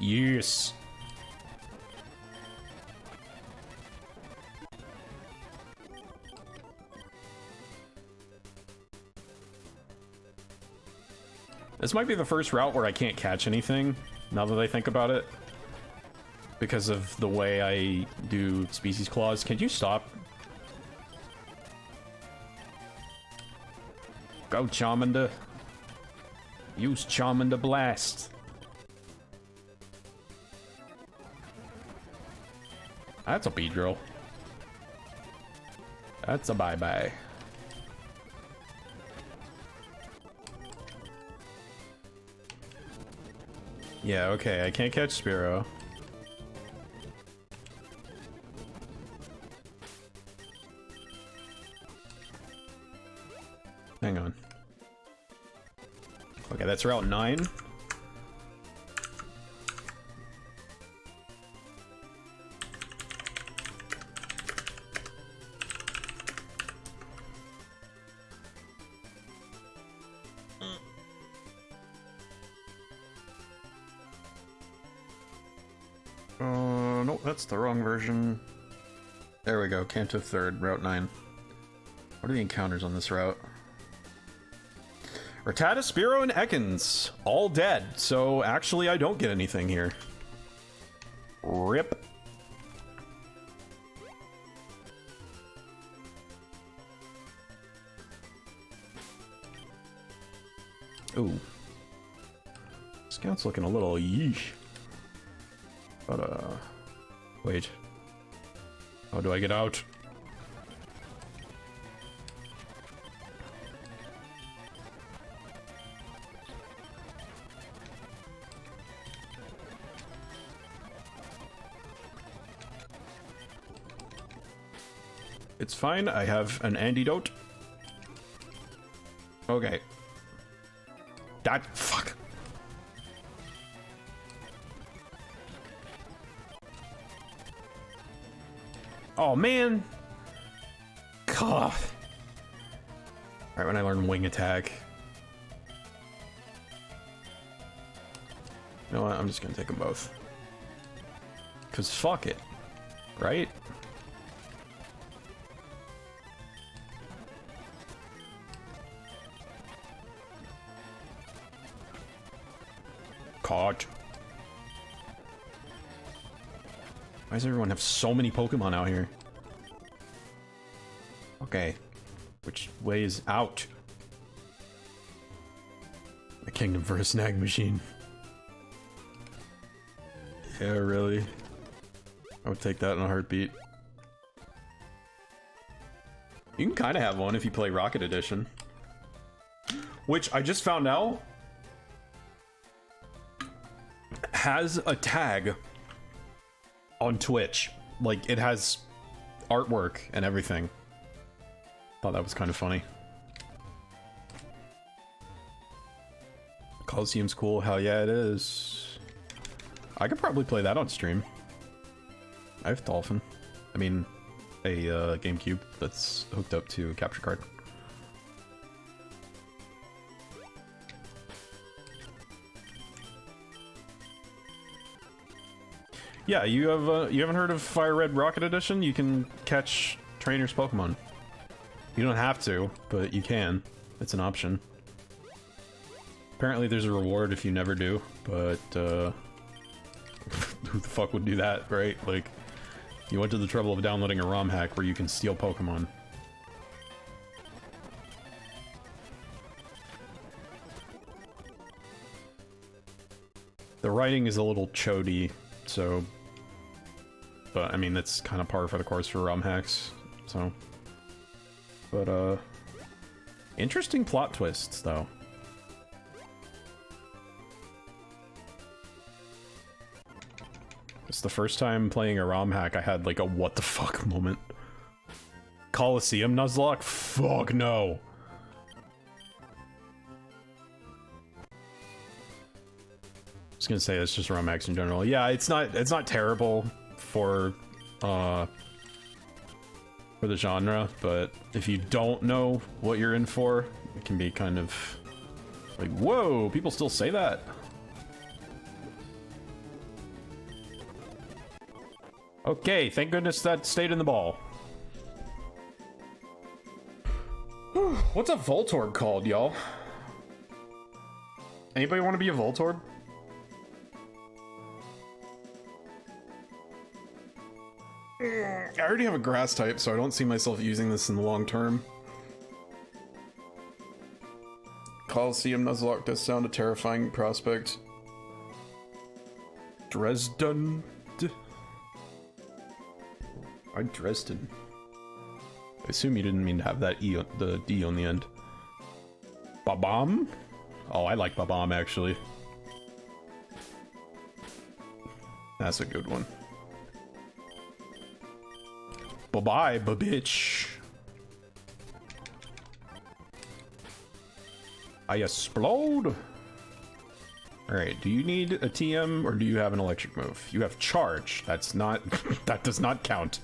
Yes. This might be the first route where I can't catch anything, now that I think about it. Because of the way I do Species Claws. Can you stop? Go, Charmander. Use Charmander Blast. That's a Beedrill. That's a bye-bye. Yeah, okay, I can't catch Spearow. Hang on. Okay, that's Route 9. Nope, that's the wrong version. There we go, Kanto 3rd, Route 9. What are the encounters on this route? Rattata, Spearow, and Ekans. All dead, so actually I don't get anything here. Rip. Ooh. Scout's looking a little yeesh. But, wait. How do I get out? It's fine, I have an antidote. Okay. That fuck. Oh man. God. Alright, when I learn wing attack. You know what? I'm just gonna take them both. Cause fuck it. Right? Caught. Why does everyone have so many Pokemon out here? Okay, Which way is out? A kingdom for a snag machine. Yeah, really? I would take that in a heartbeat. You can kind of have one if you play Rocket Edition. Which I just found out has a tag on Twitch. Like, it has artwork and everything. Thought that was kind of funny. Coliseum's cool. Hell yeah, it is. I could probably play that on stream. I have Dolphin. I mean, a GameCube that's hooked up to a capture card. Yeah, you haven't heard of FireRed Rocket Edition? You can catch trainers Pokemon. You don't have to, but you can. It's an option. Apparently there's a reward if you never do, but who the fuck would do that, right? Like, you went to the trouble of downloading a ROM hack where you can steal Pokemon. The writing is a little chody, so... But, I mean, that's kind of par for the course for ROM hacks, so... But, interesting plot twists, though. It's the first time playing a ROM hack I had, like, a what the fuck moment. Coliseum Nuzlocke? Fuck no! I was gonna say, it's just ROM hacks in general. Yeah, it's not terrible for the genre, but if you don't know what you're in for, it can be kind of like, whoa, people still say that? Okay, thank goodness that stayed in the ball. What's a Voltorb called, y'all? Anybody want to be a Voltorb? I already have a grass type, so I don't see myself using this in the long term. Coliseum Nuzlocke does sound a terrifying prospect. Dresden? Why Dresden? I assume you didn't mean to have that E, the D on the end. Babam? Oh, I like Babam, actually. That's a good one. Bye-bye, bitch. I explode. Alright, do you need a TM or do you have an electric move? You have charge. That's not... that does not count.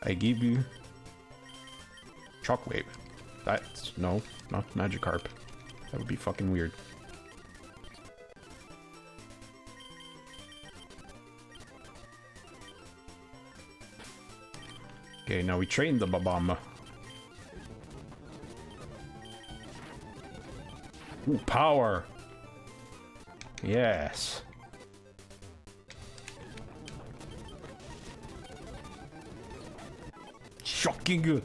I give you... Shockwave. That's... no, not Magikarp. That would be fucking weird. Okay, now we train the Babam. Ooh, power! Yes. Shocking!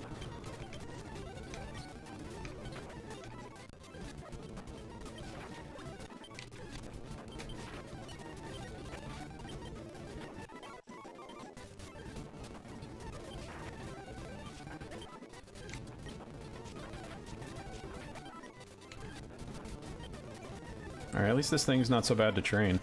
Alright, at least this thing's not so bad to train.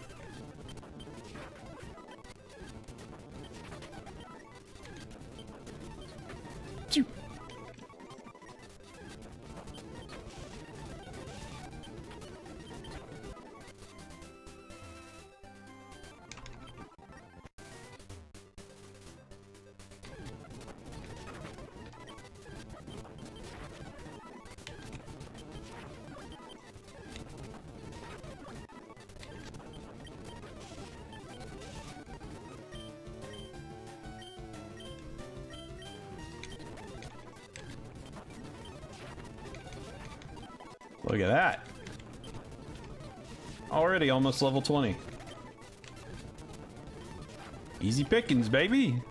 Look at that. Already almost level 20. Easy pickings, baby.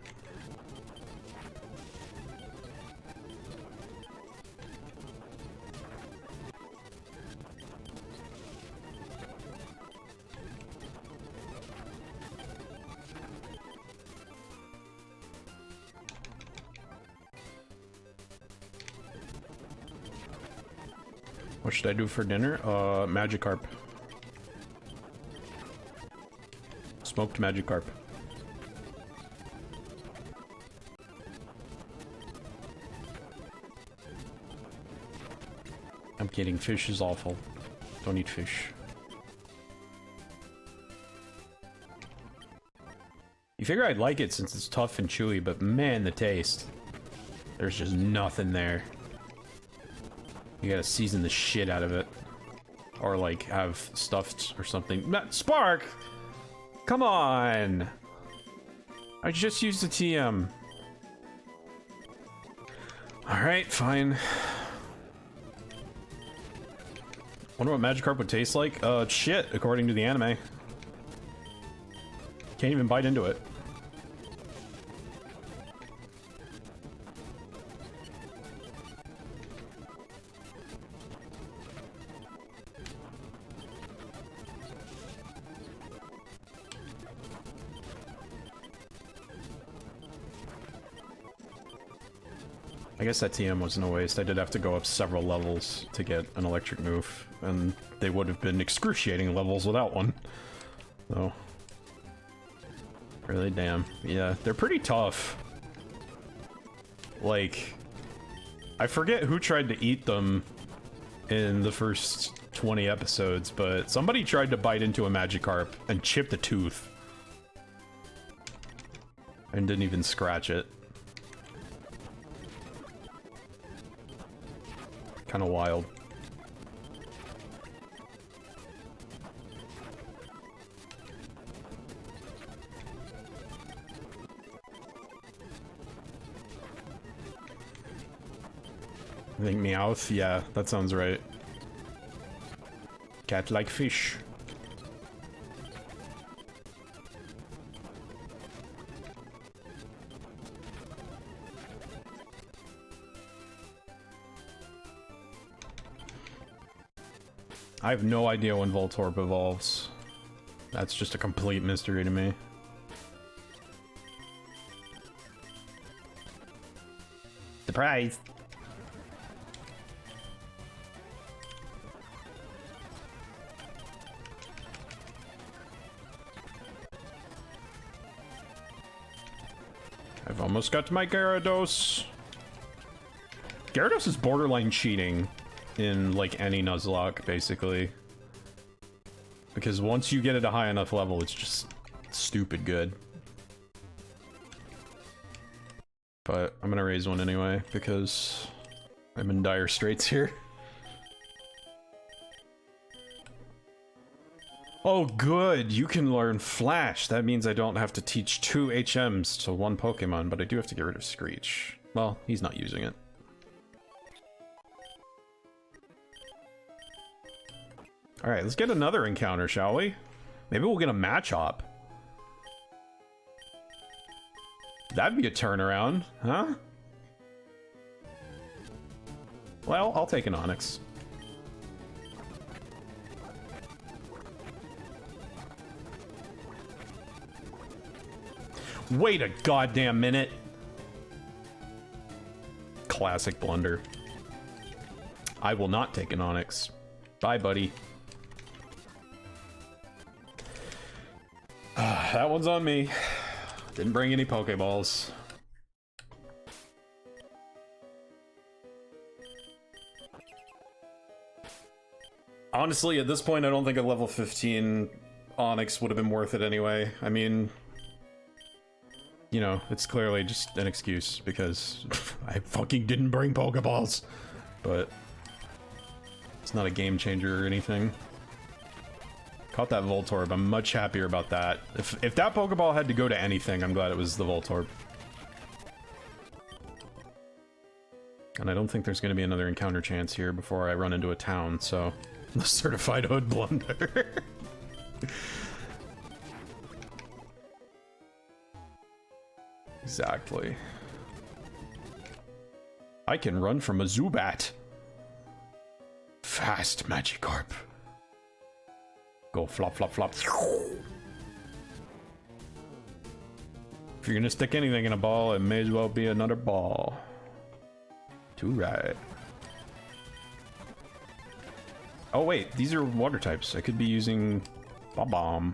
What should I do for dinner? Magikarp. Smoked Magikarp. I'm kidding, fish is awful. Don't eat fish. You figure I'd like it since it's tough and chewy, but man, the taste. There's just nothing there. You gotta season the shit out of it. Or like have stuffed or something. Not Spark! Come on! I just used the TM. Alright, fine. Wonder what Magikarp would taste like? Shit, according to the anime. Can't even bite into it. I guess that TM wasn't a waste. I did have to go up several levels to get an electric move, and they would have been excruciating levels without one. So, really, damn. Yeah, they're pretty tough. Like, I forget who tried to eat them in the first 20 episodes, but somebody tried to bite into a Magikarp and chipped a tooth. And didn't even scratch it. Kind of wild. I think Meowth, yeah, that sounds right. Cat like fish. I have no idea when Voltorb evolves. That's just a complete mystery to me. Surprise! I've almost got to my Gyarados. Gyarados is borderline cheating in like any Nuzlocke, basically. Because once you get it a high enough level, it's just stupid good. But I'm gonna raise one anyway, because I'm in dire straits here. Oh good, you can learn Flash. That means I don't have to teach 2 HMs to 1 Pokemon, but I do have to get rid of Screech. Well, he's not using it. Alright, let's get another encounter, shall we? Maybe we'll get a Machop. That'd be a turnaround, huh? Well, I'll take an Onix. Wait a goddamn minute. Classic blunder. I will not take an Onix. Bye, buddy. That one's on me. Didn't bring any Pokeballs. Honestly, at this point, I don't think a level 15 Onix would have been worth it anyway. I mean, you know, it's clearly just an excuse because I fucking didn't bring Pokeballs. But it's not a game changer or anything. Caught that Voltorb. I'm much happier about that. If that Pokeball had to go to anything, I'm glad it was the Voltorb. And I don't think there's going to be another encounter chance here before I run into a town, so... The certified hood blunder. Exactly. I can run from a Zubat. Fast Magikarp. Go flop, flop, flop. If you're gonna stick anything in a ball, it may as well be another ball. Too right. Oh wait, these are water types. I could be using Bomb.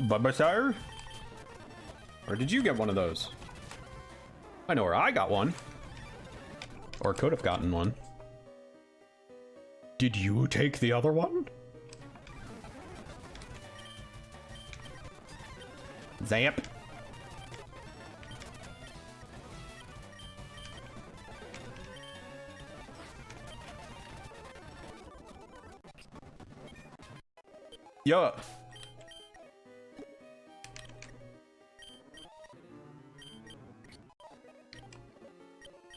Bulbasaur? Or did you get one of those? I know where I got one. Or could have gotten one. Did you take the other one? Zap. Yeah.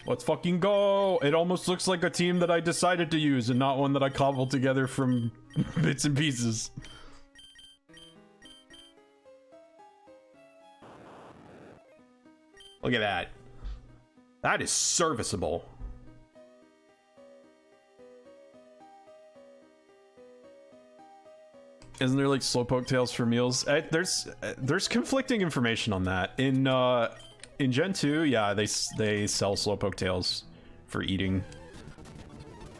Let's fucking go! It almost looks like a team that I decided to use and not one that I cobbled together from bits and pieces. Look at that. That is serviceable. Isn't there like Slowpoke tails for meals? There's conflicting information on that. In Gen 2, yeah, they sell Slowpoke tails for eating.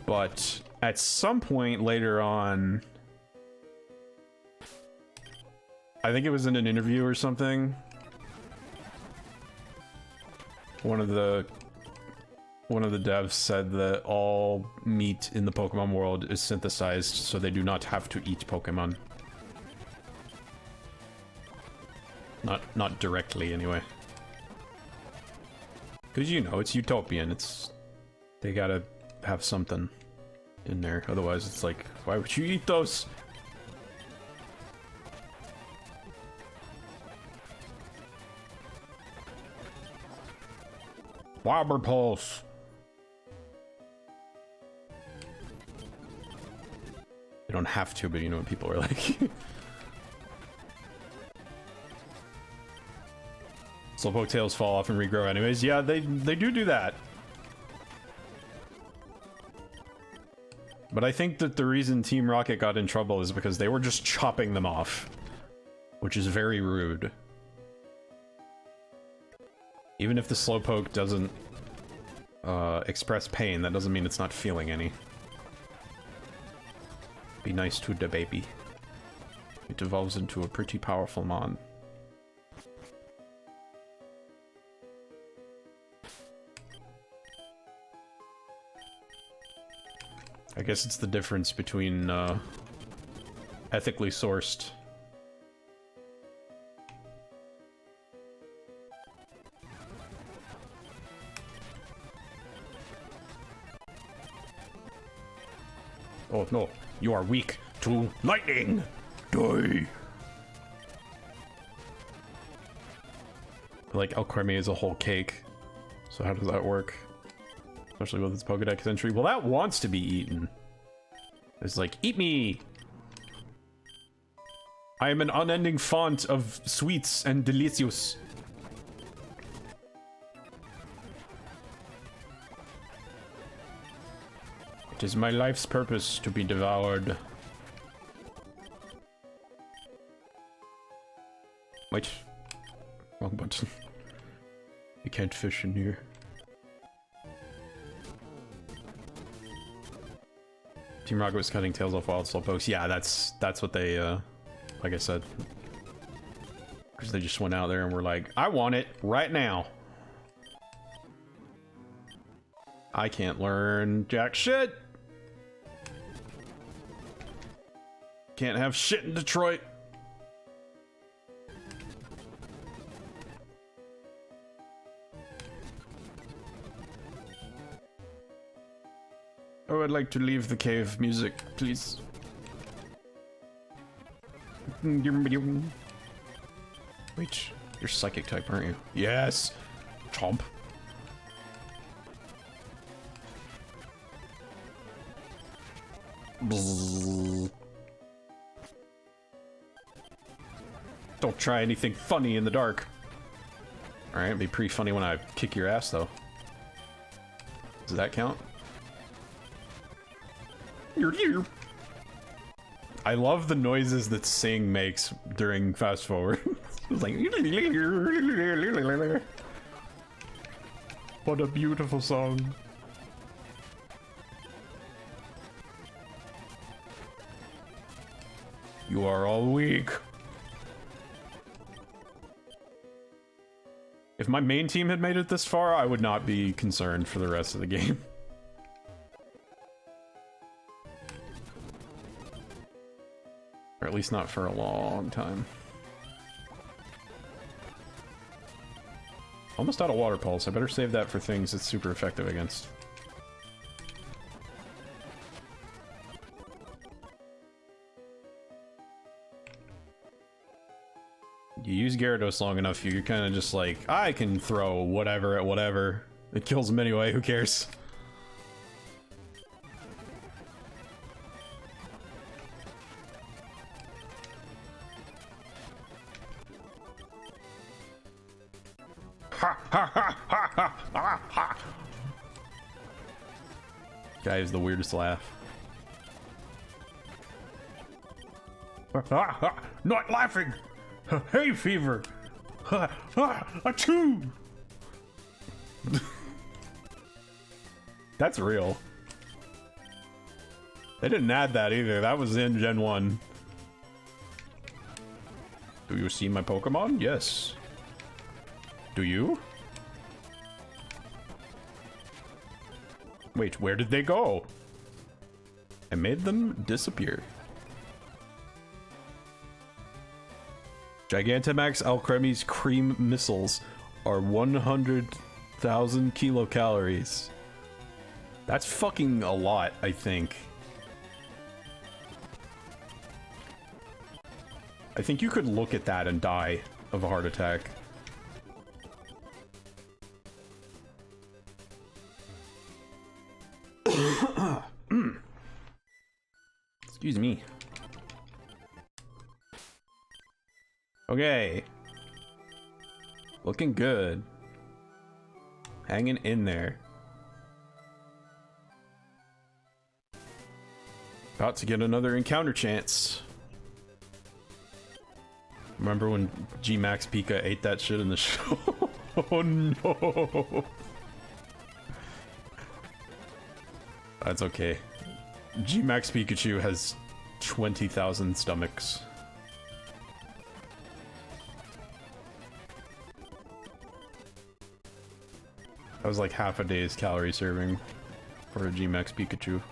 But at some point later on, I think it was in an interview or something, one of the devs said that all meat in the Pokemon world is synthesized, so they do not have to eat Pokemon. Not directly, anyway. Because, you know, it's utopian. They gotta have something in there. Otherwise, it's like, why would you eat those? Barber Pulse. They don't have to, but you know what people are like. Slowpoke tails fall off and regrow anyways. Yeah, they do that. But I think that the reason Team Rocket got in trouble is because they were just chopping them off, which is very rude. Even if the Slowpoke doesn't express pain, that doesn't mean it's not feeling any. Be nice to the baby. It evolves into a pretty powerful mon. I guess it's the difference between ethically sourced. Oh no, you are weak to lightning! Die! Like, Alchemy is a whole cake. So how does that work? Especially with its Pokedex entry. Well, that wants to be eaten. It's like, eat me! I am an unending font of sweets and delicious. It is my life's purpose to be devoured. Wait. Wrong button. You can't fish in here. Team Rocket was cutting tails off wild Slowpokes. Yeah, that's what they, like I said. Because they just went out there and were like, I want it right now. I can't learn jack shit. Can't have shit in Detroit. Oh, I'd like to leave the cave music, please. Wait, you're psychic type, aren't you? Yes! Chomp. Bzzz. Don't try anything funny in the dark. Alright, it'd be pretty funny when I kick your ass, though. Does that count? I love the noises that Sing makes during fast forward. It's like, what a beautiful song. You are all weak. If my main team had made it this far, I would not be concerned for the rest of the game. Or at least not for a long time. Almost out of water pulse. I better save that for things it's super effective against. You use Gyarados long enough, you're kind of just like, I can throw whatever at whatever. It kills him anyway, who cares? Guy has the weirdest laugh. Not laughing! Hay fever! Achoo! That's real. They didn't add that either. That was in Gen 1. Do you see my Pokemon? Yes. Do you? Wait, where did they go? I made them disappear. Gigantamax Alcremi's cream missiles are 100,000 kilocalories. That's fucking a lot, I think. I think you could look at that and die of a heart attack. Excuse me. Okay. Looking good. Hanging in there. About to get another encounter chance. Remember when G-Max Pika ate that shit in the show? Oh no. That's okay. G-Max Pikachu has 20,000 stomachs. That was like half a day's calorie serving for a G-Max Pikachu.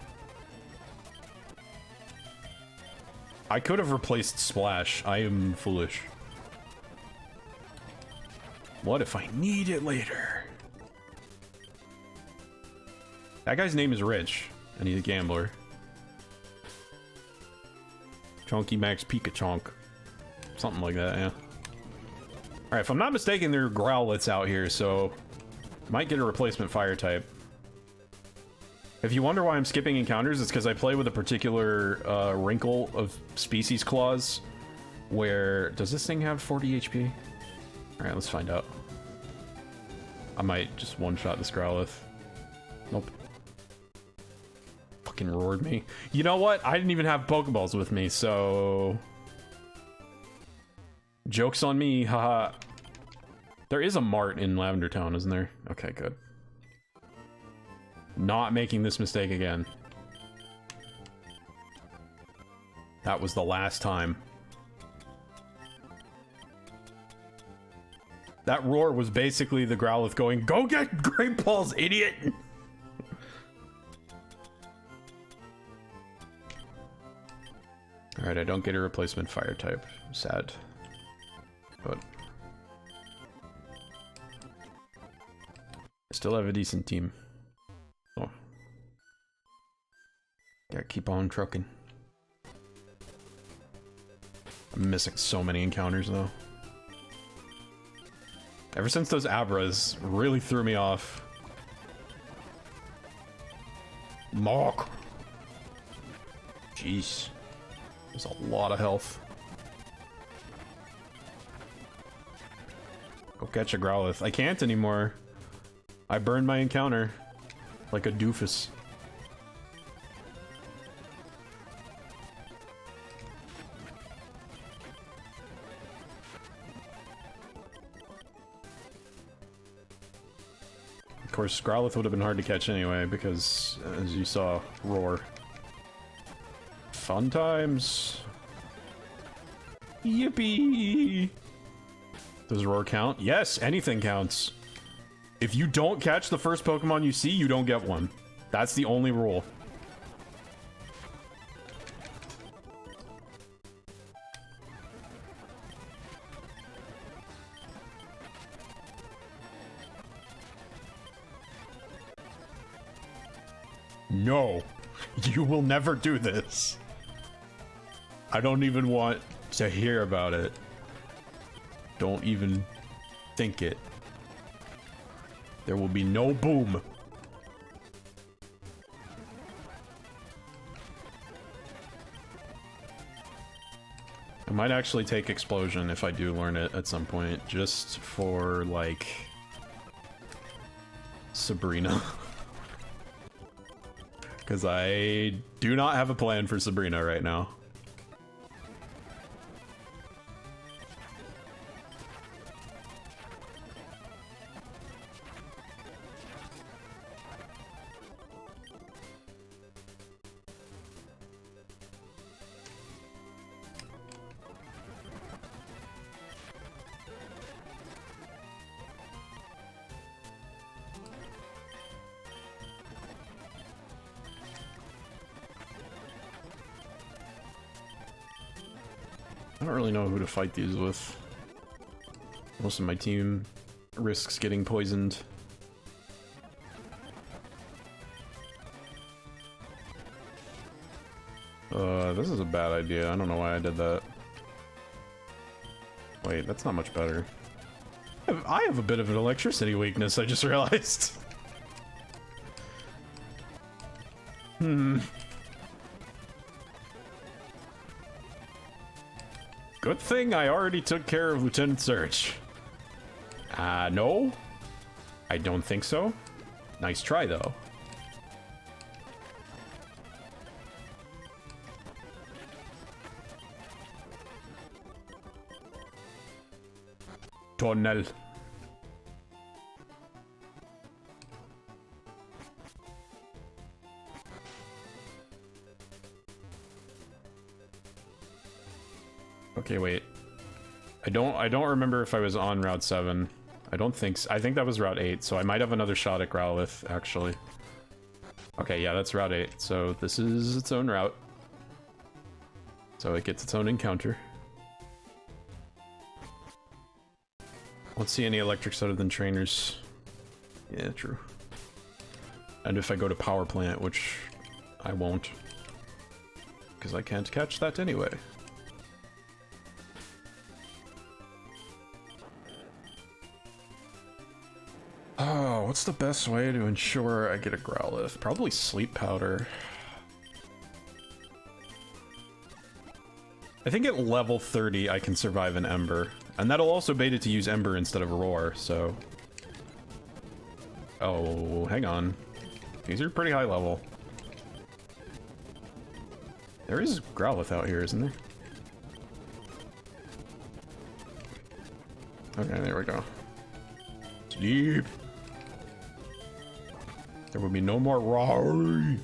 I could have replaced Splash. I am foolish. What if I need it later? That guy's name is Rich, and he's a gambler. Chonky Max Pikachonk. Something like that, yeah. Alright, if I'm not mistaken, there are Growlithe out here, so... might get a replacement fire type. If you wonder why I'm skipping encounters, it's because I play with a particular wrinkle of species clause where... does this thing have 40 HP? Alright, let's find out. I might just one-shot this Growlithe. Nope. Fucking roared me. You know what? I didn't even have Pokeballs with me, so... joke's on me, haha. There is a mart in Lavender Town, isn't there? Okay, good. Not making this mistake again. That was the last time. That roar was basically the Growlithe going, "Go get Great Balls, idiot!" Alright, I don't get a replacement fire type. Sad. But... I still have a decent team. Oh. Gotta keep on trucking. I'm missing so many encounters, though. Ever since those Abras really threw me off. Mark! Jeez. There's a lot of health. Go catch a Growlithe. I can't anymore. I burned my encounter. Like a doofus. course, Growlithe would have been hard to catch anyway, because, as you saw, Roar. Fun times. Yippee! Does Roar count? Yes, anything counts. If you don't catch the first Pokemon you see, you don't get one. That's the only rule. No, you will never do this. I don't even want to hear about it. Don't even think it. There will be no boom. I might actually take Explosion if I do learn it at some point, just for, like, Sabrina. Because I do not have a plan for Sabrina right now. I don't really know who to fight these with. Most of my team risks getting poisoned. This is a bad idea. I don't know why I did that. Wait, that's not much better. I have a bit of an electricity weakness, I just realized. Good thing I already took care of Lieutenant Surge. No? I don't think so. Nice try, though. Tunnel. Okay, wait. I don't remember if I was on Route 7. I don't think so. I think that was Route 8, so I might have another shot at Growlithe, actually. Okay, yeah, that's Route 8, so this is its own route. So it gets its own encounter. Won't see any electrics other than trainers. Yeah, true. And if I go to Power Plant, which I won't. Because I can't catch that anyway. Oh, what's the best way to ensure I get a Growlithe? Probably Sleep Powder. I think at level 30 I can survive an Ember. And that'll also bait it to use Ember instead of Roar, so... Oh, hang on. These are pretty high level. There is Growlithe out here, isn't there? Okay, there we go. Sleep! There will be no more Roar!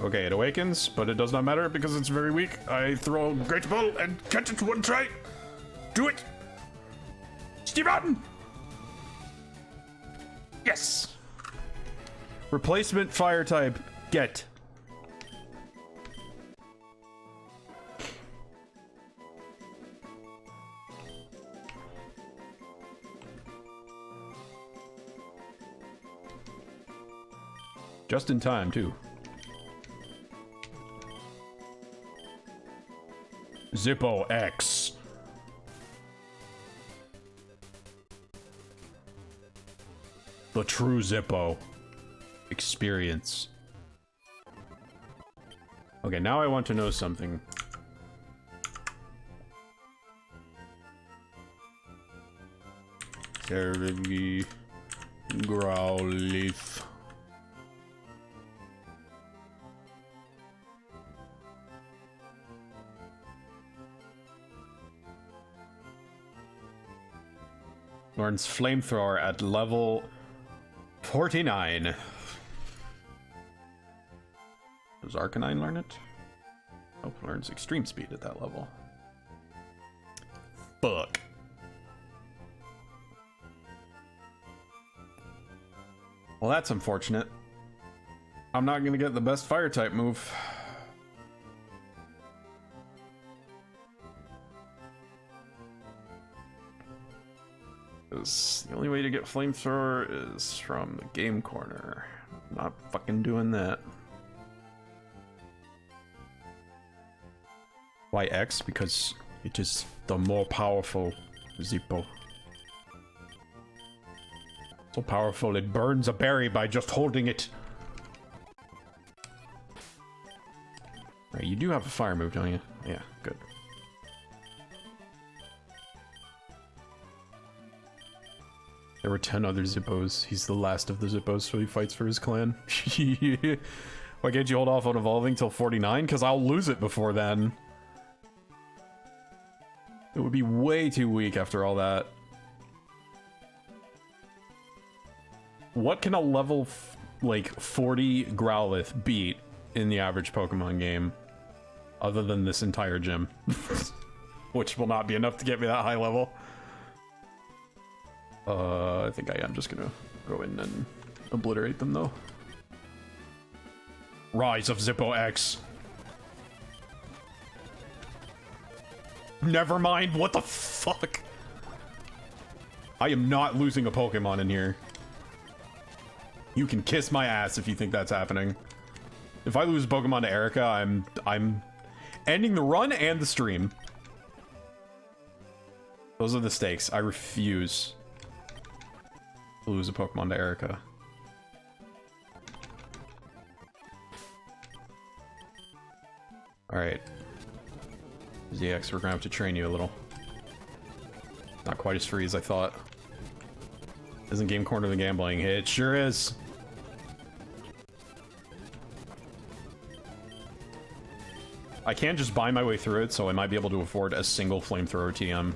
Okay, it awakens, but it does not matter because it's very weak. I throw a Great Ball and catch it to one try. Do it! Steam Mountain! Yes! Replacement fire type. Get. Just in time, too. Zippo X. The true Zippo experience. Okay, now I want to know something. Growlithe. Learns Flamethrower at level 49. Does Arcanine learn it? Oh, learns Extreme Speed at that level. Fuck. Well, that's unfortunate. I'm not gonna get the best fire type move. The only way to get Flamethrower is from the game corner. I'm not fucking doing that. Why X? Because it is the more powerful Zippo. So powerful it burns a berry by just holding it. Right, you do have a fire move, don't you? Yeah, good. There were 10 other Zippos. He's the last of the Zippos, so he fights for his clan. Why can't you hold off on evolving till 49? Because I'll lose it before then. It would be way too weak after all that. What can a level, like, 40 Growlithe beat in the average Pokemon game? Other than this entire gym. Which will not be enough to get me that high level. I think I am just gonna go in and obliterate them, though. Rise of Zippo X. Never mind, what the fuck? I am not losing a Pokemon in here. You can kiss my ass if you think that's happening. If I lose a Pokemon to Erica, I'm ending the run and the stream. Those are the stakes. I refuse to lose a Pokemon to Erica. Alright. ZX, we're gonna have to train you a little. Not quite as free as I thought. Isn't Game Corner the gambling? It sure is. I can just buy my way through it, so I might be able to afford a single Flamethrower TM.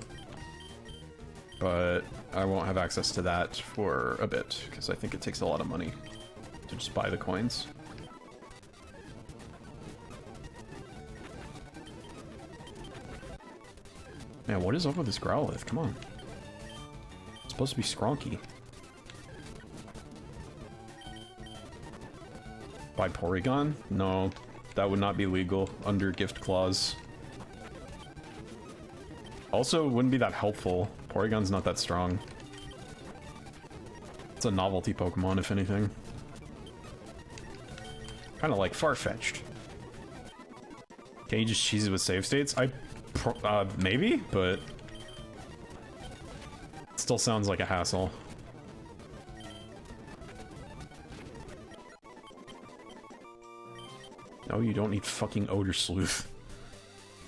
But I won't have access to that for a bit, because I think it takes a lot of money to just buy the coins. Man, what is up with this Growlithe? Come on. It's supposed to be Skronky. Buy Porygon? No, that would not be legal under gift clause. Also, it wouldn't be that helpful. Porygon's not that strong. It's a novelty Pokemon, if anything. Kind of like Farfetch'd. Can you just cheese it with save states? Maybe, but it still sounds like a hassle. No, you don't need fucking Odor Sleuth.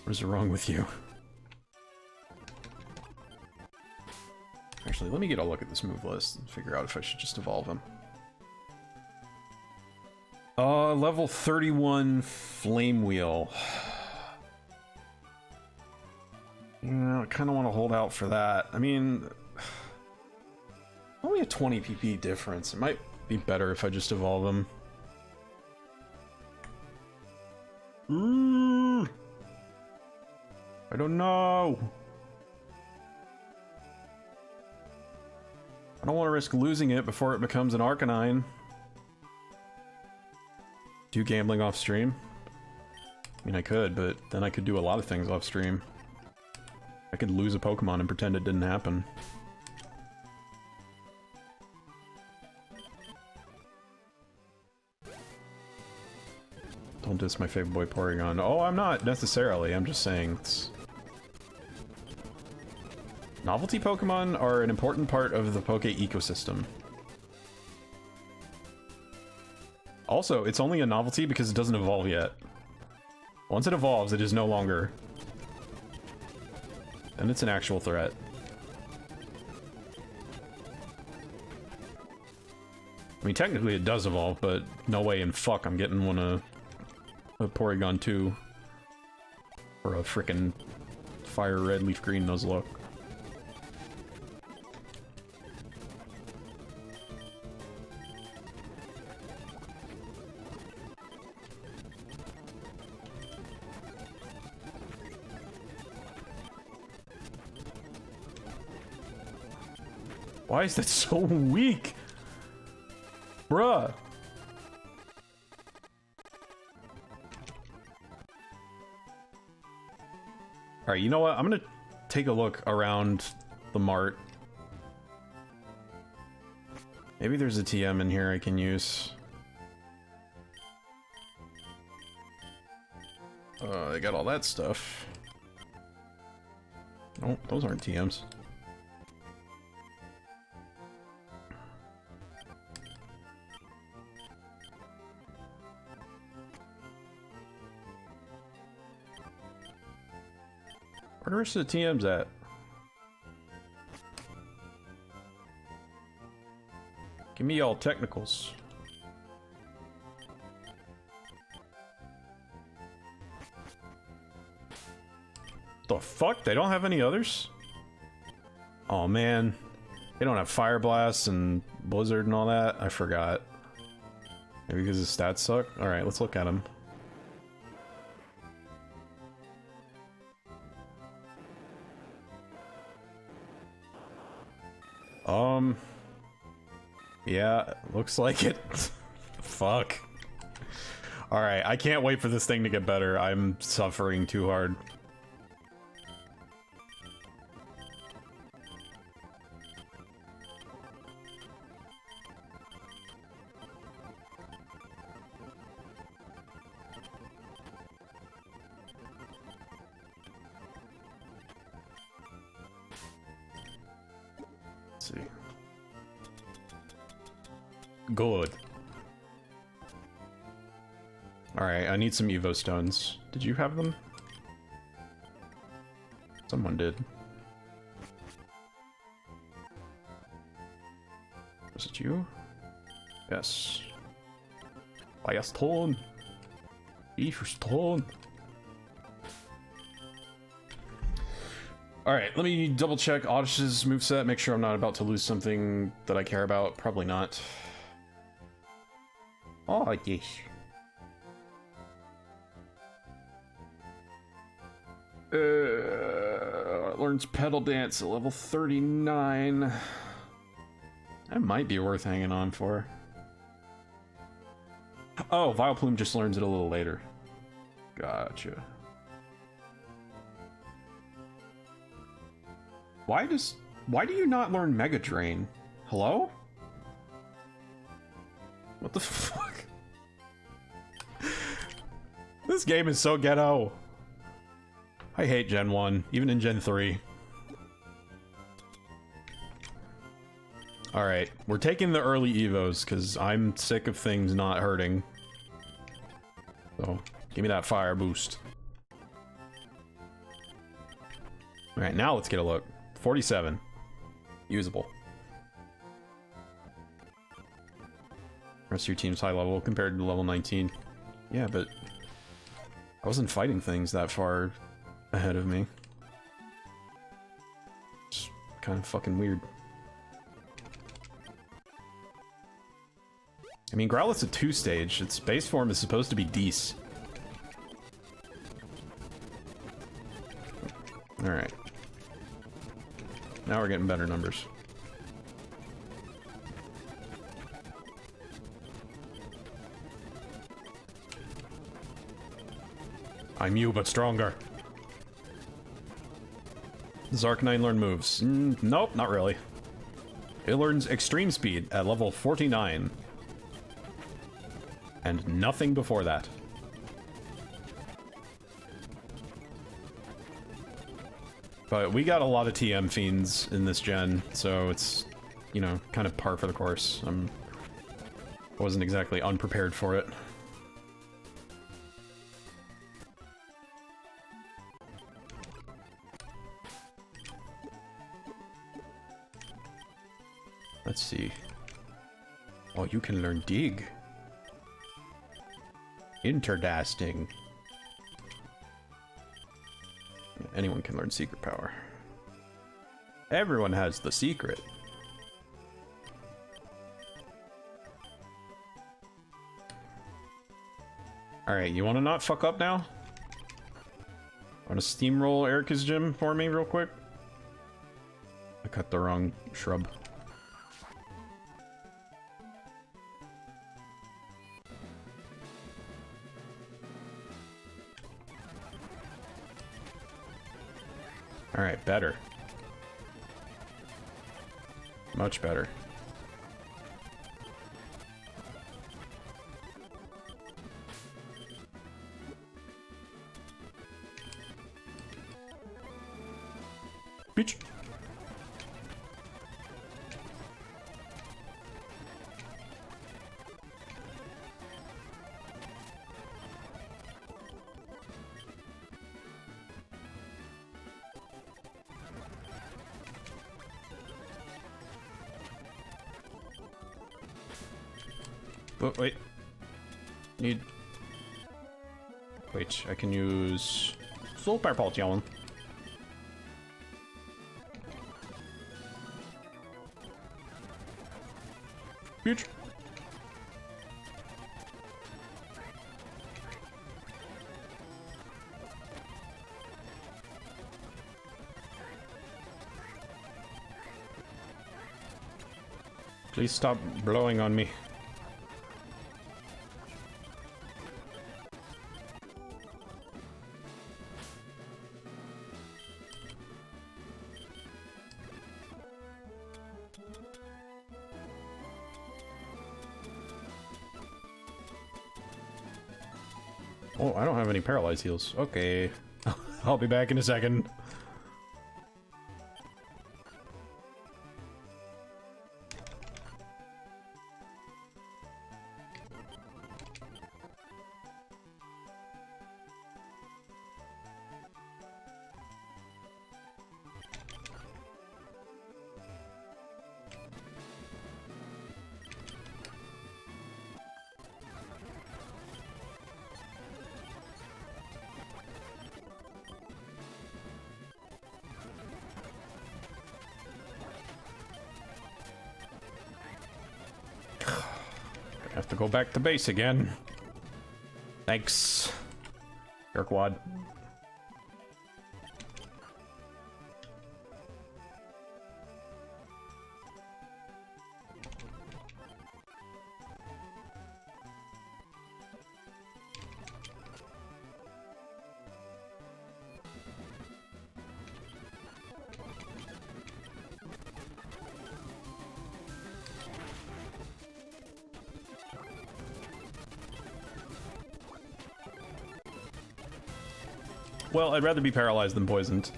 What is wrong with you? Actually, let me get a look at this move list and figure out if I should just evolve him. Level 31 Flame Wheel. Yeah, I kind of want to hold out for that. I mean, only a 20 PP difference. It might be better if I just evolve him. I don't know. I don't want to risk losing it before it becomes an Arcanine. Do gambling off stream? I mean, I could, but then I could do a lot of things off stream. I could lose a Pokemon and pretend it didn't happen. Don't diss my favorite boy Porygon. Oh, I'm not necessarily. I'm just saying it's... Novelty Pokemon are an important part of the Poke ecosystem. Also, it's only a novelty because it doesn't evolve yet. Once it evolves, it is no longer. And it's an actual threat. I mean, technically it does evolve, but no way in fuck I'm getting one a Porygon 2. Or a frickin' FireRed Leaf Green Nuzlocke. Why is that so weak? Bruh. Alright, you know what? I'm gonna take a look around the mart. Maybe there's a TM in here I can use. They got all that stuff. Oh, those aren't TMs. Where the rest of the TMs at? Give me all technicals. The fuck? They don't have any others? Oh man. They don't have Fire Blast and Blizzard and all that? I forgot. Maybe because his stats suck? Alright, let's look at him. Yeah, looks like it. Fuck. Alright, I can't wait for this thing to get better. I'm suffering too hard. Let's see. Good. Alright, I need some Evo stones. Did you have them? Someone did. Was it you? Yes. Fire stone. Evo stone. Alright, let me double check Oddish's moveset, make sure I'm not about to lose something that I care about. Probably not. Oh, yes. Learns Pedal Dance at level 39. That might be worth hanging on for. Oh, Vileplume just learns it a little later. Gotcha. Why do you not learn Mega Drain? Hello? What the fuck? This game is so ghetto. I hate Gen 1, even in Gen 3. Alright, we're taking the early Evos, because I'm sick of things not hurting. So, give me that fire boost. Alright, now let's get a look. 47. Usable. Rest of your team's high level compared to level 19. Yeah, but I wasn't fighting things that far ahead of me. It's kind of fucking weird. I mean, Growlithe's a 2-stage. Its base form is supposed to be Deece. Alright. Now we're getting better numbers. I'm you, but stronger. Does Arcanine learn moves? Nope, not really. It learns Extreme Speed at level 49. And nothing before that. But we got a lot of TM fiends in this gen, so it's, you know, kind of par for the course. I wasn't exactly unprepared for it. Let's see. Oh, you can learn Dig. Interdasting. Anyone can learn Secret Power. Everyone has the secret. Alright, you want to not fuck up now? Want to steamroll Erica's gym for me real quick? I cut the wrong shrub. Alright, better. Much better. Bitch. Oh, wait. Need... Wait, I can use... Super Potion. Bitch. Please stop blowing on me. Oh, I don't have any paralyzed heals. Okay. I'll be back in a second. Have to go back to base again. Thanks, Jerkwad. Well, I'd rather be paralyzed than poisoned.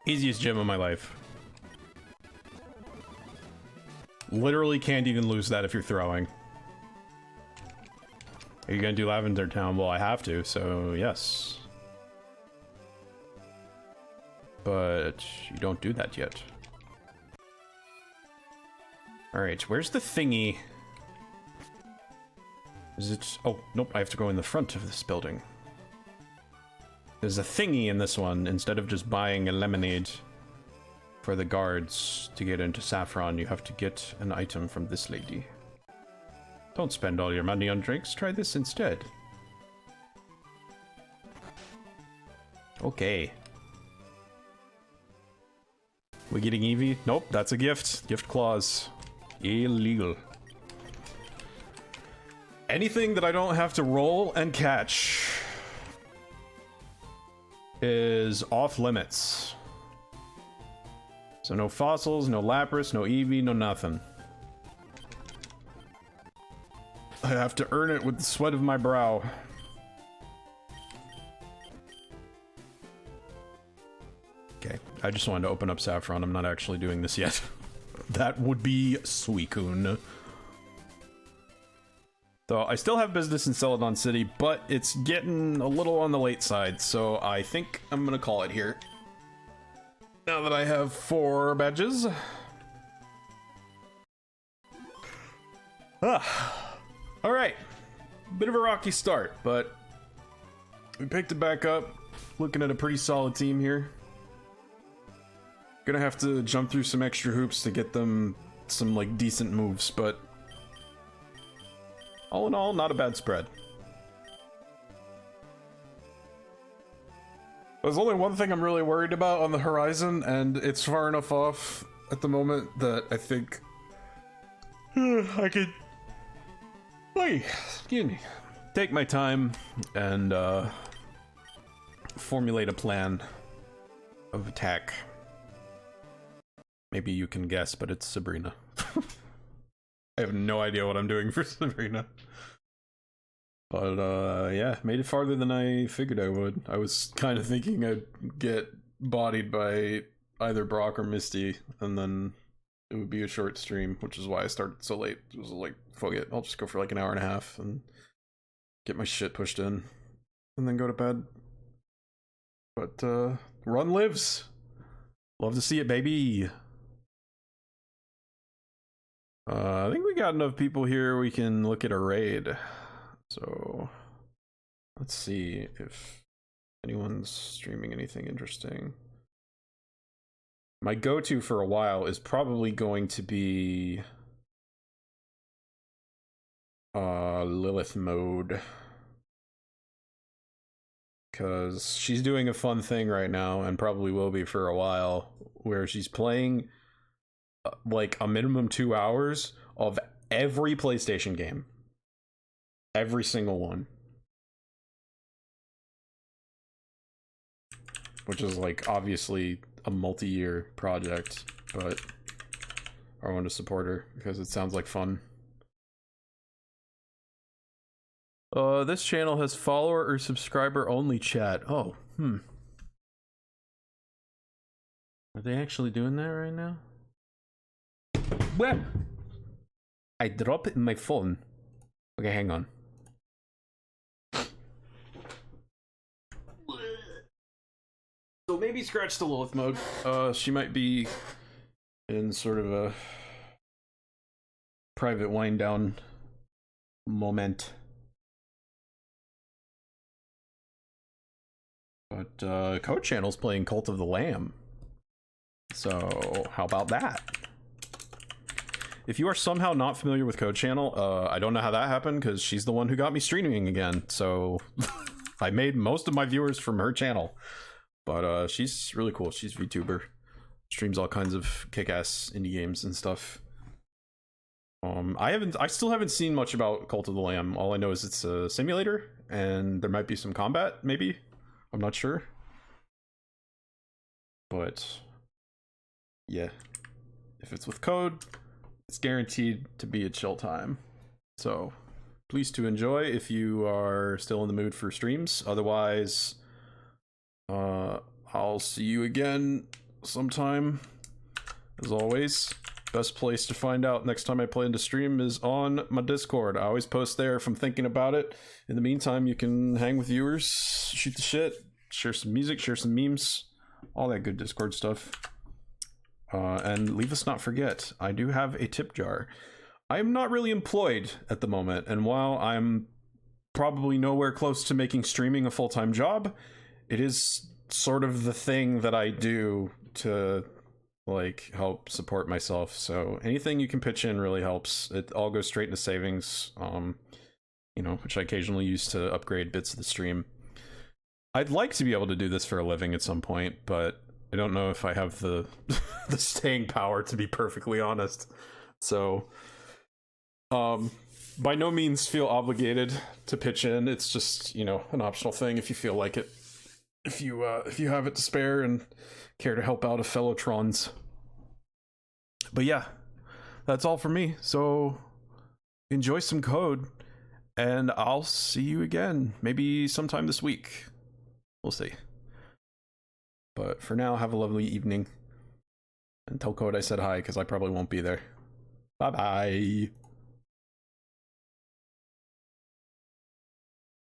Easiest gym of my life. Literally can't even lose that if you're throwing. Are you gonna do Lavender Town? Well, I have to, so yes. But you don't do that yet. Alright, where's the thingy? Is it... Oh, nope, I have to go in the front of this building. There's a thingy in this one. Instead of just buying a lemonade for the guards to get into Saffron, you have to get an item from this lady. Don't spend all your money on drinks, try this instead. Okay. We getting Eevee? Nope, that's a gift. Gift clause. Illegal. Anything that I don't have to roll and catch is off limits. So no fossils, no Lapras, no Eevee, no nothing. I have to earn it with the sweat of my brow. Okay, I just wanted to open up Saffron. I'm not actually doing this yet. That would be Suicune. So I still have business in Celadon City, but it's getting a little on the late side, so I think I'm gonna call it here. Now that I have 4 badges. Alright. Bit of a rocky start, but we picked it back up. Looking at a pretty solid team here. Gonna have to jump through some extra hoops to get them some, like, decent moves, but all in all, not a bad spread. There's only one thing I'm really worried about on the horizon, and it's far enough off at the moment that I think I could, excuse me, take my time and formulate a plan of attack. Maybe you can guess, but it's Sabrina. I have no idea what I'm doing for Sabrina. But yeah, made it farther than I figured I would. I was kind of thinking I'd get bodied by either Brock or Misty, and then it would be a short stream, which is why I started so late. It was like, fuck it, I'll just go for like an hour and a half and get my shit pushed in, and then go to bed. But run lives. Love to see it, baby. I think we got enough people here we can look at a raid. So let's see if anyone's streaming anything interesting. My go-to for a while is probably going to be Lilith mode, because she's doing a fun thing right now, and probably will be for a while, where she's playing like a minimum 2 hours of every PlayStation game. Every single one. Which is like obviously a multi-year project, but I want to support her because it sounds like fun. This channel has follower or subscriber only chat. Oh, Are they actually doing that right now? Well, I drop it in my phone. Okay, hang on. So maybe scratch the Lilith mode. She might be in sort of a private wind down moment. But Code Channel's playing Cult of the Lamb. So how about that? If you are somehow not familiar with Code Channel, I don't know how that happened because she's the one who got me streaming again. So I made most of my viewers from her channel. But she's really cool. She's a VTuber. Streams all kinds of kick-ass indie games and stuff. I still haven't seen much about Cult of the Lamb. All I know is it's a simulator and there might be some combat, maybe. I'm not sure. But yeah, if it's with code, it's guaranteed to be a chill time. So please to enjoy if you are still in the mood for streams. Otherwise, I'll see you again sometime. As always, best place to find out next time I plan to stream is on my Discord. I always post there if I'm thinking about it. In the meantime, you can hang with viewers, shoot the shit, share some music, share some memes, all that good Discord stuff. And leave us not forget, I do have a tip jar. I am not really employed at the moment, and while I'm probably nowhere close to making streaming a full-time job, it is sort of the thing that I do to like help support myself. So anything you can pitch in really helps. It all goes straight into savings, you know, which I occasionally use to upgrade bits of the stream. I'd like to be able to do this for a living at some point, but I don't know if I have the the staying power, to be perfectly honest. So by no means feel obligated to pitch in. It's just, you know, an optional thing if you feel like it. If you have it to spare and care to help out a fellow Trons. But yeah, that's all for me. So enjoy some code, and I'll see you again maybe sometime this week. We'll see. But for now, have a lovely evening. And tell Code I said hi, because I probably won't be there. Bye bye.